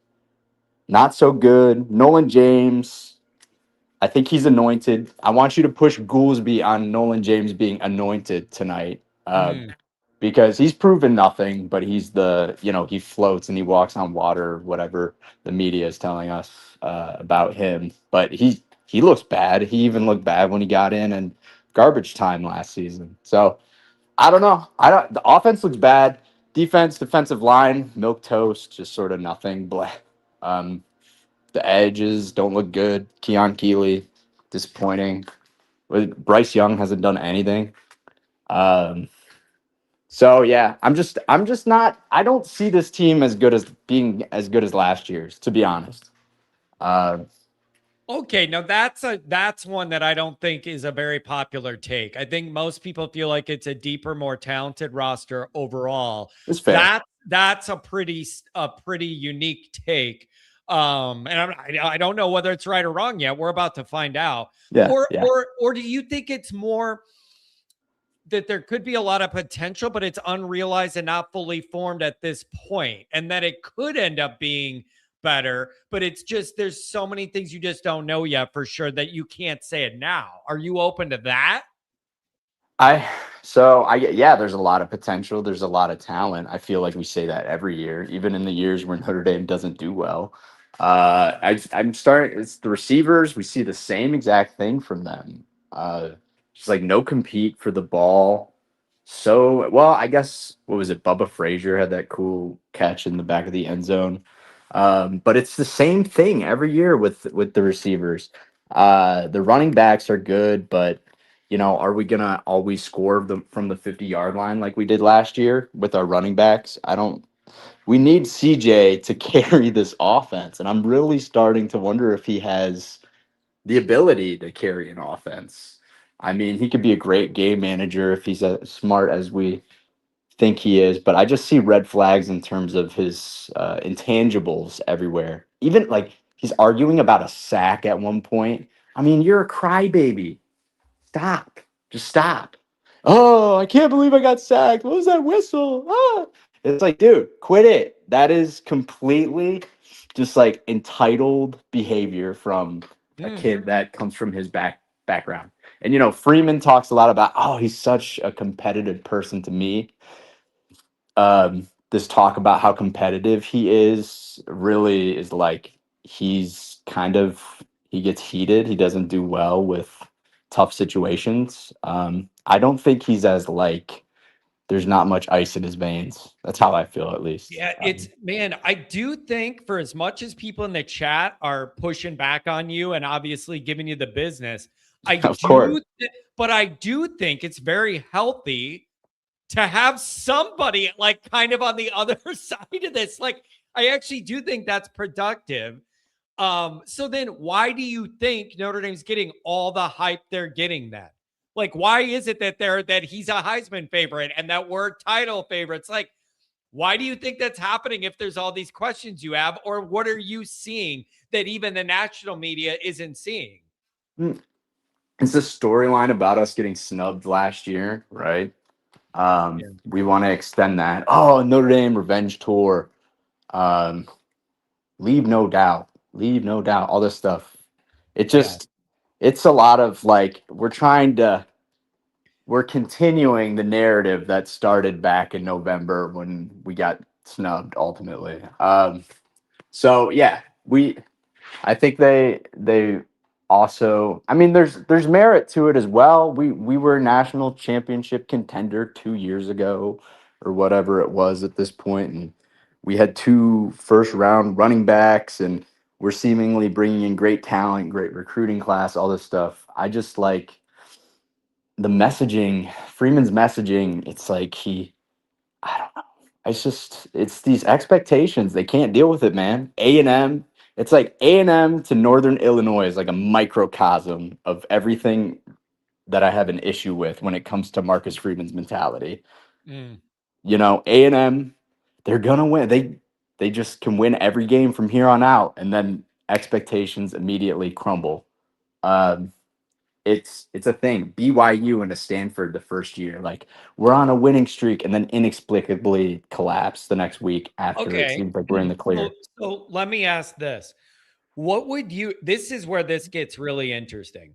not so good. Nolan James, I think he's anointed. I want you to push Goolsby on Nolan James being anointed tonight. Because he's proven nothing, but he's he floats and he walks on water, whatever the media is telling us about him. But he looks bad. He even looked bad when he got in garbage time last season. So I don't know. The offense looks bad. Defensive line, milk toast, just sort of nothing. The edges don't look good. Keon Keeley, disappointing. Bryce Young hasn't done anything. So yeah, I'm just not. I don't see this team as good as last year's, to be honest. Okay, now that's one that I don't think is a very popular take. I think most people feel like it's a deeper, more talented roster overall. It's fair. That's a pretty unique take. And I don't know whether it's right or wrong yet. We're about to find out. Yeah, Or do you think it's more that there could be a lot of potential, but it's unrealized and not fully formed at this point, and that it could end up being better, but it's just there's so many things you just don't know yet for sure that you can't say it now. Are you open to that? Yeah, there's a lot of potential. There's a lot of talent. I feel like we say that every year, even in the years where Notre Dame doesn't do well. I'm starting. It's the receivers. We see the same exact thing from them. Just like no compete for the ball. So well, I guess what was it? Bubba Frazier had that cool catch in the back of the end zone. But it's the same thing every year with the receivers. The running backs are good, but are we gonna always score from the 50-yard line like we did last year with our running backs? I don't. We need CJ to carry this offense, and I'm really starting to wonder if he has the ability to carry an offense. I mean, he could be a great game manager if he's as smart as we think he is, but I just see red flags in terms of his intangibles everywhere. Even like he's arguing about a sack at one point. I mean, you're a crybaby. Stop. Just stop. Oh, I can't believe I got sacked. What was that whistle? Ah. It's like, dude, quit it. That is completely just like entitled behavior from a kid that comes from his background. And Freeman talks a lot about, oh, he's such a competitive person to me. This talk about how competitive he is really is like he gets heated. He doesn't do well with tough situations. I don't think he's as there's not much ice in his veins. That's how I feel, at least. Yeah, man, I do think for as much as people in the chat are pushing back on you and obviously giving you the business, but I do think it's very healthy to have somebody like kind of on the other side of this. Like, I actually do think that's productive. So then why do you think Notre Dame's getting all the hype they're getting then? Like, why is it that he's a Heisman favorite and that we're title favorites? Like, why do you think that's happening if there's all these questions you have? Or what are you seeing that even the national media isn't seeing? It's a storyline about us getting snubbed last year, right? We want to extend that. Oh, Notre Dame revenge tour. Leave no doubt, all this stuff. It's a lot of we're continuing the narrative that started back in November when we got snubbed ultimately. So yeah, I think they also, I mean, there's merit to it as well. We were a national championship contender 2 years ago or whatever it was at this point, and we had 2 first-round running backs, and we're seemingly bringing in great talent, great recruiting class, all this stuff. I just like the messaging, Freeman's messaging. It's like I don't know. It's these expectations. They can't deal with it, man. A&M. It's like A&M to Northern Illinois is like a microcosm of everything that I have an issue with when it comes to Marcus Freeman's mentality. A&M, they're gonna win. They just can win every game from here on out, and then expectations immediately crumble. It's a thing. BYU and a Stanford the first year, like we're on a winning streak, and then inexplicably collapse the next week after it seems like we're in the clear. So let me ask this: this is where this gets really interesting.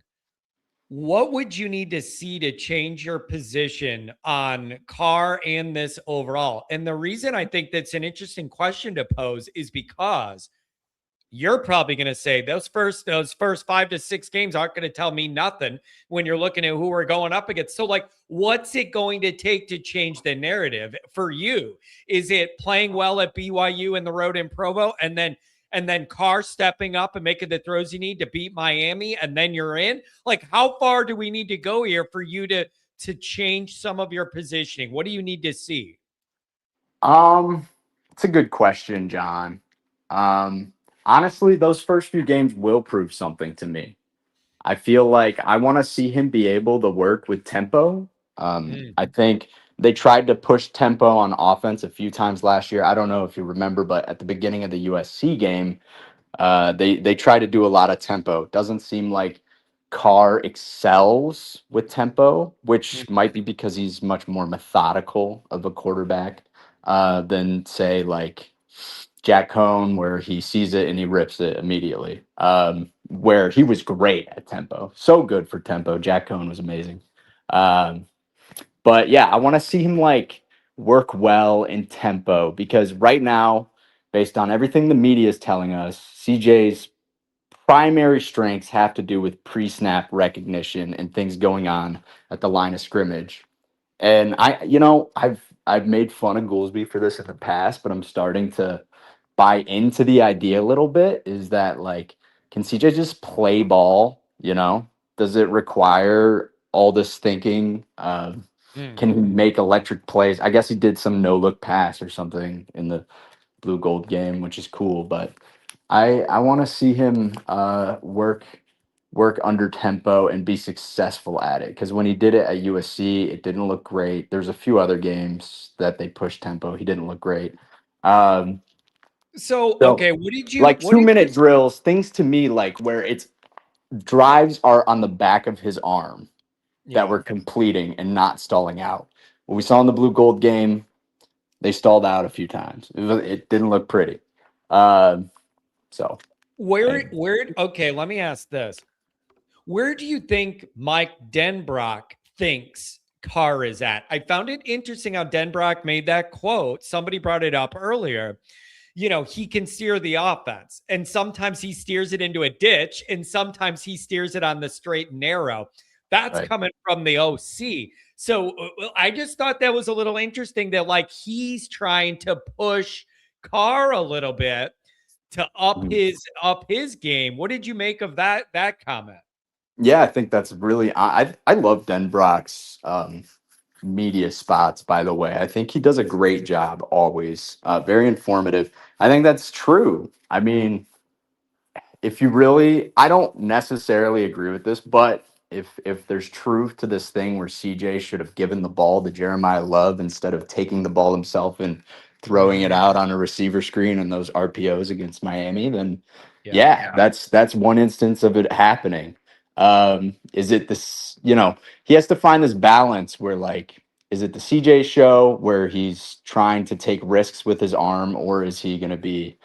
What would you need to see to change your position on Carr and this overall? And the reason I think that's an interesting question to pose is because you're probably going to say those first 5 to 6 games aren't going to tell me nothing when you're looking at who we're going up against. So like, what's it going to take to change the narrative for you? Is it playing well at BYU and the road in Provo and then Carr stepping up and making the throws you need to beat Miami and then you're in? Like, how far do we need to go here for you to change some of your positioning? What do you need to see? It's a good question, John. Honestly, those first few games will prove something to me. I feel like I want to see him be able to work with tempo. I think they tried to push tempo on offense a few times last year. I don't know if you remember, but at the beginning of the USC game, they tried to do a lot of tempo. Doesn't seem like Carr excels with tempo, which might be because he's much more methodical of a quarterback than, say, like Jack Cohn, where he sees it and he rips it immediately. Where he was great at tempo, so good for tempo. Jack Cohn was amazing. But yeah, I want to see him like work well in tempo because right now, based on everything the media is telling us, CJ's primary strengths have to do with pre-snap recognition and things going on at the line of scrimmage. And I've made fun of Goolsby for this in the past, but I'm starting to buy into the idea a little bit. Is that like, can CJ just play ball? Does it require all this thinking? Can he make electric plays? I guess he did some no look pass or something in the blue gold game, which is cool, but I want to see him work under tempo and be successful at it. Because when he did it at USC, it didn't look great. There's a few other games that they pushed tempo. He didn't look great. So okay, what did you like what did 2-minute drills? Things to me like where it's drives are on the back of his arm that we're completing and not stalling out. What we saw in the blue gold game, they stalled out a few times. It didn't look pretty. So where okay, let me ask this. Where do you think Mike Denbrock thinks Carr is at? I found it interesting how Denbrock made that quote. Somebody brought it up earlier. He can steer the offense, and sometimes he steers it into a ditch, and sometimes he steers it on the straight and narrow. That's right. coming from the OC. So I just thought that was a little interesting that like he's trying to push Carr a little bit to up his game. What did you make of that comment? Yeah, I think that's really. I love Denbrock's media spots. By the way, I think he does a great job. Always very informative. I think that's true. I mean, I don't necessarily agree with this, but if there's truth to this thing where CJ should have given the ball to Jeremiah Love instead of taking the ball himself and throwing it out on a receiver screen and those RPOs against Miami, then yeah, that's one instance of it happening. Is it this, he has to find this balance where like, is it the CJ show where he's trying to take risks with his arm, or is he going to be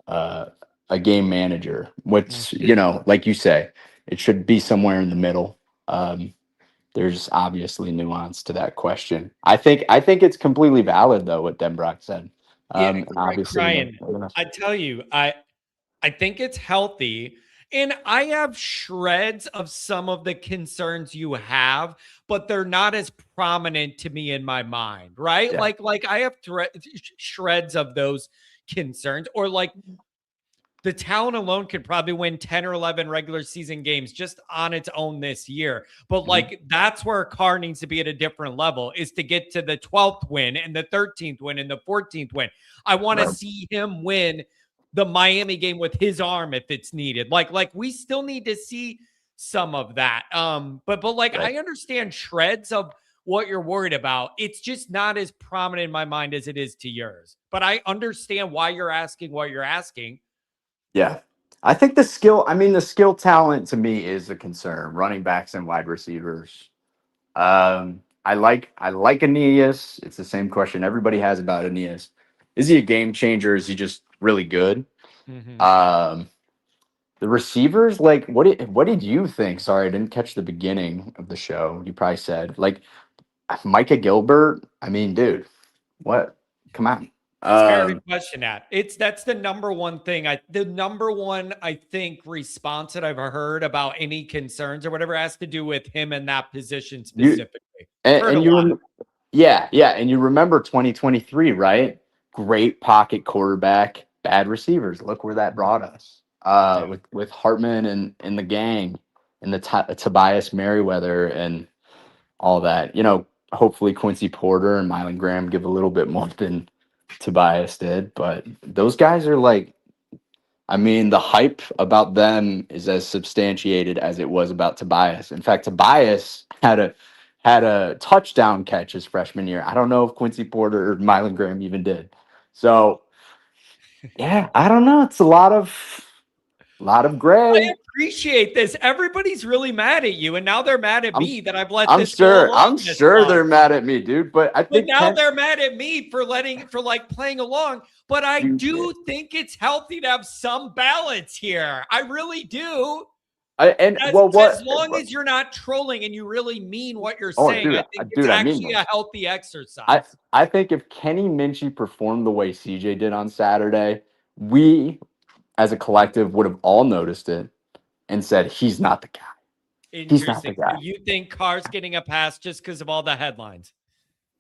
a game manager, which, like you say, it should be somewhere in the middle. There's obviously nuance to that question. I think it's completely valid though, what Denbrock said. And obviously, Ryan, I tell you, I think it's healthy. And I have shreds of some of the concerns you have, but they're not as prominent to me in my mind, right? Yeah. Like I have shreds of those concerns, or like the talent alone could probably win 10 or 11 regular season games just on its own this year. But like that's where Carr needs to be at a different level, is to get to the 12th win and the 13th win and the 14th win. I want to see him win the Miami game with his arm if it's needed. Like we still need to see some of that. But like I understand shreds of what you're worried about. It's just not as prominent in my mind as it is to yours. But I understand why you're asking what you're asking. Yeah. I think the skill talent to me is a concern. Running backs and wide receivers. I like Aeneas. It's the same question everybody has about Aeneas. Is he a game changer? Is he just really good? The receivers, like what did you think? Sorry, I didn't catch the beginning of the show. You probably said like Micah Gilbert. I mean, dude, what? Come on. It's fair to question that. That's the number one thing. The number one, I think, response that I've heard about any concerns or whatever has to do with him in that position specifically. And you remember 2023, right? Great pocket quarterback, bad receivers. Look where that brought us. With Hartman and the gang and the Tobias Merriweather and all that. Hopefully Quincy Porter and Mylan Graham give a little bit more than Tobias did, but those guys are like, I mean, the hype about them is as substantiated as it was about Tobias. In fact, Tobias had a touchdown catch his freshman year. I don't know if Quincy Porter or Mylan Graham even did. So yeah, I don't know. It's a lot of gray. appreciate this. Everybody's really mad at you, and now they're mad at me that I've let I'm this go along I'm this sure long. they're mad at me, dude. But I But think now they're mad at me for like playing along. But I do think it's healthy to have some balance here. I really do. As long as you're not trolling and you really mean what you're saying, dude, I think dude, it's I mean actually a healthy exercise. I think if Kenny Minchie performed the way CJ did on Saturday, we as a collective would have all noticed it and said he's not the guy. He's not the Interesting. guy. So you think Carr's getting a pass just because of all the headlines?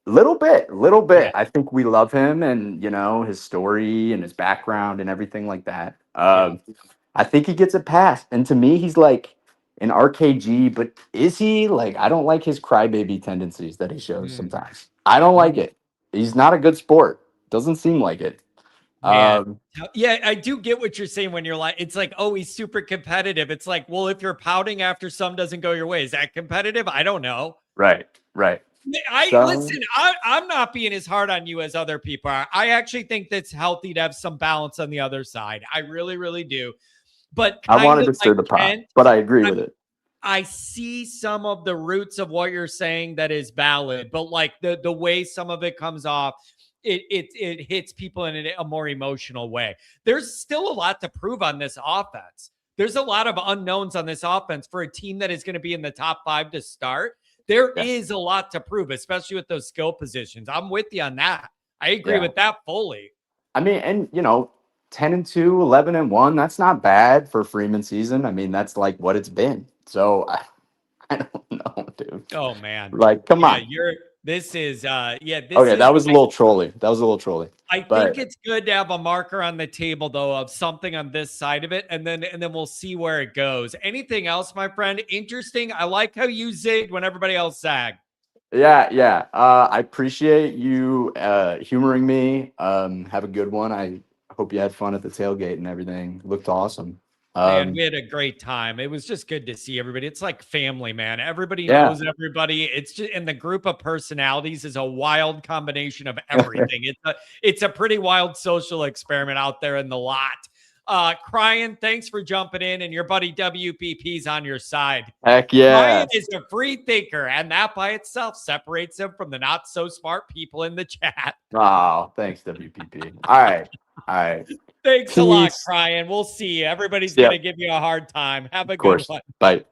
Little bit. Yeah. I think we love him and, you know, his story and his background and everything like that. I think he gets a pass. And to me, he's like an RKG, but is he? Like, I don't like his crybaby tendencies that he shows sometimes. I don't like it. He's not a good sport. Doesn't seem like it. Man. Yeah, I do get what you're saying when you're like, it's like, oh, he's super competitive. It's like, well, if you're pouting after some doesn't go your way, is that competitive? I don't know. Right. Listen, I'm not being as hard on you as other people are. I actually think that's healthy to have some balance on the other side. I really, really do. But I wanted to stir the pot, but I agree with it. I see some of the roots of what you're saying that is valid, but like the way some of it comes off, it hits people in a more emotional way. There's still a lot to prove on this offense. There's a lot of unknowns on this offense for a team that is going to be in the top 5 to start. There is a lot to prove, especially with those skill positions. I'm with you on that. I agree with that fully. I mean, and you know, 10-2, 11-1, that's not bad for Freeman season. I mean, that's like what it's been. So I don't know, dude. Oh man. Like, come on. This is okay, that was a little trolly. I think it's good to have a marker on the table though of something on this side of it, and then we'll see where it goes. Anything else, my friend? Interesting. I like how you zigged when everybody else zagged. Yeah. I appreciate you humoring me. Have a good one. I hope you had fun at the tailgate and everything. Looked awesome. Man, we had a great time. It was just good to see everybody. It's like family, man. Everybody knows everybody. It's just, and the group of personalities is a wild combination of everything. It's a pretty wild social experiment out there in the lot. Crying, thanks for jumping in, and your buddy WPP's on your side. Heck yeah. Crying is a free thinker, and that by itself separates him from the not so smart people in the chat. Oh, thanks, WPP. All right. Thanks a lot, Crying. We'll see you. Everybody's going to give you a hard time. Have a good one. Bye.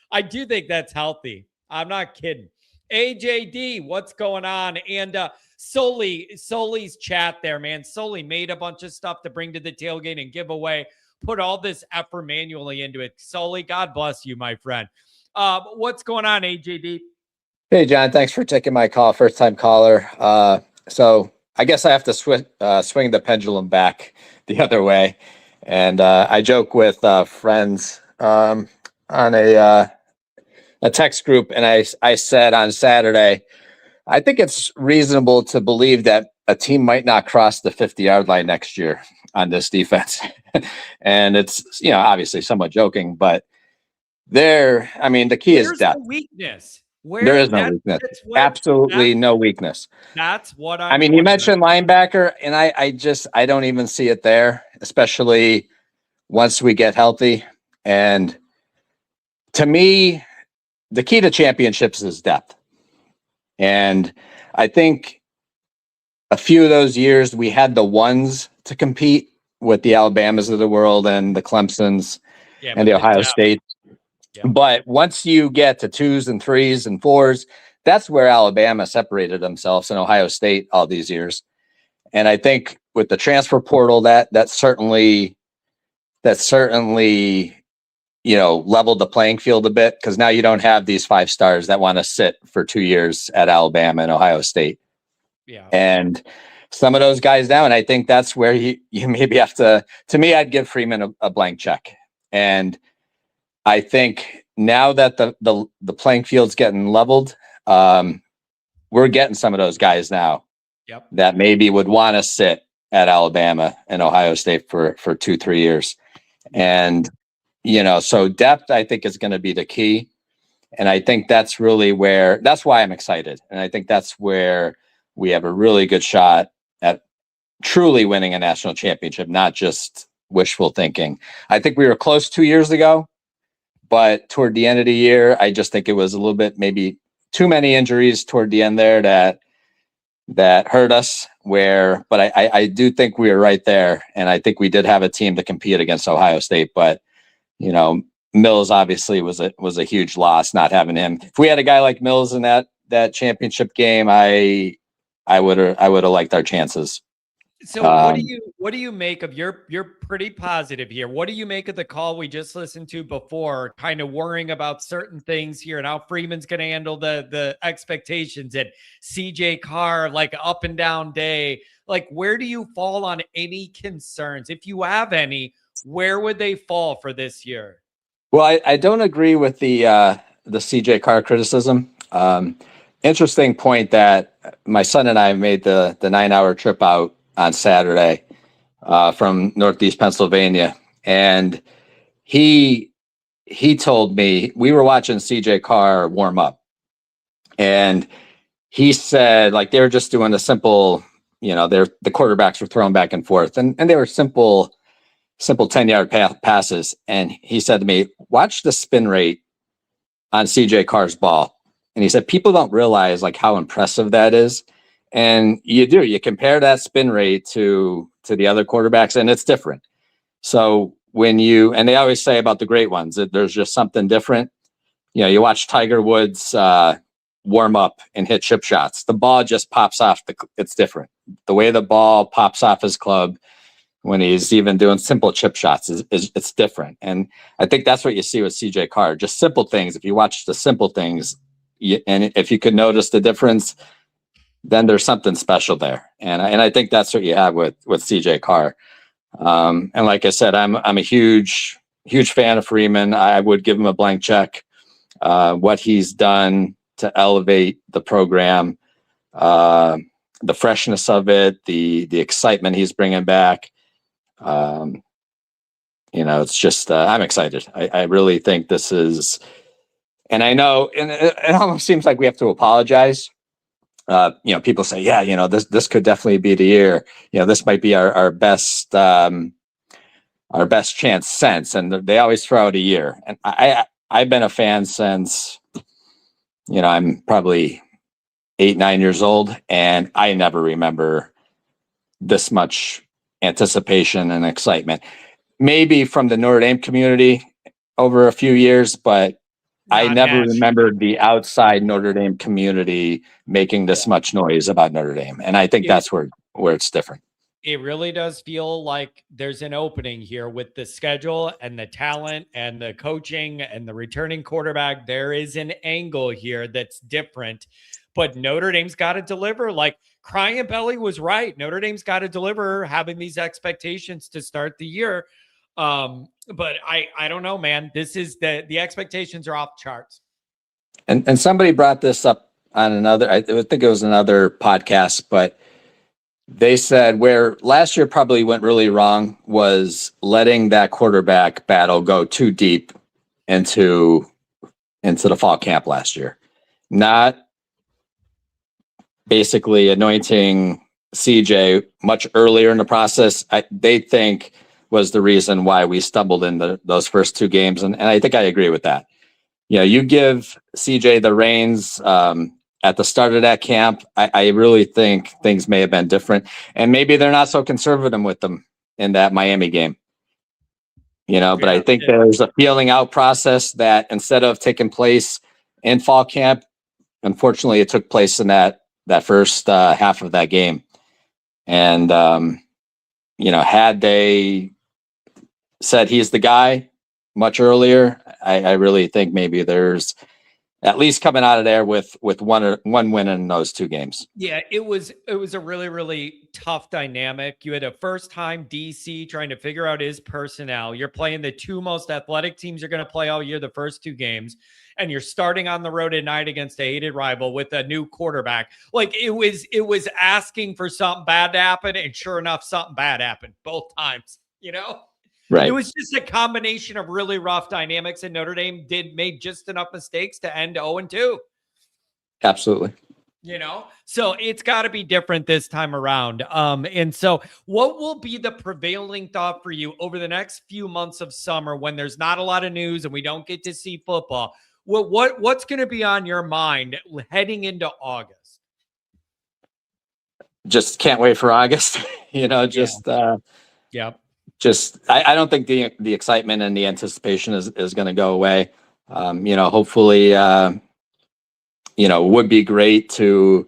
I do think that's healthy. I'm not kidding. AJD, what's going on? And Soli's chat there, man. Soli made a bunch of stuff to bring to the tailgate and give away. Put all this effort manually into it. Soli, God bless you, my friend. What's going on, AJD? Hey, John. Thanks for taking my call. First time caller. So I guess I have to swing the pendulum back the other way. And I joke with friends on a text group. And I said on Saturday, I think it's reasonable to believe that a team might not cross the 50-yard line next year on this defense. And it's, you know, obviously somewhat joking, but the key is depth. Weakness. There is no weakness. Absolutely no weakness. That's what you mentioned linebacker, and I don't even see it there, especially once we get healthy. And to me, the key to championships is depth. And I think a few of those years we had the ones to compete with the Alabamas of the world and the Clemsons and the Ohio State. Yeah. But once you get to 2s and 3s and 4s, that's where Alabama separated themselves and Ohio State all these years. And I think with the transfer portal, that certainly, you know, leveled the playing field a bit, because now you don't have these 5 stars that want to sit for 2 years at Alabama and Ohio State. Yeah. And some of those guys now, and I think that's where you maybe have to me, I'd give Freeman a blank check. And I think now that the playing field's getting leveled, we're getting some of those guys now that maybe would want to sit at Alabama and Ohio State for 2-3 years. And, you know, so depth, I think, is going to be the key. And I think that's why I'm excited. And I think that's where we have a really good shot at truly winning a national championship, not just wishful thinking. I think we were close 2 years ago, but toward the end of the year, I just think it was a little bit, maybe too many injuries toward the end there that hurt us. But I do think we were right there, and I think we did have a team to compete against Ohio State. But Mills obviously was a huge loss not having him. If we had a guy like Mills in that championship game, I would have liked our chances. So what do you make of you're pretty positive here. What do you make of the call we just listened to before, kind of worrying about certain things here and how Freeman's going to handle the expectations and CJ Carr, like up and down day? Like, where do you fall on any concerns? If you have any, where would they fall for this year? Well, I don't agree with the CJ Carr criticism. Interesting point that my son and I made the 9-hour trip out on Saturday from Northeast Pennsylvania. And he told me, we were watching CJ Carr warm up, and he said, like, they were just doing a simple, the quarterbacks were throwing back and forth, and they were simple 10-yard passes. And he said to me, watch the spin rate on CJ Carr's ball. And he said, people don't realize like how impressive that is. And you compare that spin rate to the other quarterbacks, and it's different. So and they always say about the great ones that there's just something different. You watch Tiger Woods warm up and hit chip shots. The ball just pops off. It's different. The way the ball pops off his club when he's even doing simple chip shots it's different. And I think that's what you see with CJ Carr, just simple things. If you watch the simple things, and if you could notice the difference, then there's something special there. And I think that's what you have with CJ Carr. And like I said, I'm a huge fan of Freeman. I would give him a blank check. What he's done to elevate the program, the freshness of it, the excitement he's bringing back. It's just, I'm excited. I really think this is, and I know, and it almost seems like we have to apologize. People say, yeah, this could definitely be the year. This might be our best chance since, and they always throw out a year. And I've been a fan since, I'm probably 8-9 years old, and I never remember this much anticipation and excitement. Maybe from the Notre Dame community over a few years, but I never remembered the outside Notre Dame community making this much noise about Notre Dame. And I think that's where it's different. It really does feel like there's an opening here with the schedule and the talent and the coaching and the returning quarterback. There is an angle here that's different, but Notre Dame's got to deliver. Like Crying Belly was right. Notre Dame's got to deliver, having these expectations to start the year. But I don't know, man. This is the expectations are off the charts. And somebody brought this up on another, I think it was another podcast, but they said where last year probably went really wrong was letting that quarterback battle go too deep into the fall camp last year. Not basically anointing CJ much earlier in the process. They think was the reason why we stumbled in those first two games. And I think I agree with that. You give CJ the reins at the start of that camp. I really think things may have been different, and maybe they're not so conservative with them in that Miami game, but I think there's a feeling out process that instead of taking place in fall camp, unfortunately it took place in that first half of that game. And, had they said he's the guy much earlier, I really think maybe there's at least coming out of there with one win in those two games. Yeah, it was a really, really tough dynamic. You had a first-time DC trying to figure out his personnel. You're playing the two most athletic teams you're going to play all year, the first two games, and you're starting on the road at night against a hated rival with a new quarterback. Like it was asking for something bad to happen, and sure enough, something bad happened both times. Right. It was just a combination of really rough dynamics, and Notre Dame made just enough mistakes to end 0-2. Absolutely. So it's got to be different this time around. And so what will be the prevailing thought for you over the next few months of summer when there's not a lot of news and we don't get to see football? What's going to be on your mind heading into August? Just can't wait for August. Yep. I don't think the excitement and the anticipation is going to go away. Hopefully, it would be great to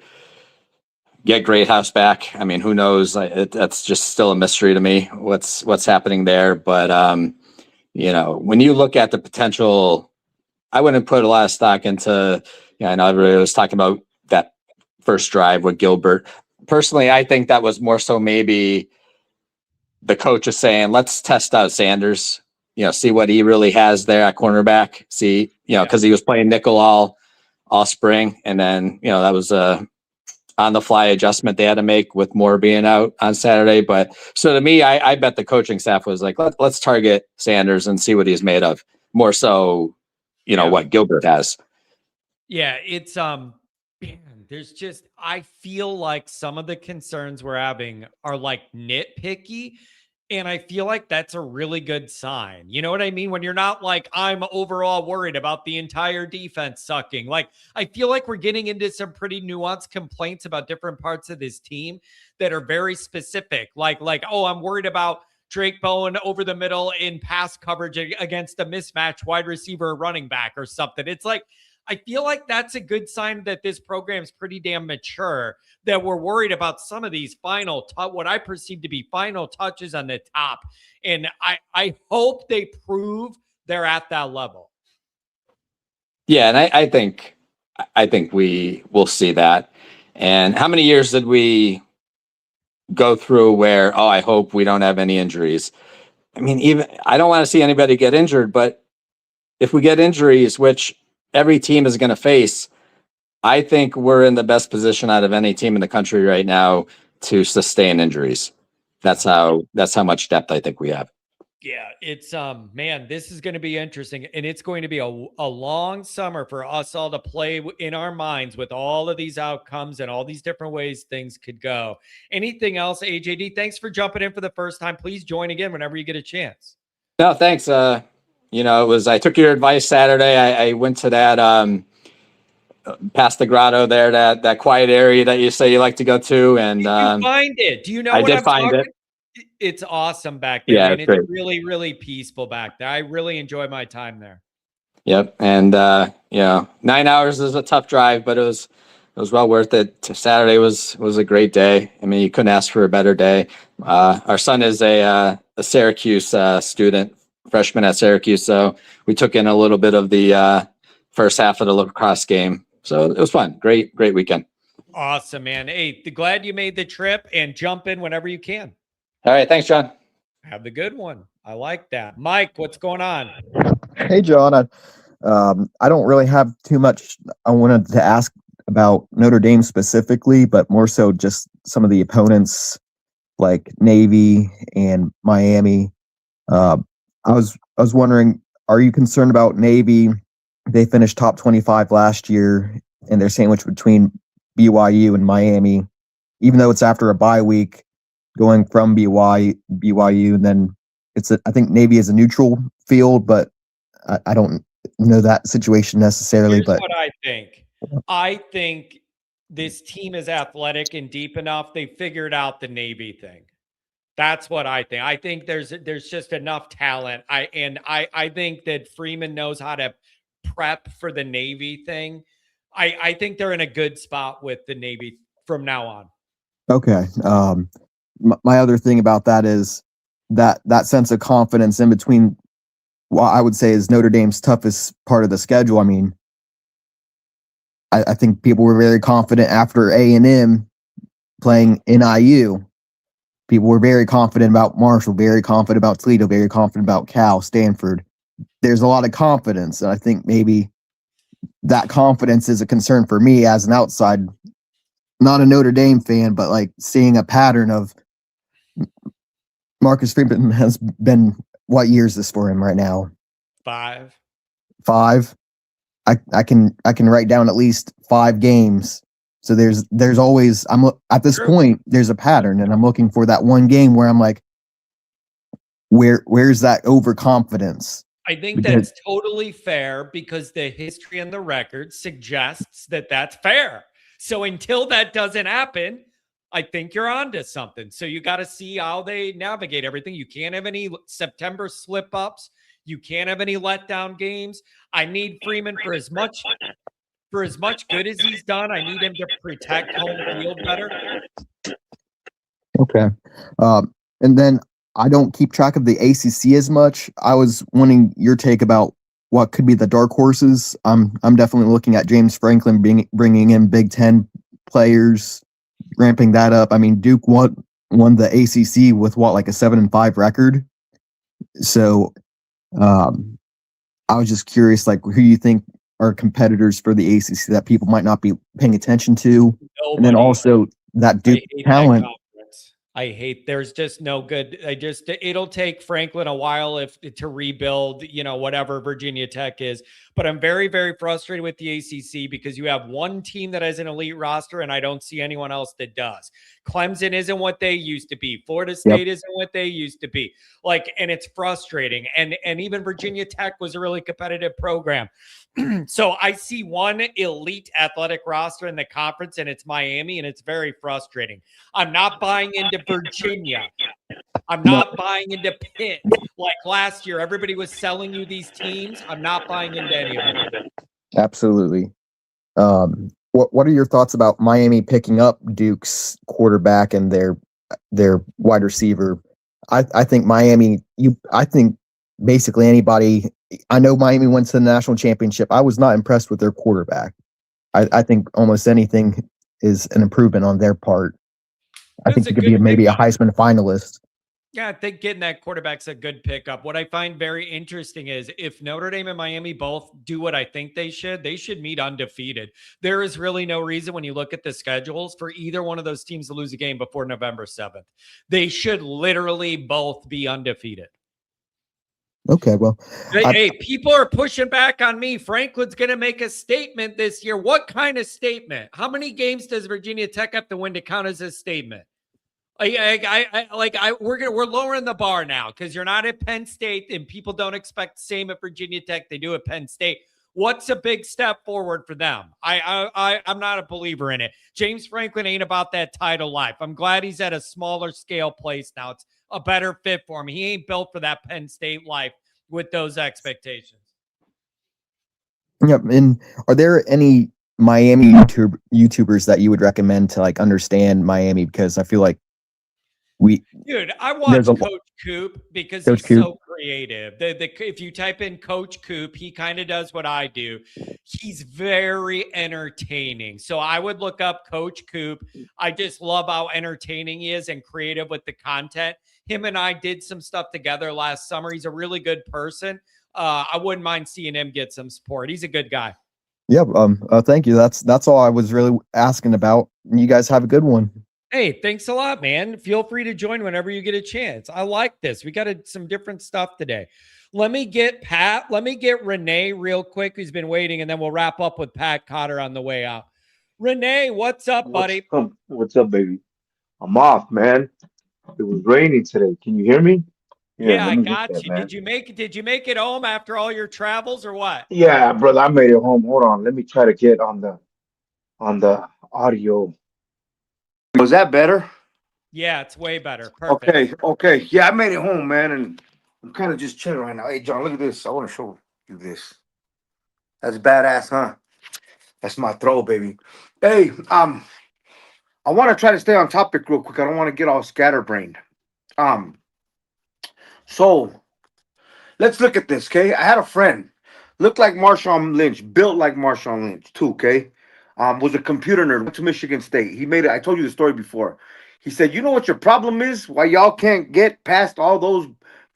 get Great House back. I mean, who knows? That's just still a mystery to me. What's happening there? But when you look at the potential, I wouldn't put a lot of stock into. I know everybody was talking about that first drive with Gilbert. Personally, I think that was more so maybe the coach is saying, let's test out Sanders. See what he really has there at cornerback. See, because he was playing nickel all spring, and then that was a on the fly adjustment they had to make with Moore being out on Saturday. But so to me, I bet the coaching staff was like, let's target Sanders and see what he's made of, more so, what Gilbert has. Yeah, it's man, there's just, I feel like some of the concerns we're having are like nitpicky. And I feel like that's a really good sign. You know what I mean? When you're not like, I'm overall worried about the entire defense sucking. Like, I feel like we're getting into some pretty nuanced complaints about different parts of this team that are very specific. Like, oh, I'm worried about Drake Bowen over the middle in pass coverage against a mismatch wide receiver or running back or something. It's like, I feel like that's a good sign that this program is pretty damn mature, that we're worried about some of these what I perceive to be final touches on the top. And I hope they prove they're at that level. Yeah. And I think we will see that. And how many years did we go through where, I hope we don't have any injuries? I mean, I don't want to see anybody get injured, but if we get injuries, which every team is going to face, I think we're in the best position out of any team in the country right now to sustain injuries. That's how much depth I think we have. Yeah, it's man, this is going to be interesting, and it's going to be a long summer for us all to play in our minds with all of these outcomes and all these different ways things could go. Anything else, AJD? Thanks for jumping in for the first time. Please join again whenever you get a chance. No, thanks. I took your advice Saturday. I went to that past the grotto there, that quiet area that you say you like to go to, and did you find it? Do you know? I did find it. It's awesome back there. Yeah, and it's it's great. really, really peaceful back there. I really enjoy my time there. Yep, and 9 hours is a tough drive, but it was well worth it. Saturday was a great day. I mean, you couldn't ask for a better day. Our son is a Syracuse student, freshman at Syracuse, so we took in a little bit of the first half of the lacrosse game. So it was fun. Great weekend. Awesome, man. Hey, glad you made the trip, and jump in whenever you can. All right. Thanks, John. Have the good one. I like that. Mike, what's going on? Hey, John. I don't really have too much I wanted to ask about Notre Dame specifically, but more so just some of the opponents like Navy and Miami. I was wondering, are you concerned about Navy? They finished top 25 last year, and they're sandwiched between BYU and Miami, even though it's after a bye week, going from BYU, and then I think Navy is a neutral field, but I don't know that situation necessarily. Here's but what I think this team is athletic and deep enough. They figured out the Navy thing. That's what I think. I think there's just enough talent. I think that Freeman knows how to prep for the Navy thing. I think they're in a good spot with the Navy from now on. Okay. My other thing about that is that sense of confidence in between what I would say is Notre Dame's toughest part of the schedule. I mean, I think people were very confident after A&M playing NIU. People were very confident about Marshall, very confident about Toledo, very confident about Cal, Stanford. There's a lot of confidence, and I think maybe that confidence is a concern for me as an outside, not a Notre Dame fan, but like seeing a pattern of Marcus Freeman has been, what year is this for him right now? 5. I can write down at least 5 games So there's always at this point there's a pattern, and I'm looking for that one game where I'm like, where's that overconfidence? I think that's totally fair because the history and the record suggests that that's fair. So until that doesn't happen, I think you're onto something. So you got to see how they navigate everything. You can't have any September slip ups. You can't have any letdown games. I need Freeman for as much good as he's done. I need him to protect home field better. Okay. And then I don't keep track of the ACC as much. I was wanting your take about what could be the dark horses. I'm definitely looking at James Franklin bringing in Big Ten players, ramping that up. I mean, Duke won the ACC with like a 7-5 record. So I was just curious, like, who you think are competitors for the ACC that people might not be paying attention to, and then also that Duke talent. There's just no good. It'll take Franklin a while to rebuild, whatever Virginia Tech is. But I'm very, very frustrated with the ACC because you have one team that has an elite roster and I don't see anyone else that does. Clemson isn't what they used to be. Florida State isn't what they used to be. And it's frustrating. And even Virginia Tech was a really competitive program. So I see one elite athletic roster in the conference, and it's Miami, and it's very frustrating. I'm not buying into Virginia. I'm not buying into Pitt. Like last year, everybody was selling you these teams. I'm not buying into any of them. Absolutely. What are your thoughts about Miami picking up Duke's quarterback and their wide receiver? I think Miami. I think basically anybody. I know Miami went to the national championship. I was not impressed with their quarterback. I think almost anything is an improvement on their part. I think it could be maybe a Heisman finalist. Yeah, I think getting that quarterback's a good pickup. What I find very interesting is if Notre Dame and Miami both do what I think they should meet undefeated. There is really no reason when you look at the schedules for either one of those teams to lose a game before November 7th. They should literally both be undefeated. Okay, well. Hey, people are pushing back on me. Franklin's going to make a statement this year. What kind of statement? How many games does Virginia Tech have to win to count as a statement? We're lowering the bar now because you're not at Penn State and people don't expect the same at Virginia Tech. They do at Penn State. What's a big step forward for them? I'm not a believer in it. James Franklin ain't about that title life. I'm glad he's at a smaller scale place now. It's a better fit for him. He ain't built for that Penn State life with those expectations. Yep. And are there any Miami YouTubers that you would recommend to understand Miami? Because I feel like I watch Coach Coop because he's so creative. If you type in Coach Coop, he kind of does what I do. He's very entertaining. So I would look up Coach Coop. I just love how entertaining he is and creative with the content. Him and I did some stuff together last summer. He's a really good person. I wouldn't mind seeing him get some support. He's a good guy. Yeah. Thank you. That's all I was really asking about. You guys have a good one. Hey, thanks a lot, man. Feel free to join whenever you get a chance. I like this. We got some different stuff today. Let me get Pat. Let me get Renee real quick, who's been waiting, and then we'll wrap up with Pat Cotter on the way out. Renee, what's up, buddy? What's up, baby? I'm off, man. It was raining today. Can you hear me? Yeah, I got you. Man. Did you make it home after all your travels or what? Yeah, brother, I made it home. Hold on. Let me try to get on the audio. Was that better? Yeah, it's way better. Perfect. Okay. Yeah, I made it home, man, and I'm kind of just chilling right now. Hey, John, look at this. I want to show you this. That's badass, huh? That's my throw, baby. Hey, I want to try to stay on topic real quick. I don't want to get all scatterbrained. So let's look at this, okay? I had a friend, looked like Marshawn Lynch, built like Marshawn Lynch, too, okay? Was a computer nerd, went to Michigan State. He made it. I told you the story before. He said, you know what your problem is? Why y'all can't get past all those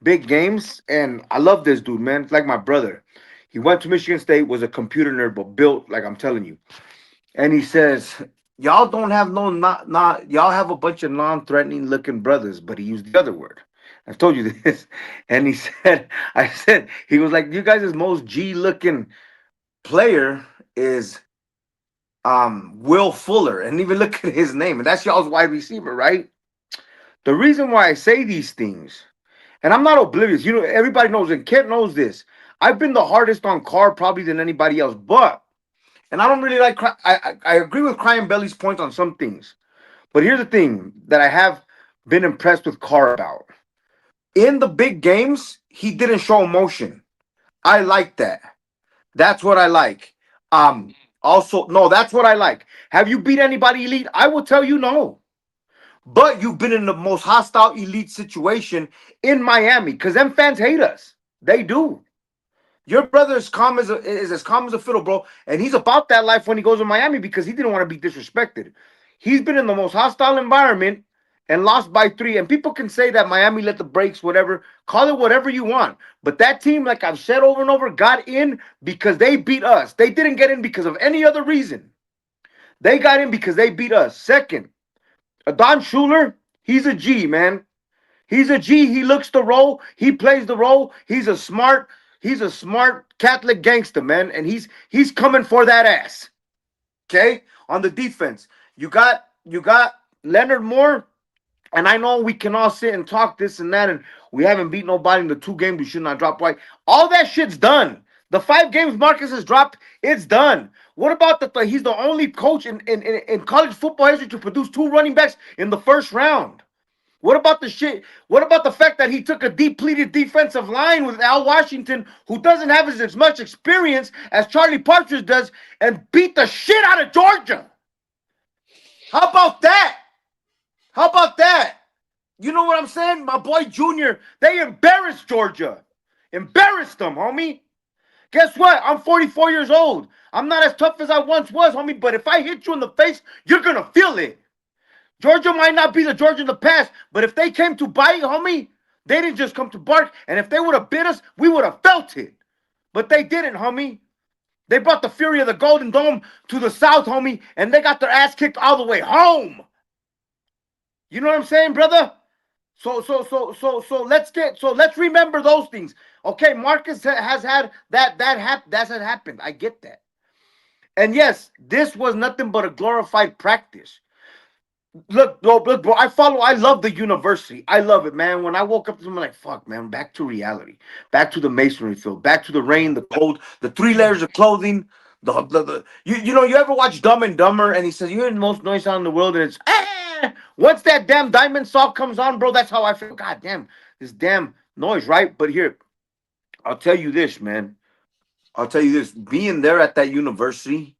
big games? And I love this dude, man. It's like my brother. He went to Michigan State, was a computer nerd, but built like I'm telling you. And he says, y'all don't have y'all have a bunch of non-threatening looking brothers, but he used the other word. I've told you this. And he said, he was like, you guys' most G looking player is Will Fuller, and even look at his name, and that's y'all's wide receiver, right? The reason why I say these things, and I'm not oblivious, everybody knows, and Kent knows this. I've been the hardest on Carr probably than anybody else, but, and I don't really like, I agree with Crying Belly's point on some things, but here's the thing that I have been impressed with Carr about. In the big games, he didn't show emotion. I like that. That's what I like. Also, no, that's what I like. Have you beat anybody elite? I will tell you no. But you've been in the most hostile elite situation in Miami because them fans hate us. They do. Your brother is as calm as a fiddle, bro. And he's about that life when he goes to Miami because he didn't want to be disrespected. He's been in the most hostile environment and lost by 3. And people can say that Miami let the brakes, whatever. Call it whatever you want. But that team, like I've said over and over, got in because they beat us. They didn't get in because of any other reason. They got in because they beat us. Second, Don Schuler, he's a G, man. He's a G. He looks the role. He plays the role. He's a smart Catholic gangster, man. And he's coming for that ass. Okay? On the defense, you got Leonard Moore. And I know we can all sit and talk this and that, and we haven't beat nobody in the 2 games. We should not drop white. All that shit's done. The 5 games Marcus has dropped, it's done. What about he's the only coach in college football history to produce 2 running backs in the first round? What about the shit? What about the fact that he took a depleted defensive line with Al Washington, who doesn't have as much experience as Charlie Partridge does, and beat the shit out of Georgia? How about that? How about that? You know what I'm saying? My boy Junior, they embarrassed Georgia. Embarrassed them, homie. Guess what? I'm 44 years old. I'm not as tough as I once was, homie, but if I hit you in the face, you're going to feel it. Georgia might not be the Georgia in the past, but if they came to bite, homie, they didn't just come to bark, and if they would have bit us, we would have felt it. But they didn't, homie. They brought the fury of the Golden Dome to the South, homie, and they got their ass kicked all the way home. You know what I'm saying, brother? So let's remember those things. Okay, Marcus has had that has happened. I get that. And yes, this was nothing but a glorified practice. Look, bro, I love the university. I love it, man. When I woke up, I'm like, fuck, man, back to reality. Back to the masonry field. Back to the rain, the cold, the 3 layers of clothing. You ever watch Dumb and Dumber? And he says, you hear the most noise sound in the world, and it's once that damn diamond saw comes on, bro, that's how I feel. God damn, this damn noise, right? But here, I'll tell you this, man. I'll tell you this. Being there at that university,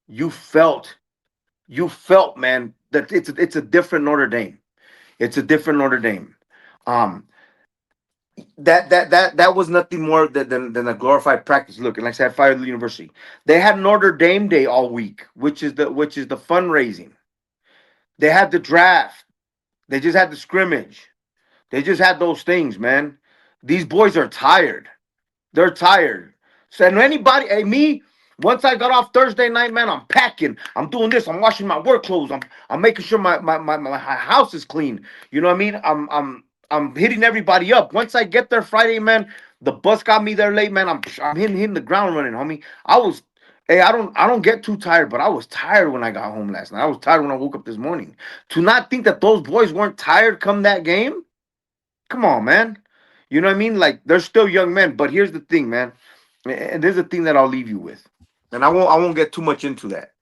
you felt, man, that it's a different Notre Dame. It's a different Notre Dame. That was nothing more than a glorified practice. Look, and like I said, Fire University. They had Notre Dame Day all week, which is the fundraising. They had the draft. They just had the scrimmage. They just had those things, man. These boys are tired. They're tired. So, and anybody, me, once I got off Thursday night, man, I'm packing. I'm doing this. I'm washing my work clothes. I'm making sure my house is clean. You know what I mean? I'm hitting everybody up. Once I get there Friday, man, the bus got me there late, man. I'm hitting the ground running, homie. I don't get too tired, but I was tired when I got home last night. I was tired when I woke up this morning. To not think that those boys weren't tired come that game? Come on, man. You know what I mean? Like, they're still young men, but here's the thing, man. And there's a thing that I'll leave you with. And I won't get too much into that.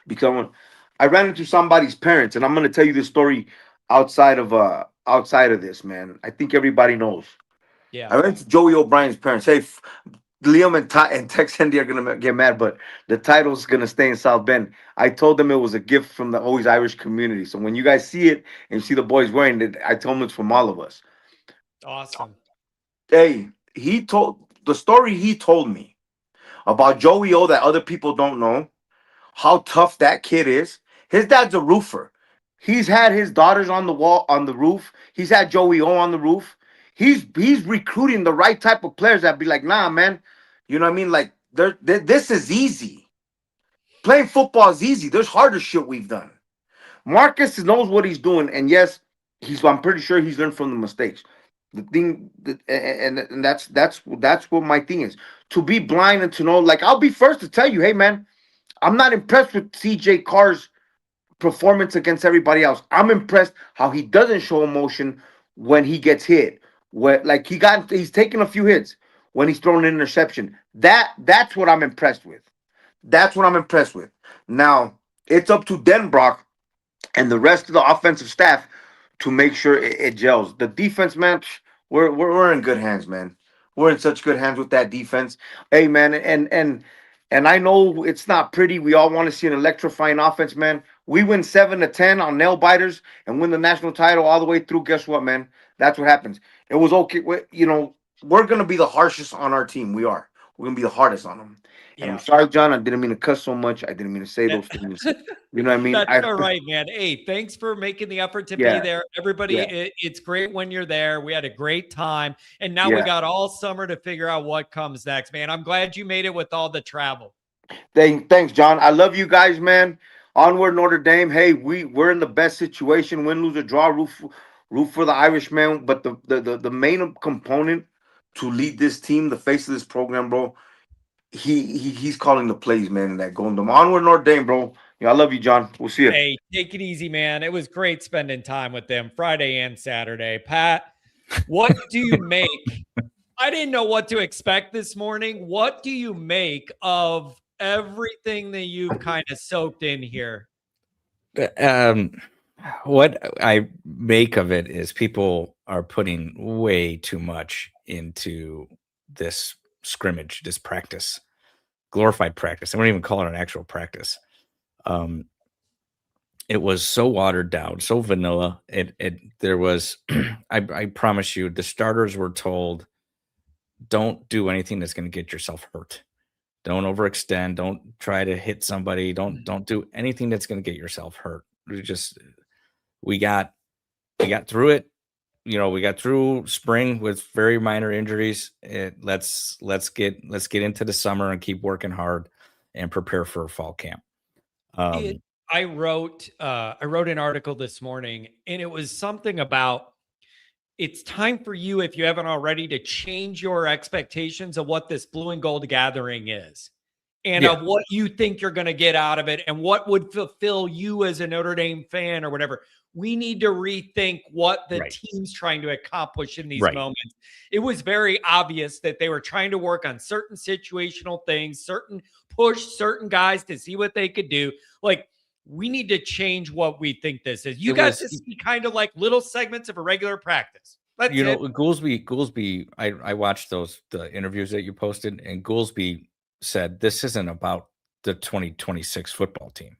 Because I ran into somebody's parents, and I'm gonna tell you this story outside of this, man. I think everybody knows. Yeah. I ran into Joey O'Brien's parents. Hey, Liam and Tex Andy are gonna get mad, but the title's gonna stay in South Bend. I told them it was a gift from the Always Irish community. So when you guys see it and you see the boys wearing it, I told them it's from all of us. Awesome. Hey, he told the story he told me about Joey O that other people don't know, how tough that kid is. His dad's a roofer. He's had his daughters on the wall, on the roof. He's had Joey O on the roof. He's recruiting the right type of players that be like, nah, man. You know what I mean? Like, this is easy. Playing football is easy. There's harder shit we've done. Marcus knows what he's doing, and yes, I'm pretty sure he's learned from the mistakes. The thing, and that's what my thing is. To be blind and to know, like, I'll be first to tell you, hey, man, I'm not impressed with CJ Carr's performance against everybody else. I'm impressed how he doesn't show emotion when he gets hit. When like he's taken a few hits when he's thrown an interception. That's what I'm impressed with. That's what I'm impressed with. Now it's up to Denbrock and the rest of the offensive staff to make sure it gels. The defense, man, we're in good hands, man. We're in such good hands with that defense. Hey, man, and I know it's not pretty. We all want to see an electrifying offense, man. We win 7-10 on nail biters and win the national title all the way through. Guess what, man? That's what happens. It was okay. We're gonna be the harshest on our team. We are. We're gonna be the hardest on them. And I'm sorry, John. I didn't mean to cuss so much. I didn't mean to say those things. You know what I mean? That's all right, man. Hey, thanks for making the effort to be there. Everybody, it's great when you're there. We had a great time. And now we got all summer to figure out what comes next, man. I'm glad you made it with all the travel. Thanks, John. I love you guys, man. Onward, Notre Dame. Hey, we're in the best situation. Win, lose, or draw. Root for the Irishman. But the main component to lead this team, the face of this program, bro, he's calling the plays, man, in that Golden Dome. Onward, Notre Dame, bro. I love you, John. We'll see you. Hey, take it easy, man. It was great spending time with them Friday and Saturday. Pat, what do you make? I didn't know what to expect this morning. What do you make of everything that you've kind of soaked in here? What I make of it is people are putting way too much into this scrimmage, this practice, glorified practice. I wouldn't even call it an actual practice. It was so watered down, so vanilla. There was, I promise you, the starters were told, don't do anything that's going to get yourself hurt. Don't overextend. Don't try to hit somebody. Don't do anything that's going to get yourself hurt. We got through it. We got through spring with very minor injuries. Let's get into the summer and keep working hard and prepare for a fall camp. I wrote an article this morning, and it was something about it's time for you, if you haven't already, to change your expectations of what this blue and gold gathering is and of what you think you're going to get out of it and what would fulfill you as a Notre Dame fan or whatever. We need to rethink what the team's trying to accomplish in these moments. It was very obvious that they were trying to work on certain situational things, push certain guys to see what they could do. Like, we need to change what we think this is. You guys just see kind of like little segments of a regular practice. Goolsby, I watched the interviews that you posted, and Goolsby said this isn't about the 2026 football team.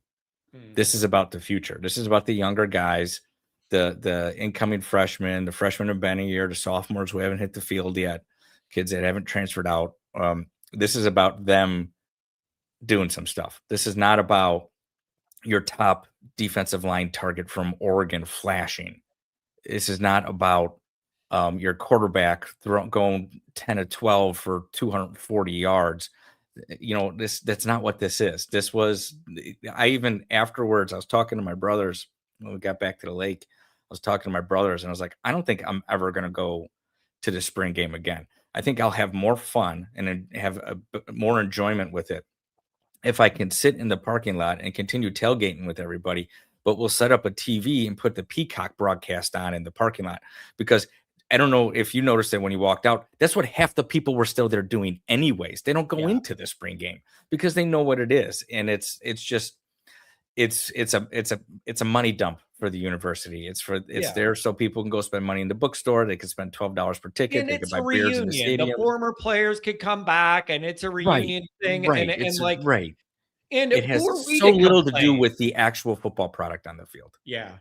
This is about the future. This is about the younger guys, the incoming freshmen, the freshmen who've been a year, the sophomores who haven't hit the field yet, kids that haven't transferred out. This is about them doing some stuff. This is not about your top defensive line target from Oregon flashing. This is not about your quarterback going 10 to 12 for 240 yards. That's not what this is. This was, afterwards, I was talking to my brothers when we got back to the lake. I was talking to my brothers and I was like, I don't think I'm ever going to go to the spring game again. I think I'll have more fun and have more enjoyment with it if I can sit in the parking lot and continue tailgating with everybody, but we'll set up a TV and put the Peacock broadcast on in the parking lot. Because I don't know if you noticed that when you walked out, that's what half the people were still there doing anyways. They don't go into the spring game because they know what it is. And it's a money dump for the university. It's there so people can go spend money in the bookstore. They can spend $12 per ticket. And they it's can a buy beers in the reunion. stadium. The former players could come back, and it's a reunion thing. And it has who are we so to little to do complain? with the actual football product on the field. Yeah.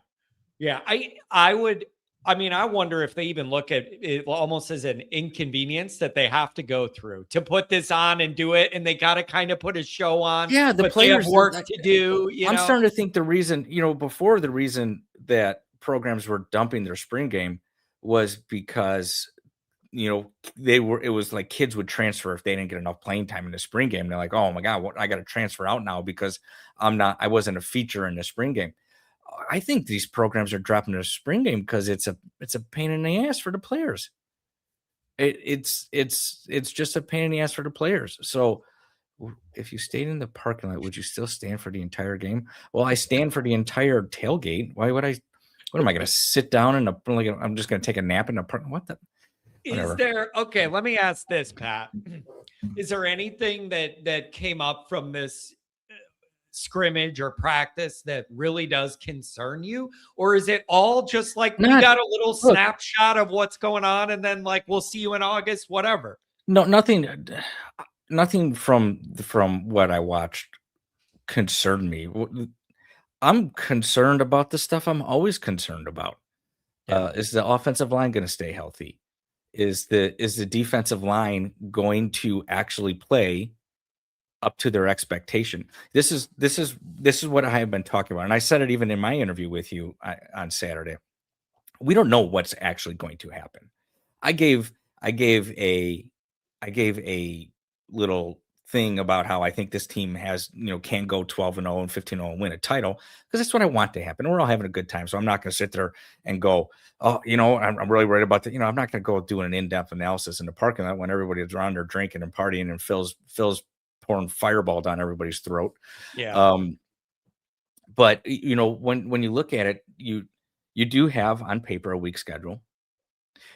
I wonder if they even look at it almost as an inconvenience that they have to go through to put this on and do it. And they got to kind of put a show on. Yeah, the but players they have work to do. I'm starting to think the reason that programs were dumping their spring game was because, it was like kids would transfer if they didn't get enough playing time in the spring game. They're like, oh my God, I got to transfer out now because I wasn't a feature in the spring game. I think these programs are dropping their spring game because it's a pain in the ass for the players. It's just a pain in the ass for the players. So if you stayed in the parking lot, would you still stand for the entire game? Well, I stand for the entire tailgate. Why would I? What am I going to sit down in a? Like, I'm just going to take a nap in a park. What the? Whatever. Is there? Okay, let me ask this, Pat. Is there anything that came up from this scrimmage or practice that really does concern you, or is it all just like we got a little snapshot of what's going on, and then like we'll see you in August, whatever? No, nothing from what I watched concerned me. I'm concerned about the stuff I'm always concerned about. Is the offensive line going to stay healthy? Is the defensive line going to actually play up to their expectation? This is what I have been talking about, and I said it even in my interview with you on Saturday. We don't know what's actually going to happen. I gave a little thing about how I think this team has, can go 12-0 and 15-0 and win a title, because that's what I want to happen. We're all having a good time. So I'm not going to sit there and go, oh, I'm really worried about that. I'm not going to go do an in-depth analysis in the parking lot when everybody's around there drinking and partying and Phil's pouring Fireball down everybody's throat. Yeah. But when you look at it, you do have on paper a weak schedule.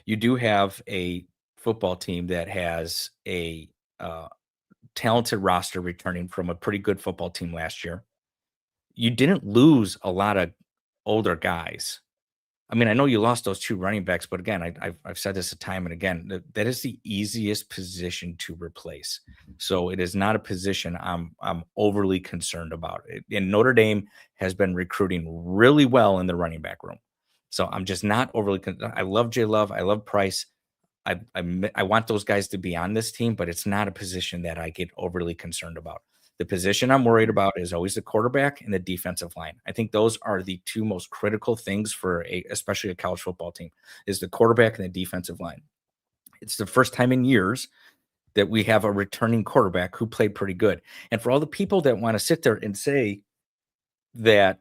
You do have a football team that has a talented roster returning from a pretty good football team last year. You didn't lose a lot of older guys. I mean, I know you lost those 2 running backs, but again, I've said this time and again, that is the easiest position to replace. So it is not a position I'm overly concerned about. And Notre Dame has been recruiting really well in the running back room. So I'm just not overly I love J Love. I love Price. I want those guys to be on this team, but it's not a position that I get overly concerned about. The position I'm worried about is always the quarterback and the defensive line. I think those are the 2 most critical things for especially a college football team, is the quarterback and the defensive line. It's the first time in years that we have a returning quarterback who played pretty good. And for all the people that want to sit there and say that,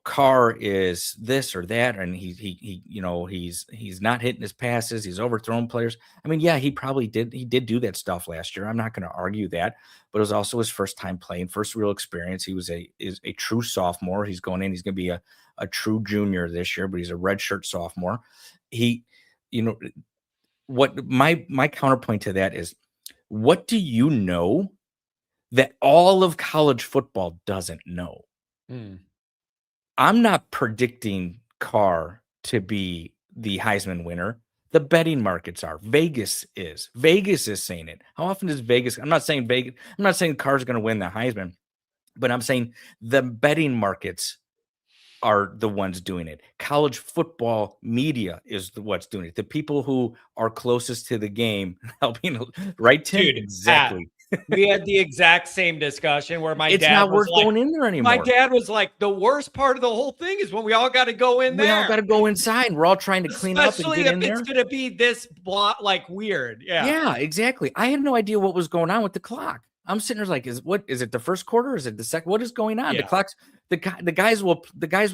Carr is this or that, and he's not hitting his passes, he's overthrown players. I mean, yeah, he did do that stuff last year. I'm not going to argue that, but it was also his first time playing, first real experience. He was a true sophomore. He's going to be a true junior this year, but he's a redshirt sophomore. What my counterpoint to that is, what do you know that all of college football doesn't know? I'm not predicting Carr to be the Heisman winner. The betting markets are. Vegas is saying it. How often is Vegas? I'm not saying Carr's going to win the Heisman, but I'm saying the betting markets are the ones doing it. College football media is what's doing it. The people who are closest to the game helping, right, Tim? Dude, exactly. We had the exact same discussion where it's dad not was worth going in there anymore. My dad was like, the worst part of the whole thing is when we all got to go in there. We all got to go inside. And we're all trying to clean up and get in there. Especially if it's going to be this weird. Yeah. Yeah, exactly. I had no idea what was going on with the clock. I'm sitting there like, is it the first quarter? Is it the second? What is going on? Yeah. The guys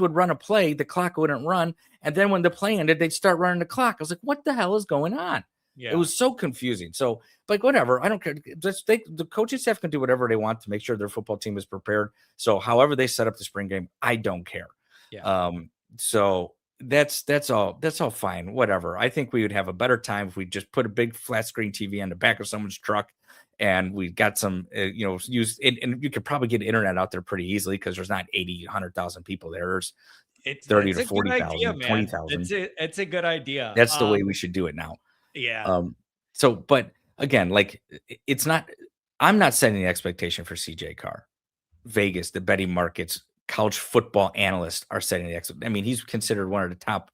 would run a play, the clock wouldn't run, and then when the play ended, they'd start running the clock. I was like, what the hell is going on? Yeah. It was so confusing. So, like, whatever. I don't care. The coaching staff can do whatever they want to make sure their football team is prepared. So, however they set up the spring game, I don't care. Yeah. So that's all fine. Whatever. I think we would have a better time if we just put a big flat screen TV on the back of someone's truck, and we got some, use it, and you could probably get internet out there pretty easily because there's not 80, 100,000 people there. There's 30 to 40,000, 20,000. It's a good idea. That's the way we should do it now. Yeah. So, but again, like, it's not, I'm not setting the expectation for CJ Carr. Vegas, the betting markets, college football analysts are setting the expectation. I mean, he's considered one of the top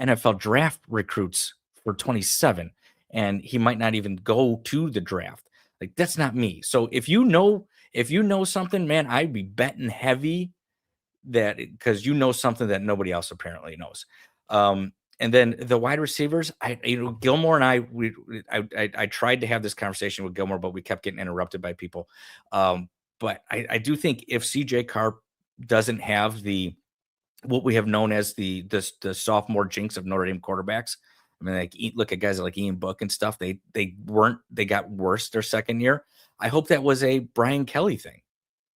NFL draft recruits for 27, and he might not even go to the draft. Like, that's not me. So if you know something, man, I'd be betting heavy that, because something that nobody else apparently knows. And then the wide receivers, Gilmore and I tried to have this conversation with Gilmore, but we kept getting interrupted by people. But I do think if CJ Carr doesn't have what we have known as the sophomore jinx of Notre Dame quarterbacks, I mean, like, look at guys like Ian Book and stuff. They got worse their second year. I hope that was a Brian Kelly thing.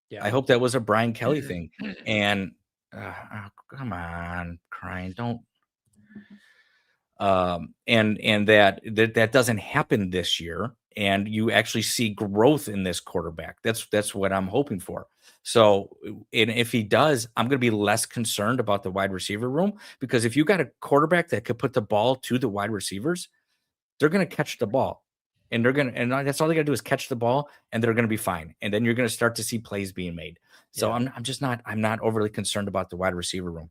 Yeah. I hope that was a Brian Kelly thing. And come on, crying, don't. And that doesn't happen this year, and you actually see growth in this quarterback. That's what I'm hoping for. So, and if he does, I'm going to be less concerned about the wide receiver room, because if you got a quarterback that could put the ball to the wide receivers, they're going to catch the ball, and that's all they got to do is catch the ball, and they're going to be fine. And then you're going to start to see plays being made. So I'm not overly concerned about the wide receiver room.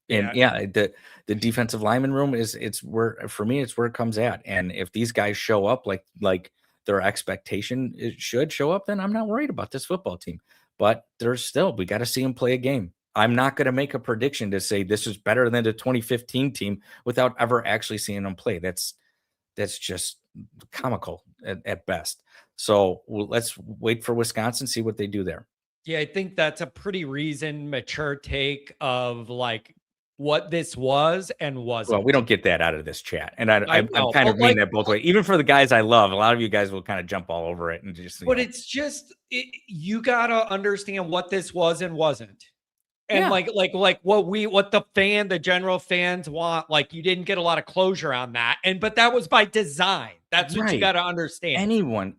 And the defensive lineman room it's where it comes at. And if these guys show up like their expectation should show up, then I'm not worried about this football team. But we got to see them play a game. I'm not going to make a prediction to say this is better than the 2015 team without ever actually seeing them play. That's just comical at best. So let's wait for Wisconsin, see what they do there. Yeah, I think that's a pretty reasoned, mature take of like what this was and wasn't. Well, we don't get that out of this chat. And I'm kind of mean that both ways. Even for the guys I love, a lot of you guys will kind of jump all over it and just. But it's just you gotta understand what this was and wasn't. And like what the general fans want. Like, you didn't get a lot of closure on that. But that was by design. That's what you got to understand.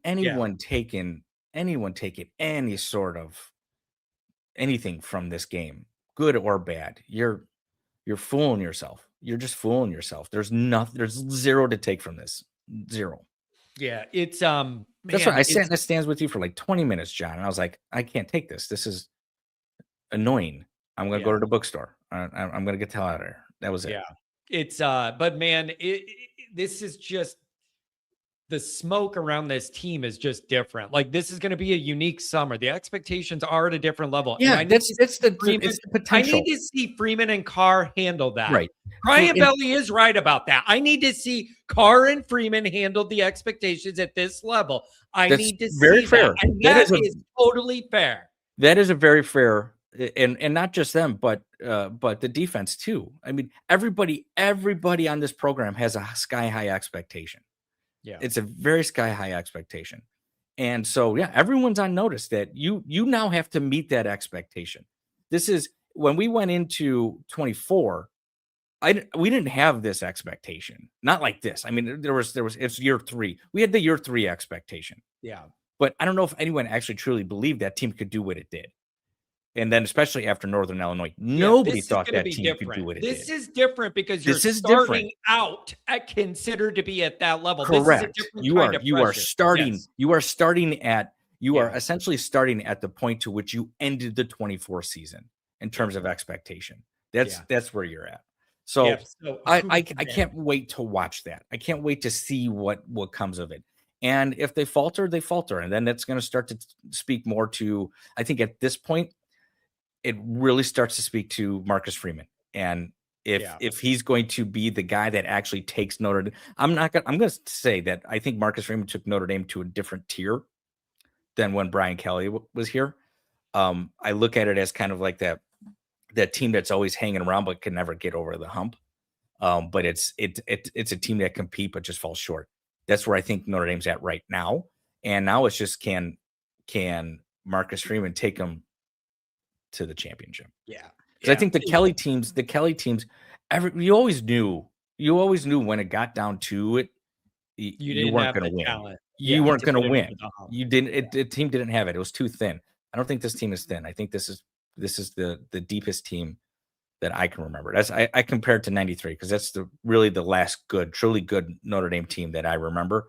Anyone taking any sort of anything from this game, good or bad, you're fooling yourself. You're just fooling yourself. There's zero to take from this. Zero. Yeah. It's that's right. I sat in the stands with you for like 20 minutes, John. And I was like, I can't take this. This is annoying. I'm going to go to the bookstore. I'm going to get the hell out of there. That was it. Yeah. It's, but man, this is just, the smoke around this team is just different. Like, this is going to be a unique summer. The expectations are at a different level. Yeah, that's the potential. I need to see Freeman and Carr handle that. Right. Brian Belly is right about that. I need to see Carr and Freeman handle the expectations at this level. That's need to very see fair. That. And that is totally fair. That is a very fair, and not just them, but the defense too. I mean, everybody on this program has a sky high expectation. Yeah, it's a very sky high expectation. And so, everyone's on notice that you now have to meet that expectation. This is when we went into 24, we didn't have this expectation, not like this. I mean, it's year 3. We had the year 3 expectation. Yeah. But I don't know if anyone actually truly believed that team could do what it did. And then, especially after Northern Illinois, nobody thought that team could do what it did. This is different because you're starting out at considered to be at that level. Correct. This is a different you are starting. Yes. You are essentially starting at the point to which you ended the 24 season in terms of expectation. That's where you're at. So, I can't wait to watch that. I can't wait to see what comes of it. And if they falter, they falter. And then that's going to start to speak more to, I think at this point, it really starts to speak to Marcus Freeman. And if he's going to be the guy that actually takes Notre Dame, I'm going to say that I think Marcus Freeman took Notre Dame to a different tier than when Brian Kelly was here. I look at it as kind of like that team that's always hanging around but can never get over the hump. But it's a team that compete but just falls short. That's where I think Notre Dame's at right now. And now it's just can Marcus Freeman take them to the championship? Yeah. Because I think the Kelly teams, you always knew when it got down to it, you weren't going to win. Talent. You weren't going to win. You didn't. The team didn't have it. It was too thin. I don't think this team is thin. I think this is the deepest team that I can remember. That's I compared to 93 because that's really the last truly good Notre Dame team that I remember.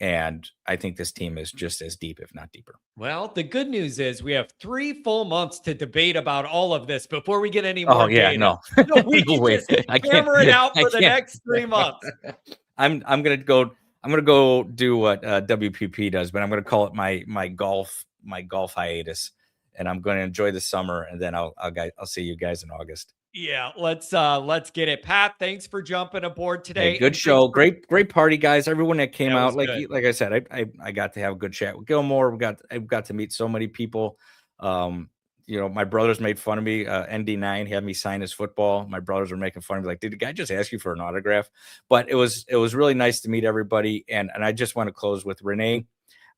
And I think this team is just as deep, if not deeper. Well, the good news is we have 3 full months to debate about all of this before we get any more data. No. We can just hammer it out for the next 3 months. I'm gonna go do what WPP does, but I'm gonna call it my golf hiatus, and I'm going to enjoy the summer, and then I'll see you guys in August. Yeah, let's get it. Pat, thanks for jumping aboard today. Hey, good show. Great party, guys. Everyone that came out, like I said, I got to have a good chat with Gilmore. I got to meet so many people. My brothers made fun of me. ND9 had me sign his football. My brothers were making fun of me, like, did the guy just ask you for an autograph? But it was really nice to meet everybody. And I just want to close with Renee.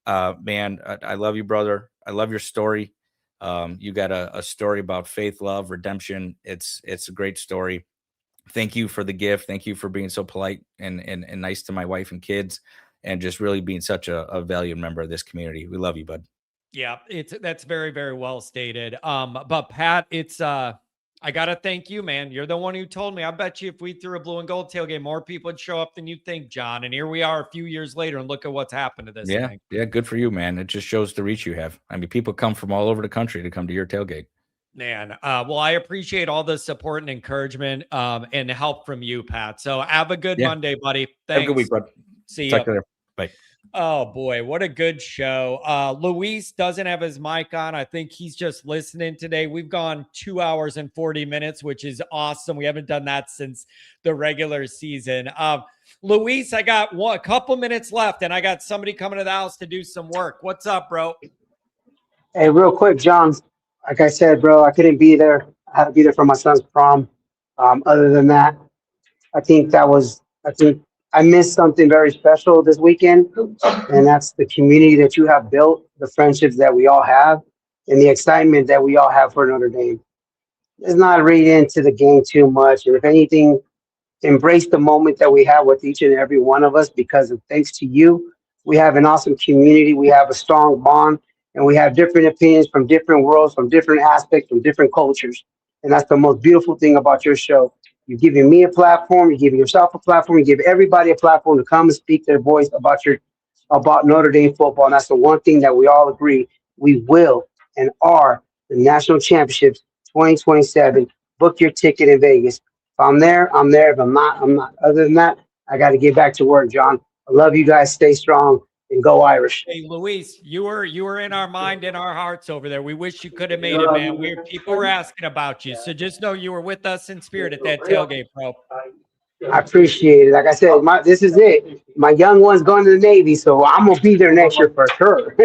Man, I love you, brother. I love your story. You got a story about faith, love, redemption. It's a great story. Thank you for the gift. Thank you for being so polite and nice to my wife and kids, and just really being such a valued member of this community. We love you, bud. Yeah, that's very, very well stated. But Pat, I gotta thank you, man. You're the one who told me. I bet you if we threw a blue and gold tailgate, more people would show up than you think, John. And here we are a few years later, and look at what's happened to this thing. Yeah, good for you, man. It just shows the reach you have. I mean, people come from all over the country to come to your tailgate. Man, well, I appreciate all the support and encouragement and help from you, Pat. So have a good Monday, buddy. Thanks. Have a good week, bud. See you. Talk to you later. Bye. Oh boy, what a good show. Luis doesn't have his mic on. I think he's just listening today. We've gone 2 hours and 40 minutes, which is awesome. We haven't done that since the regular season. Luis, I got a couple minutes left, and I got somebody coming to the house to do some work. What's up, bro? Hey, real quick, John. Like I said, bro, I couldn't be there. I had to be there for my son's prom. Other than that, I think I missed something very special this weekend, and that's the community that you have built, the friendships that we all have, and the excitement that we all have for Notre Dame. Let's not read into the game too much, and if anything, embrace the moment that we have with each and every one of us, because thanks to you, we have an awesome community, we have a strong bond, and we have different opinions from different worlds, from different aspects, from different cultures. And that's the most beautiful thing about your show. You're giving me a platform, you're giving yourself a platform, you give everybody a platform to come and speak their voice about Notre Dame football. And that's the one thing that we all agree. We will and are the national championships 2027. Book your ticket in Vegas. If I'm there, I'm there. If I'm not, I'm not. Other than that, I got to get back to work, John. I love you guys. Stay strong and go Irish. Hey, Luis, you were in our mind and our hearts over there. We wish you could have made it, man. People were asking about you. So just know you were with us in spirit at that tailgate, bro. I appreciate it. Like I said, this is it. My young one's going to the Navy, so I'm going to be there next year for sure.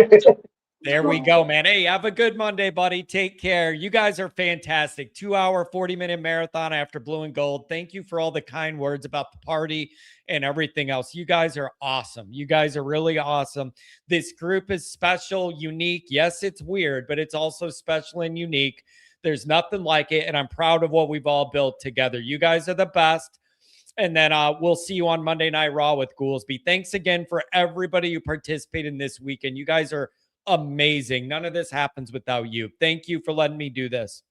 There we go, man. Hey, have a good Monday, buddy. Take care. You guys are fantastic. 2 hour, 40-minute marathon after blue and gold. Thank you for all the kind words about the party and everything else. You guys are awesome. You guys are really awesome. This group is special, unique. Yes, it's weird, but it's also special and unique. There's nothing like it, and I'm proud of what we've all built together. You guys are the best. And then we'll see you on Monday Night Raw with Goolsby. Thanks again for everybody who participated in this weekend. You guys are amazing. None of this happens without you. Thank you for letting me do this.